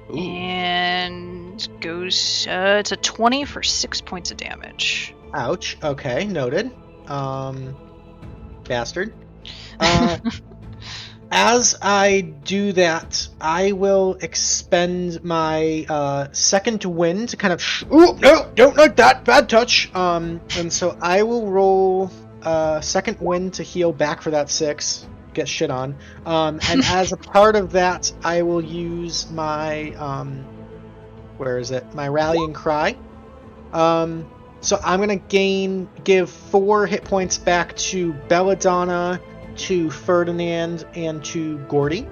Ooh. And goes to 20 for 6 points of damage. Ouch. Okay, noted. Bastard. As I do that, I will expend my second wind to kind of... Ooh, no! Don't like that! Bad touch! And so I will roll second wind to heal back for that 6. Get shit on. And as a part of that, I will use my... where is it? My rallying cry. So I'm going to give 4 hit points back to Belladonna, to Ferdinand, and to Gordy.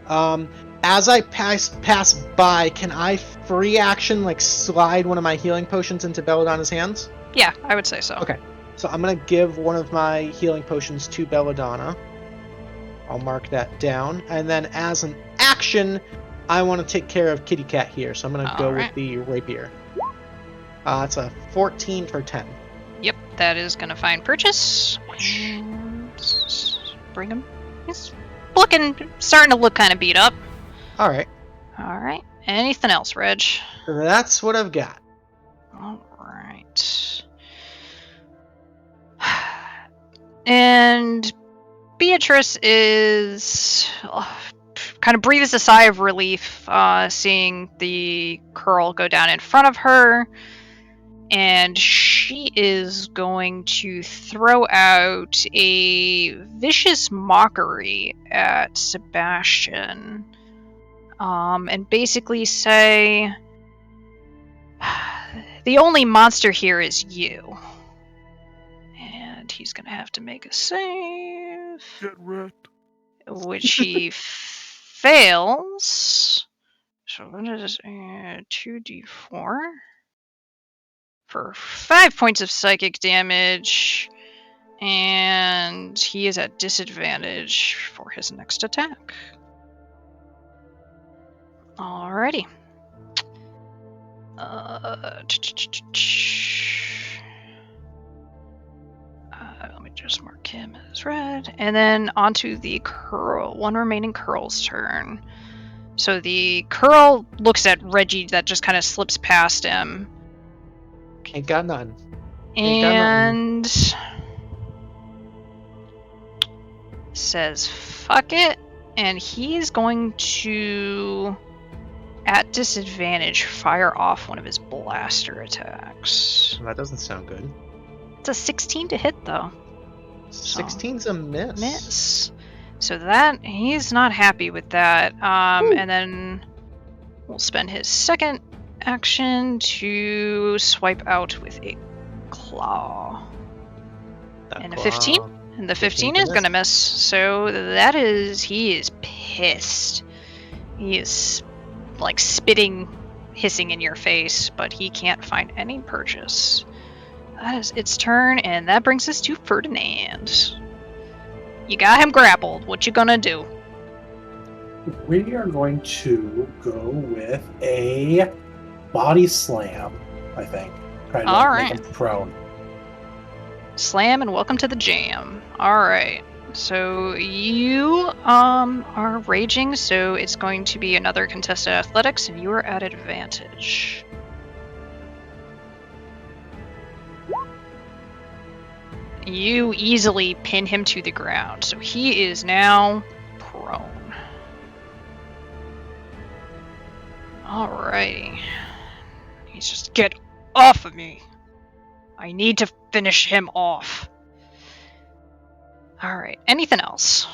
As I pass by, can I free action, like, slide one of my healing potions into Belladonna's hands? Yeah, I would say so. Okay. So I'm going to give one of my healing potions to Belladonna. I'll mark that down. And then as an action, I want to take care of Kitty Cat here. So I'm going to go with the rapier. It's a 14 for 10. Yep, that is going to find purchase. And bring him. He's starting to look kind of beat up. Alright. Alright. Anything else, Reg? That's what I've got. Alright. And Beatrice is kind of breathes a sigh of relief, seeing the curl go down in front of her, and she is going to throw out a vicious mockery at Sebastian, and basically say, the only monster here is you. He's gonna have to make a save. Get wrecked. Which he fails. So that is 2d4 for 5 points of psychic damage, and he is at disadvantage for his next attack. Alrighty. Let me just mark him as red. And then onto the one remaining curl's turn. So the curl looks at Reggie that just kind of slips past him. Ain't got none. And says, fuck it. And he's going to, at disadvantage, fire off one of his blaster attacks. That doesn't sound good. It's a 16 to hit, though. 16's a miss. So that, he's not happy with that. And then we'll spend his second action to swipe out with a claw. And a 15? And the 15 is gonna miss. So he is pissed. He is like spitting, hissing in your face, but he can't find any purchase. That is its turn, and that brings us to Ferdinand. You got him grappled. What you gonna do? We are going to go with a body slam, I think. Try to Alright. make him prone. Slam and welcome to the jam. Alright. So you are raging, so it's going to be another contested athletics, and you are at advantage. You easily pin him to the ground, so he is now prone. Alrighty. He's just, get off of me! I need to finish him off. Alright, anything else?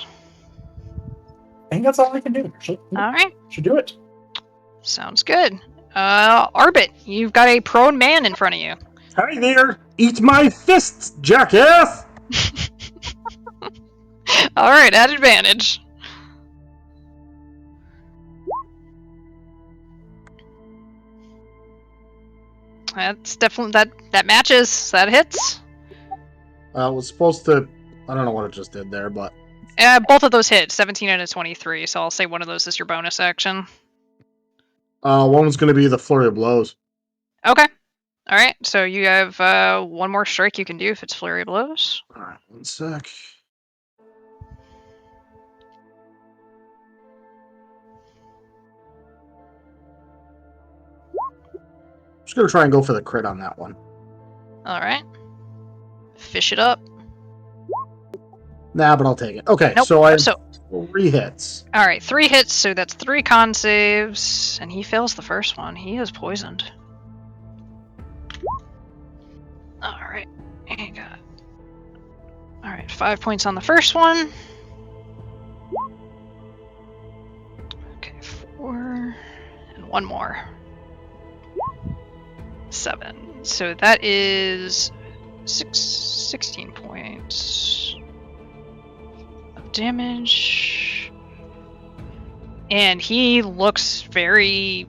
I think that's all I can do. Alright, Should do it. sounds good. Arbit, you've got a prone man in front of you. Hi there! Eat my fists, jackass! Alright, at advantage. That's definitely, that matches. That hits. I was supposed to... I don't know what it just did there, but... Both of those hit, 17 and a 23, so I'll say one of those is your bonus action. One was going to be the flurry of blows. Okay. Alright, so you have one more strike you can do if it's flurry of blows. Alright, 1 sec. Just going to try and go for the crit on that one. Alright. Fish it up. Nah, but I'll take it. Okay, Nope. so I have So 3 hits. Alright, 3 hits, so that's 3 con saves, and he fails the first one. He is poisoned. Alright, Alright, 5 points on the first one. Okay, 4, and 1 more. 7. So that is 16 points of damage. And he looks he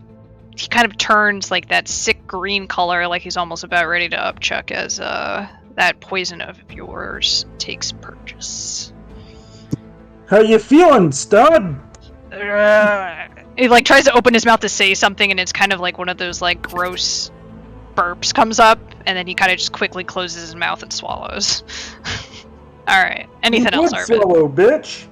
kind of turns like that sick green color, like he's almost about ready to upchuck as that poison of yours takes purchase. How you feeling, stud? He like tries to open his mouth to say something, and it's kind of like one of those like gross burps comes up, and then he kind of just quickly closes his mouth and swallows. Alright, anything else, Arvid? Swallow, bitch.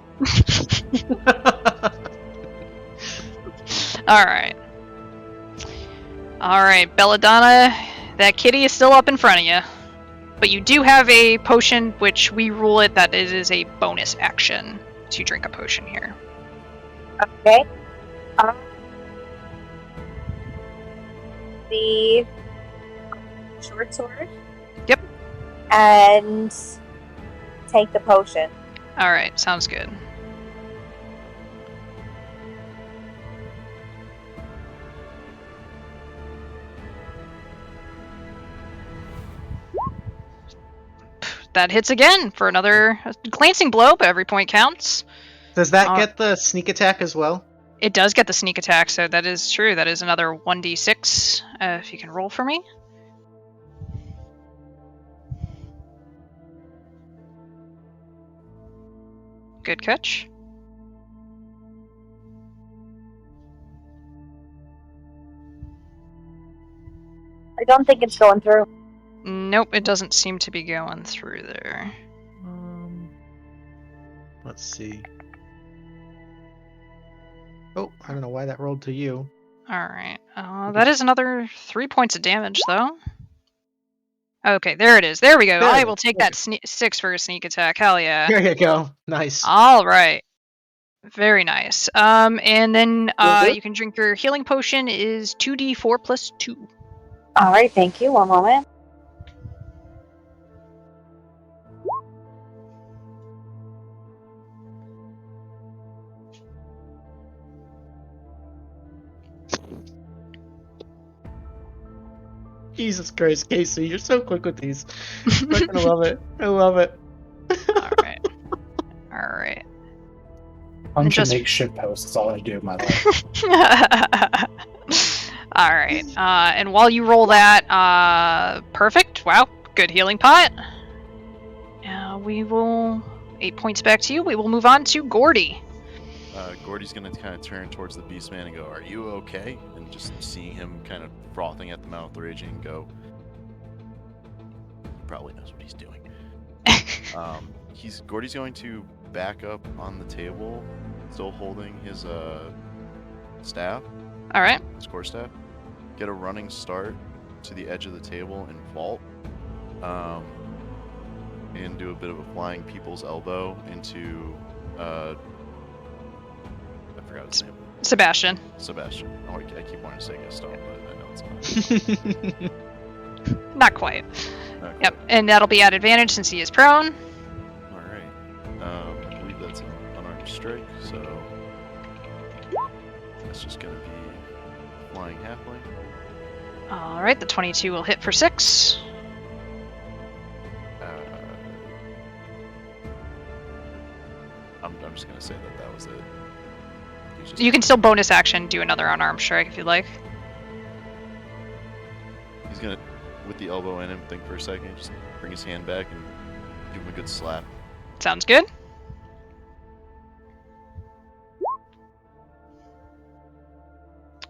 Alright, Belladonna, that kitty is still up in front of you. But you do have a potion, which we rule it that it is a bonus action to drink a potion here. Okay. The short sword. Yep. And take the potion. Alright, sounds good. That hits again for another glancing blow, but every point counts. Does that get the sneak attack as well? It does get the sneak attack, so that is true. That is another 1d6, if you can roll for me. Good catch. I don't think it's going through. Nope, it doesn't seem to be going through there. Let's see. Oh, I don't know why that rolled to you. Alright, that is another 3 points of damage, though. Okay, there it is. There we go. There I it will is. take that 6 for a sneak attack. Hell yeah. Here you go. Nice. Alright. Very nice. And then you can drink your healing potion is 2d4 plus 2. Alright, thank you. One moment. Jesus Christ, Casey, you're so quick with these. I love it. I love it. Alright. Alright. Punch just- and make shit posts is all I do in my life. Alright. And while you roll that, perfect. Wow. Good healing pot. We will... 8 points back to you. We will move on to Gordy. Gordy's gonna kind of turn towards the Beastman and go, "Are you okay?" And just seeing him kind of frothing at the mouth, raging, and go, "He probably knows what he's doing." Gordy's going to back up on the table, still holding his staff, Alright. his core staff. Get a running start to the edge of the table and vault, and do a bit of a flying people's elbow into I forgot his name. Sebastian. Sebastian. Oh, I keep wanting to say Gaston, but I know it's not. Not quite. Not Yep. And that'll be at advantage since he is prone. Alright. I believe that's an unarmed strike, so that's just gonna be flying halfling. Alright, the 22 will hit for 6. I'm just gonna say that was it. You can still bonus action do another unarmed strike if you'd like. He's gonna, with the elbow in him, think for a second, just bring his hand back and give him a good slap. Sounds good.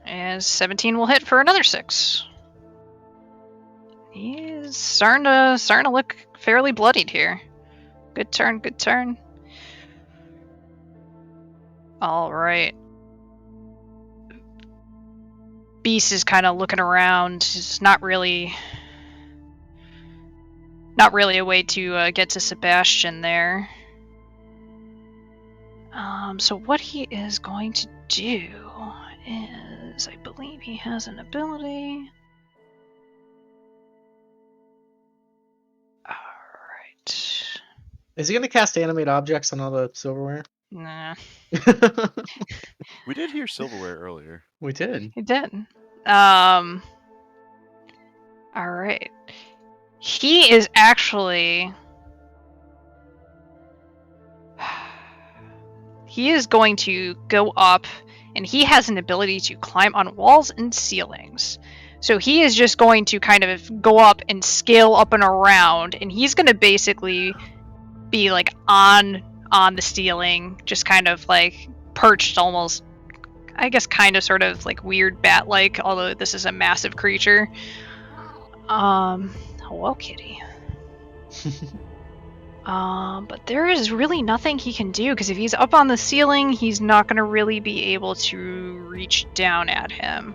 And 17 will hit for another 6. He's starting to look fairly bloodied here. Good turn, good turn. All right. Beast is kind of looking around. It's not really a way to get to Sebastian there. So what he is going to do is, I believe he has an ability. All right. Is he going to cast animate objects on all the silverware? Nah, We did hear silverware earlier. We did. he did. All right. He is actually. He is going to go up, and he has an ability to climb on walls and ceilings. So he is just going to kind of go up and scale up and around, and he's going to basically be like on the ceiling, just kind of like perched almost, I guess kind of sort of like weird bat-like, although this is a massive creature. Well, kitty. But there is really nothing he can do, because if he's up on the ceiling, he's not going to really be able to reach down at him.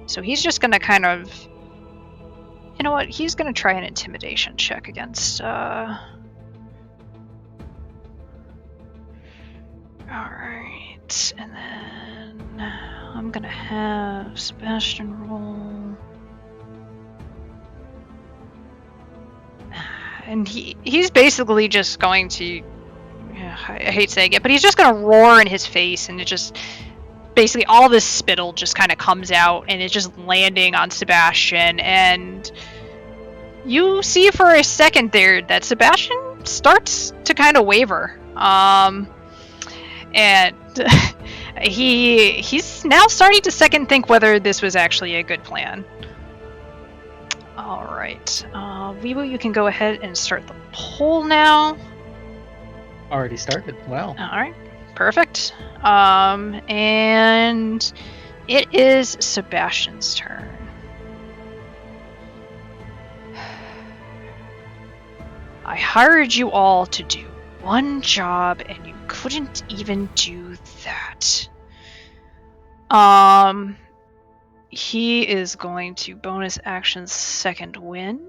So he's just going to kind of... You know what? He's going to try an intimidation check against... Alright, and then... I'm going to have Sebastian roll... And he's basically just going to... I hate saying it, but he's just going to roar in his face, and it just... Basically, all this spittle just kind of comes out, and it's just landing on Sebastian, and... You see for a second there that Sebastian starts to kind of waver. And... he's now starting to second think whether this was actually a good plan. Alright. Weebo, you can go ahead and start the poll now. Already started. Wow. Alright. Perfect. And it is Sebastian's turn. I hired you all to do one job, and you couldn't even do that. He is going to bonus action second wind.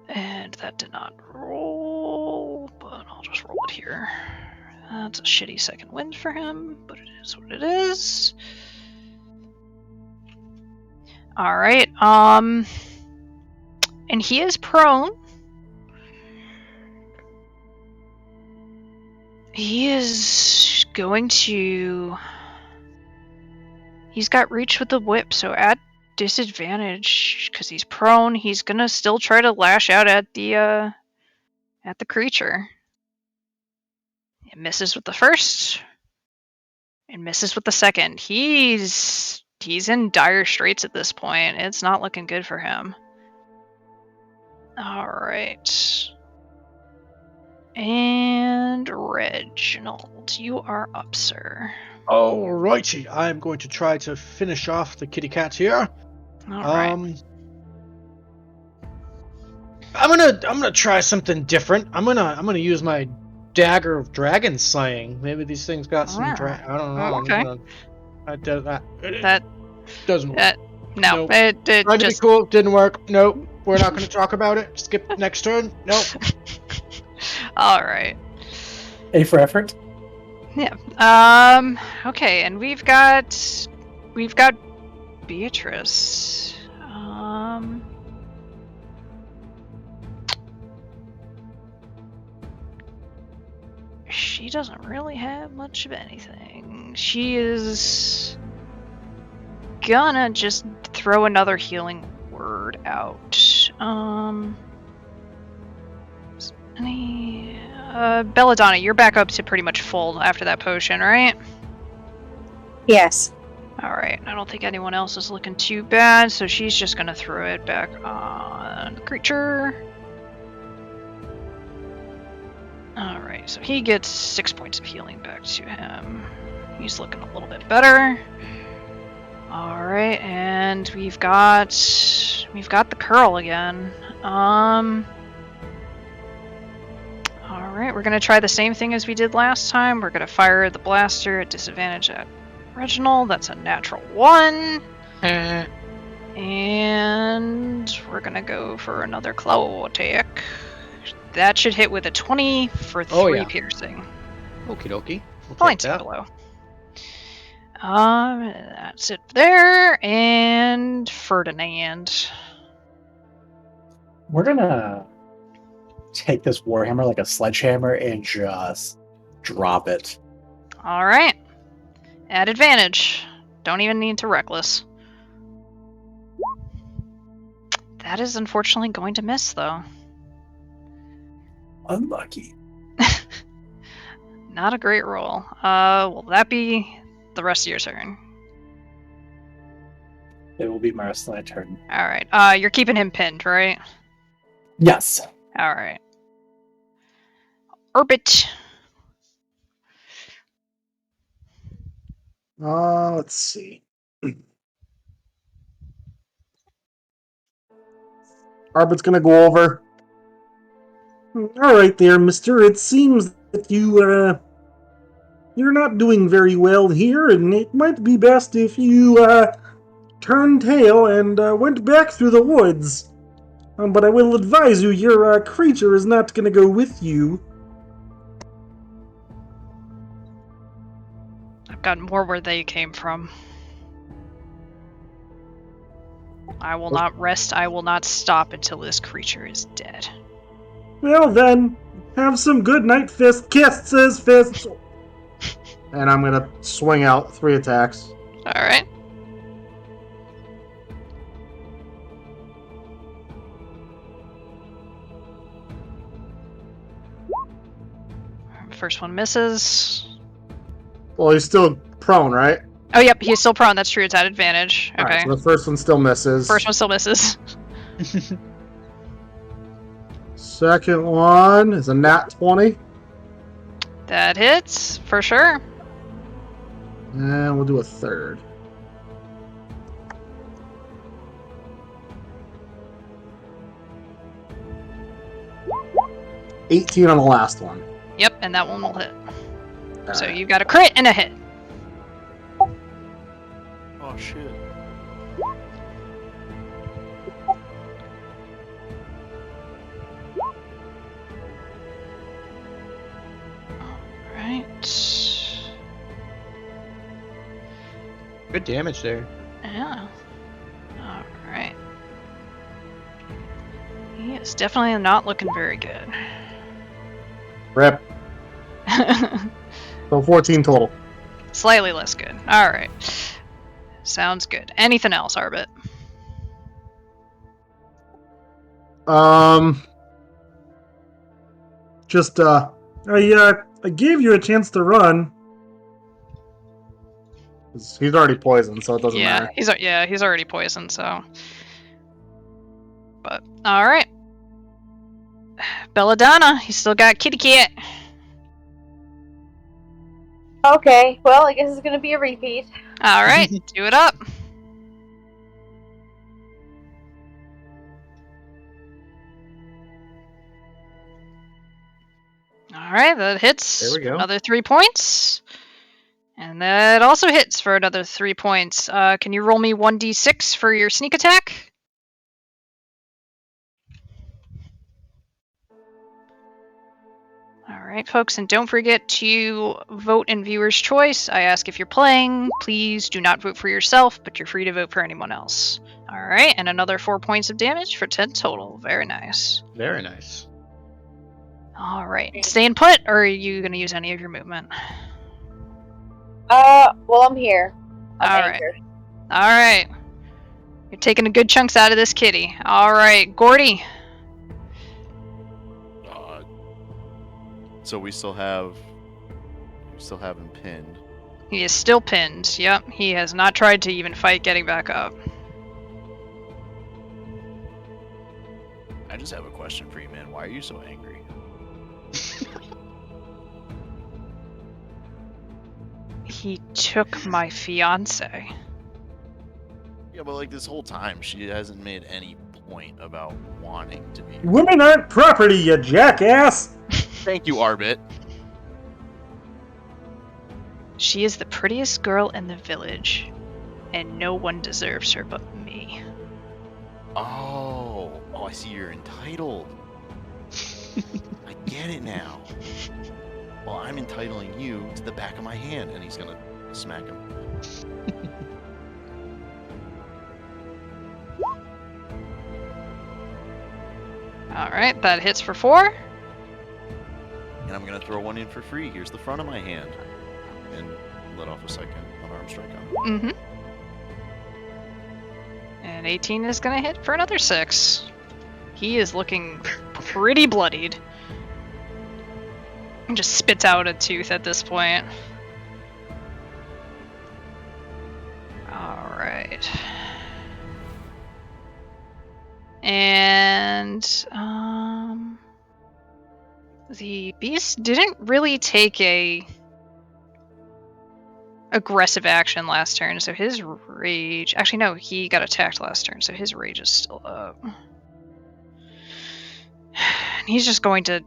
And that did not roll, but I'll just roll it here. That's a shitty second wind for him, but it is what it is. Alright, and he is prone. He is going to He's got reach with the whip, so at disadvantage, because he's prone, he's gonna still try to lash out at the creature. It misses with the first. It misses with the second. He's in dire straits at this point. It's not looking good for him. Alright. And Reginald, you are up, sir. Alrighty, I'm going to try to finish off the kitty cat here. Alright. I'm gonna try something different. I'm gonna use my dagger of dragon slaying. Maybe these things got some Wow. I don't know. Okay. That doesn't work. No, Nope. it Tried to be just cool, didn't work. Nope. We're not gonna talk about it. Skip next turn. Nope. Alright. A for effort. Yeah. Okay, and we've got Beatrice. She doesn't really have much of anything. She is gonna just throw another healing word out. Belladonna, you're back up to pretty much full after that potion, right? Yes. Alright, I don't think anyone else is looking too bad, so she's just gonna throw it back on the creature. Alright, so he gets 6 points of healing back to him. He's looking a little bit better. Alright, and we've got the curl again. Alright, we're gonna try the same thing as we did last time. We're gonna fire the blaster at disadvantage at Reginald. That's a natural 1. And we're gonna go for another claw attack. That should hit with a 20 for 3 piercing. Okie dokie. Points below. That's it there. And Ferdinand. We're gonna take this warhammer like a sledgehammer and just drop it. Alright. At advantage. Don't even need to reckless. That is unfortunately going to miss, though. Unlucky. Not a great roll. Will that be the rest of your turn? It will be my rest of my turn. Alright. You're keeping him pinned, right? Yes. Alright. Orbit. Let's see. Arbit's gonna go over. Alright there, mister. It seems that you're not doing very well here, and it might be best if you, turned tail and, went back through the woods. But I will advise you, your, creature is not gonna go with you. I've got more where they came from. I will not rest, I will not stop until this creature is dead. Well then, have some good night kisses, fists. And I'm gonna swing out 3 attacks. Alright. First one misses. Well, he's still prone, right? Oh, yep, he's still prone. That's true. It's at advantage. Okay. Alright, so the first one still misses. First one still misses. Second one is a nat 20. That hits, for sure. And we'll do a third. $18 on the last one. Yep, and that one will hit. So Alright. you got a crit and a hit. Oh shit. Right. Good damage there. Yeah. Alright. He is definitely not looking very good. Rip. So 14 total. Slightly less good. Alright. Sounds good. Anything else, Arbit? Just I gave you a chance to run. He's already poisoned, so it doesn't matter. He's already poisoned, so. But all right, Belladonna, you still got Kitty Cat. Okay, well, I guess it's gonna be a repeat. All right, do it up. All right, that hits. There we go. Another 3 points. And that also hits for another 3 points. Can you roll me 1d6 for your sneak attack? Alright, folks, and don't forget to vote in viewer's choice. I ask if you're playing, please do not vote for yourself, but you're free to vote for anyone else. Alright, and another 4 points of damage for 10 total. Very nice. Very nice. Alright, staying put, or are you going to use any of your movement? Well, I'm here. Alright. Alright. You're taking a good chunks out of this kitty. Alright, Gordy. So we still have him pinned. He is still pinned. Yep, he has not tried to even fight getting back up. I just have a question for you, man. Why are you so angry? He took my fiance. Yeah, but like this whole time, she hasn't made any point about wanting to be. Women aren't property, you jackass! Thank you, Arbit. She is the prettiest girl in the village, and no one deserves her but me. Oh, I see you're entitled. I get it now. Well, I'm entitling you to the back of my hand, and he's gonna smack him. Alright, that hits for 4. And I'm gonna throw one in for free. Here's the front of my hand. And let off a second unarmed strike on it. Mm-hmm. And 18 is gonna hit for another 6. He is looking pretty bloodied. And just spits out a tooth at this point. Alright. And the beast didn't really take a aggressive action last turn, so his rage... Actually, no, he got attacked last turn, so his rage is still up. He's just going to,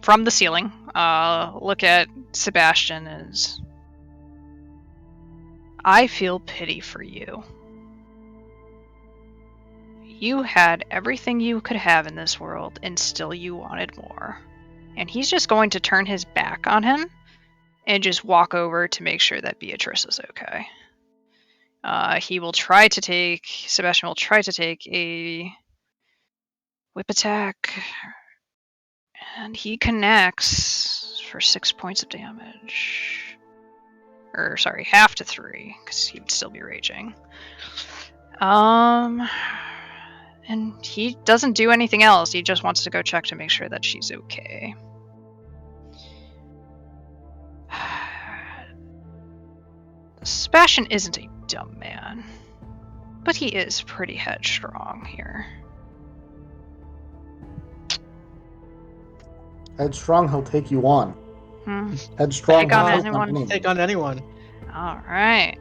from the ceiling, look at Sebastian as... I feel pity for you. You had everything you could have in this world, and still you wanted more. And he's just going to turn his back on him and just walk over to make sure that Beatrice is okay. Sebastian will try to take a whip attack, and he connects for 6 points of damage. Or, sorry, half to 3, because he would still be raging. And he doesn't do anything else. He just wants to go check to make sure that she's okay. Sebastian isn't a dumb man, but he is pretty headstrong here. Headstrong, he'll take you on. Headstrong, Take on he'll anyone. Take on anyone. Alright.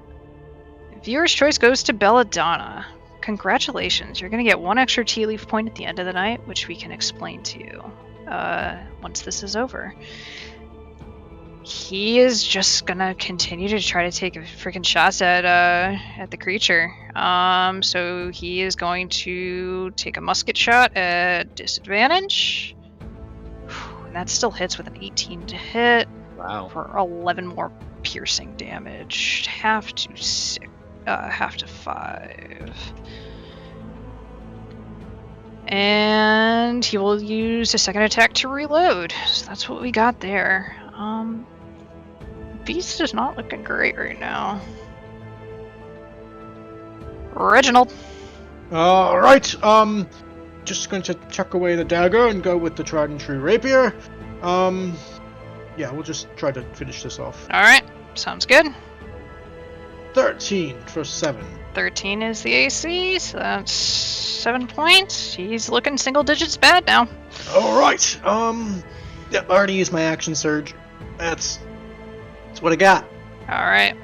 Viewer's choice goes to Belladonna. Congratulations, you're going to get 1 extra Tealeaf point at the end of the night, which we can explain to you once this is over. He is just going to continue to try to take freaking shots at the creature. So he is going to take a musket shot at disadvantage. And that still hits with an 18 to hit. Wow. For 11 more piercing damage. Half to 5. And he will use a second attack to reload. So that's what we got there. Beast is not looking great right now. Reginald. All right. Just going to chuck away the dagger and go with the tried and true rapier. Yeah, we'll just try to finish this off. All right, sounds good. 13 for 7. 13 is the AC, so that's 7 points. He's looking single digits bad now. All right. Yep, I already used my action surge. That's what I got. All right.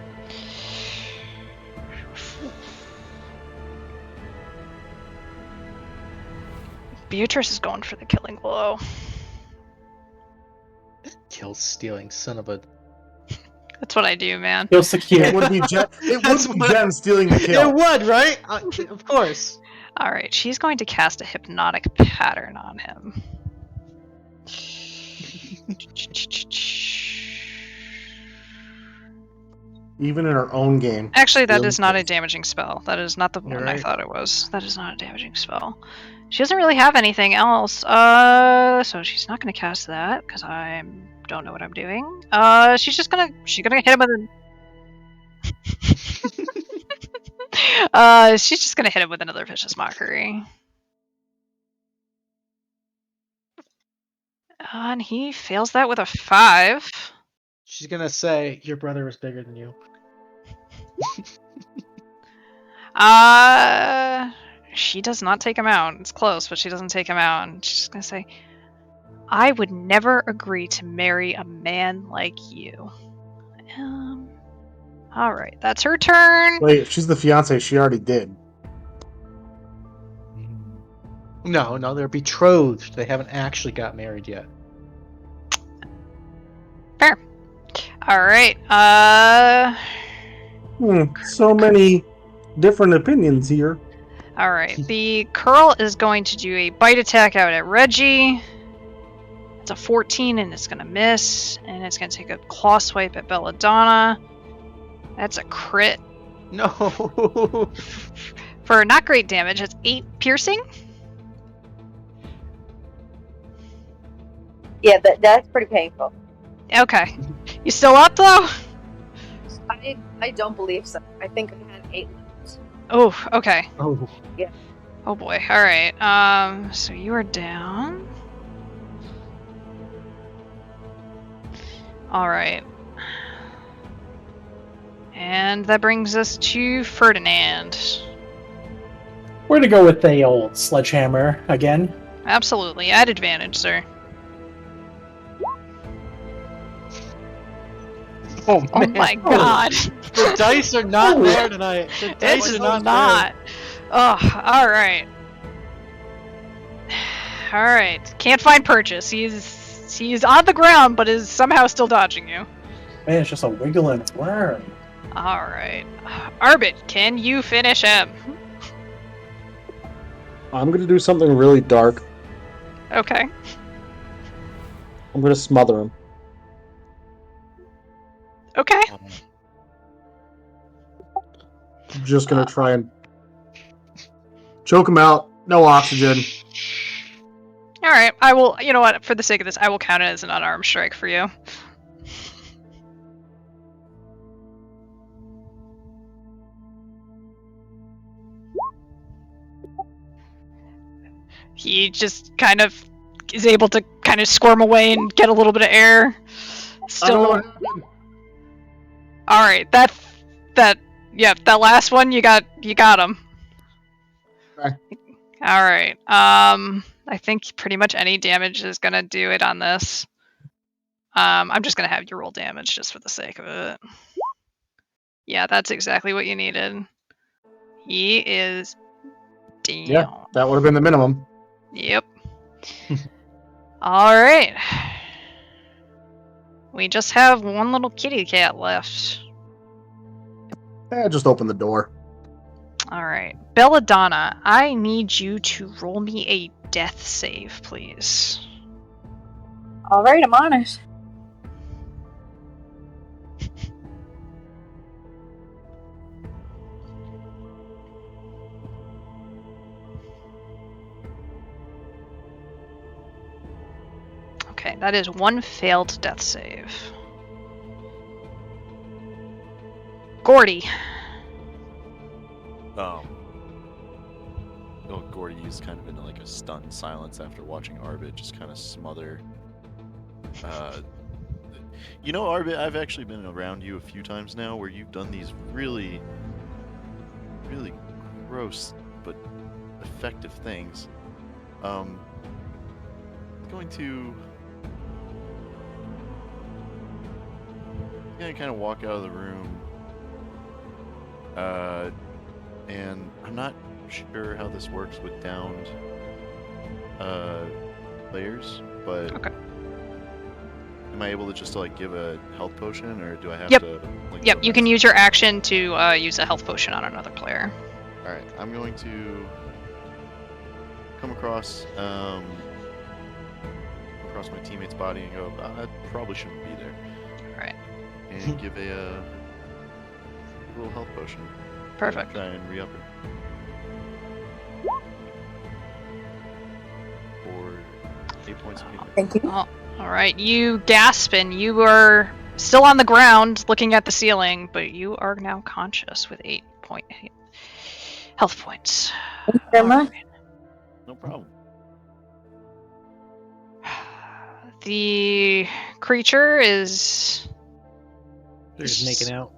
Beatrice is going for the killing blow. Kill stealing son of a. That's what I do, man. Feels secure. It would be Jen, That's what- Jen stealing the It kill. would, right? Of course. All right, she's going to cast a hypnotic pattern on him. Even in her own game. Actually, that Really is not a good. damaging spell. That is not the You're one I right. thought it was. That is not a damaging spell. She doesn't really have anything else. So she's not going to cast that because I don't know what I'm doing. She's gonna hit him with she's just gonna hit him with another vicious mockery. And he fails that with a 5. She's gonna say your brother is bigger than you. She does not take him out. It's close, but she doesn't take him out. And she's just gonna say, I would never agree to marry a man like you. Alright, that's her turn. Wait, if she's the fiance, she already did. No, they're betrothed. They haven't actually got married yet. Fair. Alright, So many different opinions here. Alright, the curl is going to do a bite attack out at Reggie. It's a 14 and it's going to miss. And it's going to take a claw swipe at Belladonna. That's a crit. No. For not great damage, it's 8 piercing. Yeah, that's pretty painful. Okay. You still up though? I don't believe so. I think I had 8 left. Oh, okay. Oh. Oh boy. Alright. So you are down. Alright. And that brings us to Ferdinand. We're gonna go with the old sledgehammer again. Absolutely. At advantage, sir. Oh, Oh man. my god. The dice are not there tonight. The dice It's are not. Oh, alright. Alright. Can't find purchase. He's on the ground, but is somehow still dodging you. Man, it's just a wiggling worm. Alright. Arbit, can you finish him? I'm gonna do something really dark. Okay. I'm gonna smother him. Okay. I'm just gonna try and choke him out. No oxygen. Alright, I will, you know what, for the sake of this, I will count it as an unarmed strike for you. He just kind of is able to kind of squirm away and get a little bit of air. I don't know Still. what happened. Alright, that last one you got him. Okay. Alright. I think pretty much any damage is gonna do it on this. I'm just gonna have you roll damage just for the sake of it. Yeah, that's exactly what you needed. He is down. Yeah, that would have been the minimum. Yep. Alright. We just have one little kitty cat left. Just open the door. Alright. Belladonna, I need you to roll me a death save, please. Alright, I'm on it. Okay, that is one failed death save. Gordy. Gordy is kind of in like a stunned silence after watching Arbit just kind of smother. You know, Arbit, I've actually been around you a few times now where you've done these really, really gross but effective things. Going to kind of walk out of the room, and I'm not sure how this works with downed players, but Okay. am I able to just like give a health potion, or do I have Yep. to? Like, Yep, go you can back? use your action to use a health potion on another player. All right, I'm going to come across my teammate's body and go, I probably shouldn't be there. All right. And give a little health potion. Perfect. Try and re-up it. For 8 points of healing. Thank you. Oh, all right. You gasp and you are still on the ground looking at the ceiling, but you are now conscious with 8 health points. Thank you very All much. right. No problem. The creature is... They're just making out.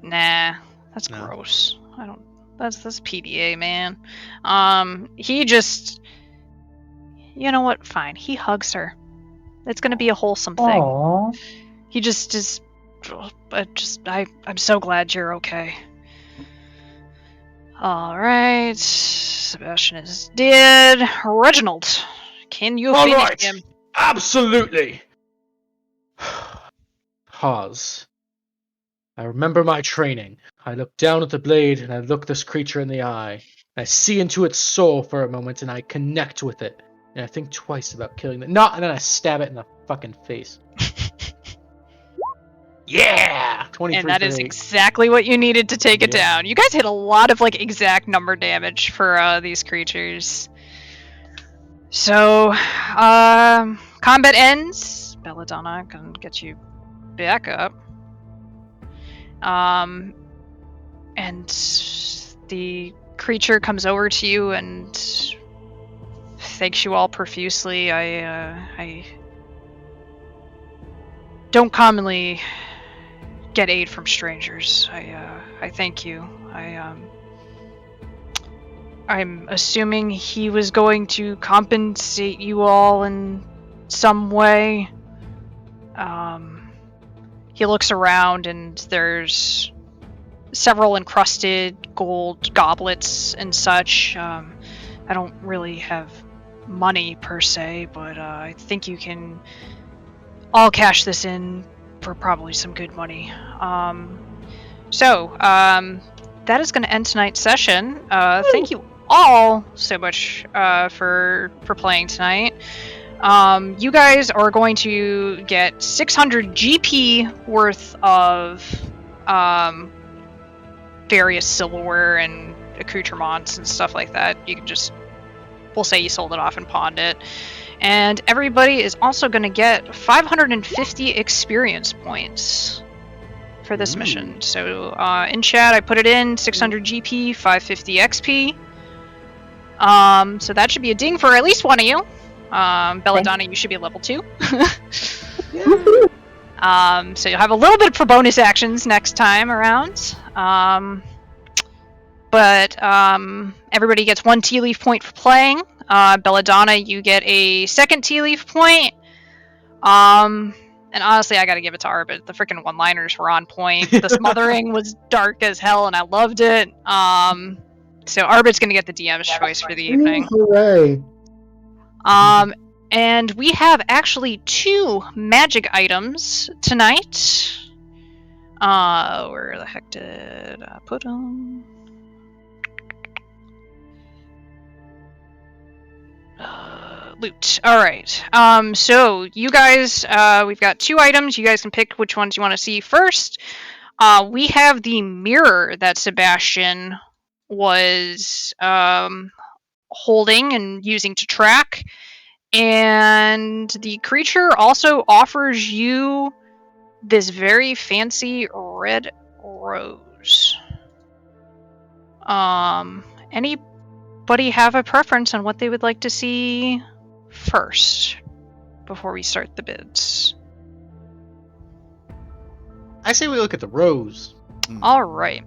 Nah, that's No. gross. I don't... That's PDA, man. He just... You know what? Fine. He hugs her. It's gonna be a wholesome thing. Aww. He just is... I'm so glad you're okay. Alright. Sebastian is dead. Reginald, can you All finish right. him? Absolutely. Pause. I remember my training. I look down at the blade and I look this creature in the eye. I see into its soul for a moment and I connect with it. And I think twice about killing it. No, and then I stab it in the fucking face. Yeah! 23 And that for is 8. exactly what you needed to take it Yep. down. You guys hit a lot of like exact number damage for these creatures. So, combat ends. Belladonna can get you back up. And the creature comes over to you and thanks you all profusely. I don't commonly get aid from strangers. I thank you. I'm assuming he was going to compensate you all in some way. He looks around and there's several encrusted gold goblets and such. I don't really have money per se, but I think you can all cash this in for probably some good money. So that is going to end tonight's session. Thank you all so much for playing tonight. You guys are going to get 600 GP worth of various silverware and accoutrements and stuff like that. You can just, we'll say you sold it off and pawned it. And everybody is also going to get 550 experience points for this mission. So in chat, I put it in 600 GP, 550 XP. So that should be a ding for at least one of you. Belladonna, you should be at level 2. So you'll have a little bit for bonus actions next time around. But everybody gets 1 Tealeaf point for playing. Belladonna, you get a 2nd Tealeaf point. And honestly, I gotta give it to Arbit. The freaking one-liners were on point. The smothering was dark as hell, and I loved it. So Arbit's gonna get the DM's choice for the evening. Hooray! And we have actually 2 magic items tonight. Where the heck did I put them? Loot. Alright. So you guys, we've got 2 items. You guys can pick which ones you want to see first. We have the mirror that Sebastian was holding and using to track. And the creature also offers you this very fancy red rose. Any anybody have a preference on what they would like to see first before we start the bids? I say we look at the rose. All right.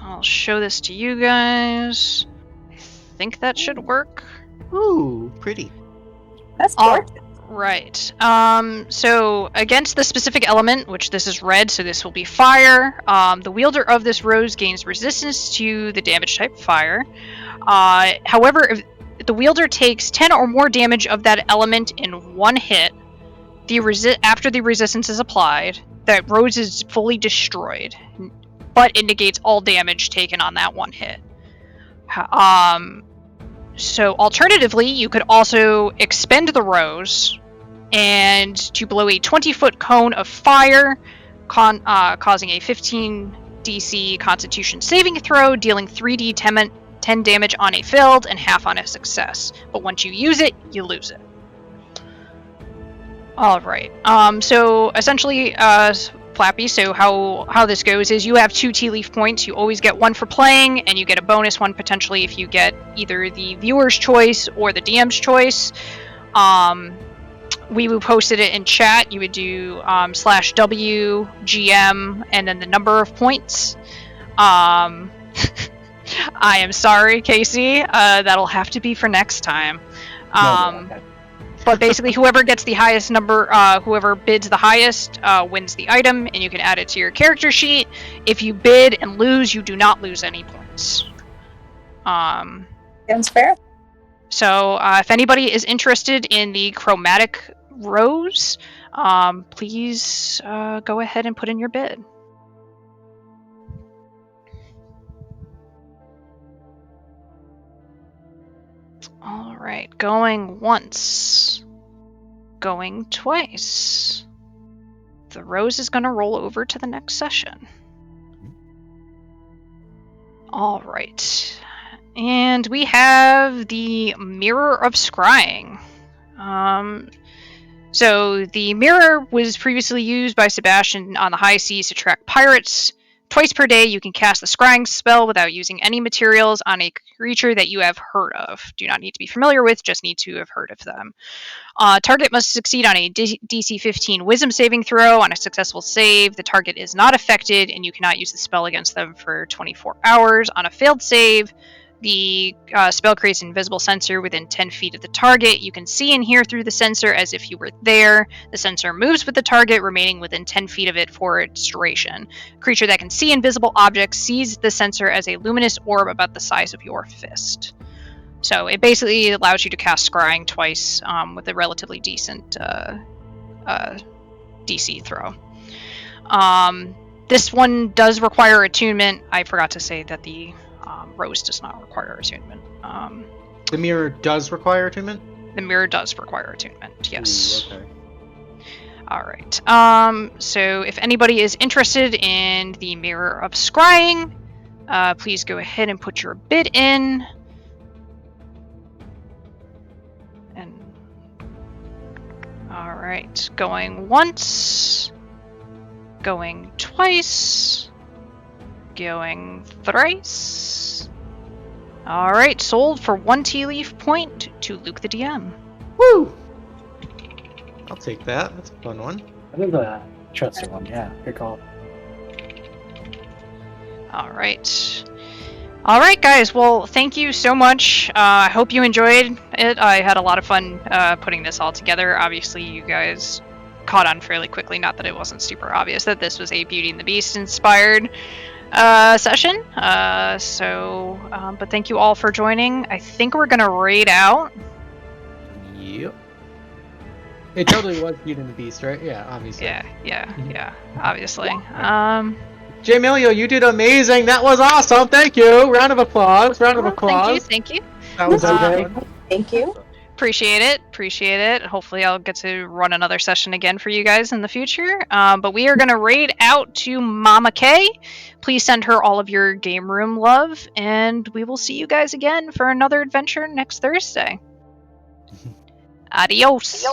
I'll show this to you guys. I think that should work. Ooh, pretty. That's All gorgeous. right. So against the specific element, which this is red, so this will be fire. The wielder of this rose gains resistance to the damage type fire. However, if the wielder takes 10 or more damage of that element in one hit, after the resistance is applied, that rose is fully destroyed, but it negates all damage taken on that one hit. So alternatively, you could also expend the rose and to blow a 20-foot cone of fire, causing a 15 DC Constitution saving throw, dealing 3d 10 damage on a failed and half on a success. But once you use it, you lose it. All right. So essentially, Flappy, so how this goes is you have 2 Tealeaf points. You always get one for playing, and you get a bonus one potentially if you get either the viewer's choice or the DM's choice. We will posted it in chat. You would do /W GM and then the number of points. I am sorry, Casey. That'll have to be for next time. Okay. But basically, whoever gets the highest number, whoever bids the highest, wins the item, and you can add it to your character sheet. If you bid and lose, you do not lose any points. Sounds fair. So, if anybody is interested in the chromatic rose, please go ahead and put in your bid. All right, going once, going twice. The rose is going to roll over to the next session. All right, and we have the Mirror of Scrying. So the mirror was previously used by Sebastian on the high seas to track pirates. Twice per day, you can cast the scrying spell without using any materials on a creature that you have heard of. Do not need to be familiar with, just need to have heard of them. Target must succeed on a DC 15 Wisdom saving throw. On a successful save, the target is not affected, and you cannot use the spell against them for 24 hours. On a failed save, the spell creates an invisible sensor within 10 feet of the target. You can see and hear through the sensor as if you were there. The sensor moves with the target, remaining within 10 feet of it for its duration. A creature that can see invisible objects sees the sensor as a luminous orb about the size of your fist. So it basically allows you to cast Scrying twice with a relatively decent DC throw. This one does require attunement. I forgot to say that the rose does not require attunement. The mirror does require attunement? The mirror does require attunement, yes. Ooh, okay. Alright, so if anybody is interested in the Mirror of Scrying, please go ahead and put your bid in. And alright, going once, going twice, going thrice. Alright, sold for 1 Tealeaf point to LukeTheDM. Woo! I'll take that. That's a fun one. That is a trusted one, yeah. Good call. Alright. Alright, guys. Well, thank you so much. I hope you enjoyed it. I had a lot of fun putting this all together. Obviously, you guys caught on fairly quickly. Not that it wasn't super obvious that this was a Beauty and the Beast inspired session. But thank you all for joining. I think we're going to raid out. Yep. It totally was Beauty and the Beast, right? Yeah, obviously. Yeah, obviously. Jmillyo, you did amazing. That was awesome. Thank you. Round of applause. Thank you. That was Okay. Thank you. Appreciate it. Hopefully I'll get to run another session again for you guys in the future. But we are going to raid out to Mama K. Please send her all of your game room love, and we will see you guys again for another adventure next Thursday. Adios.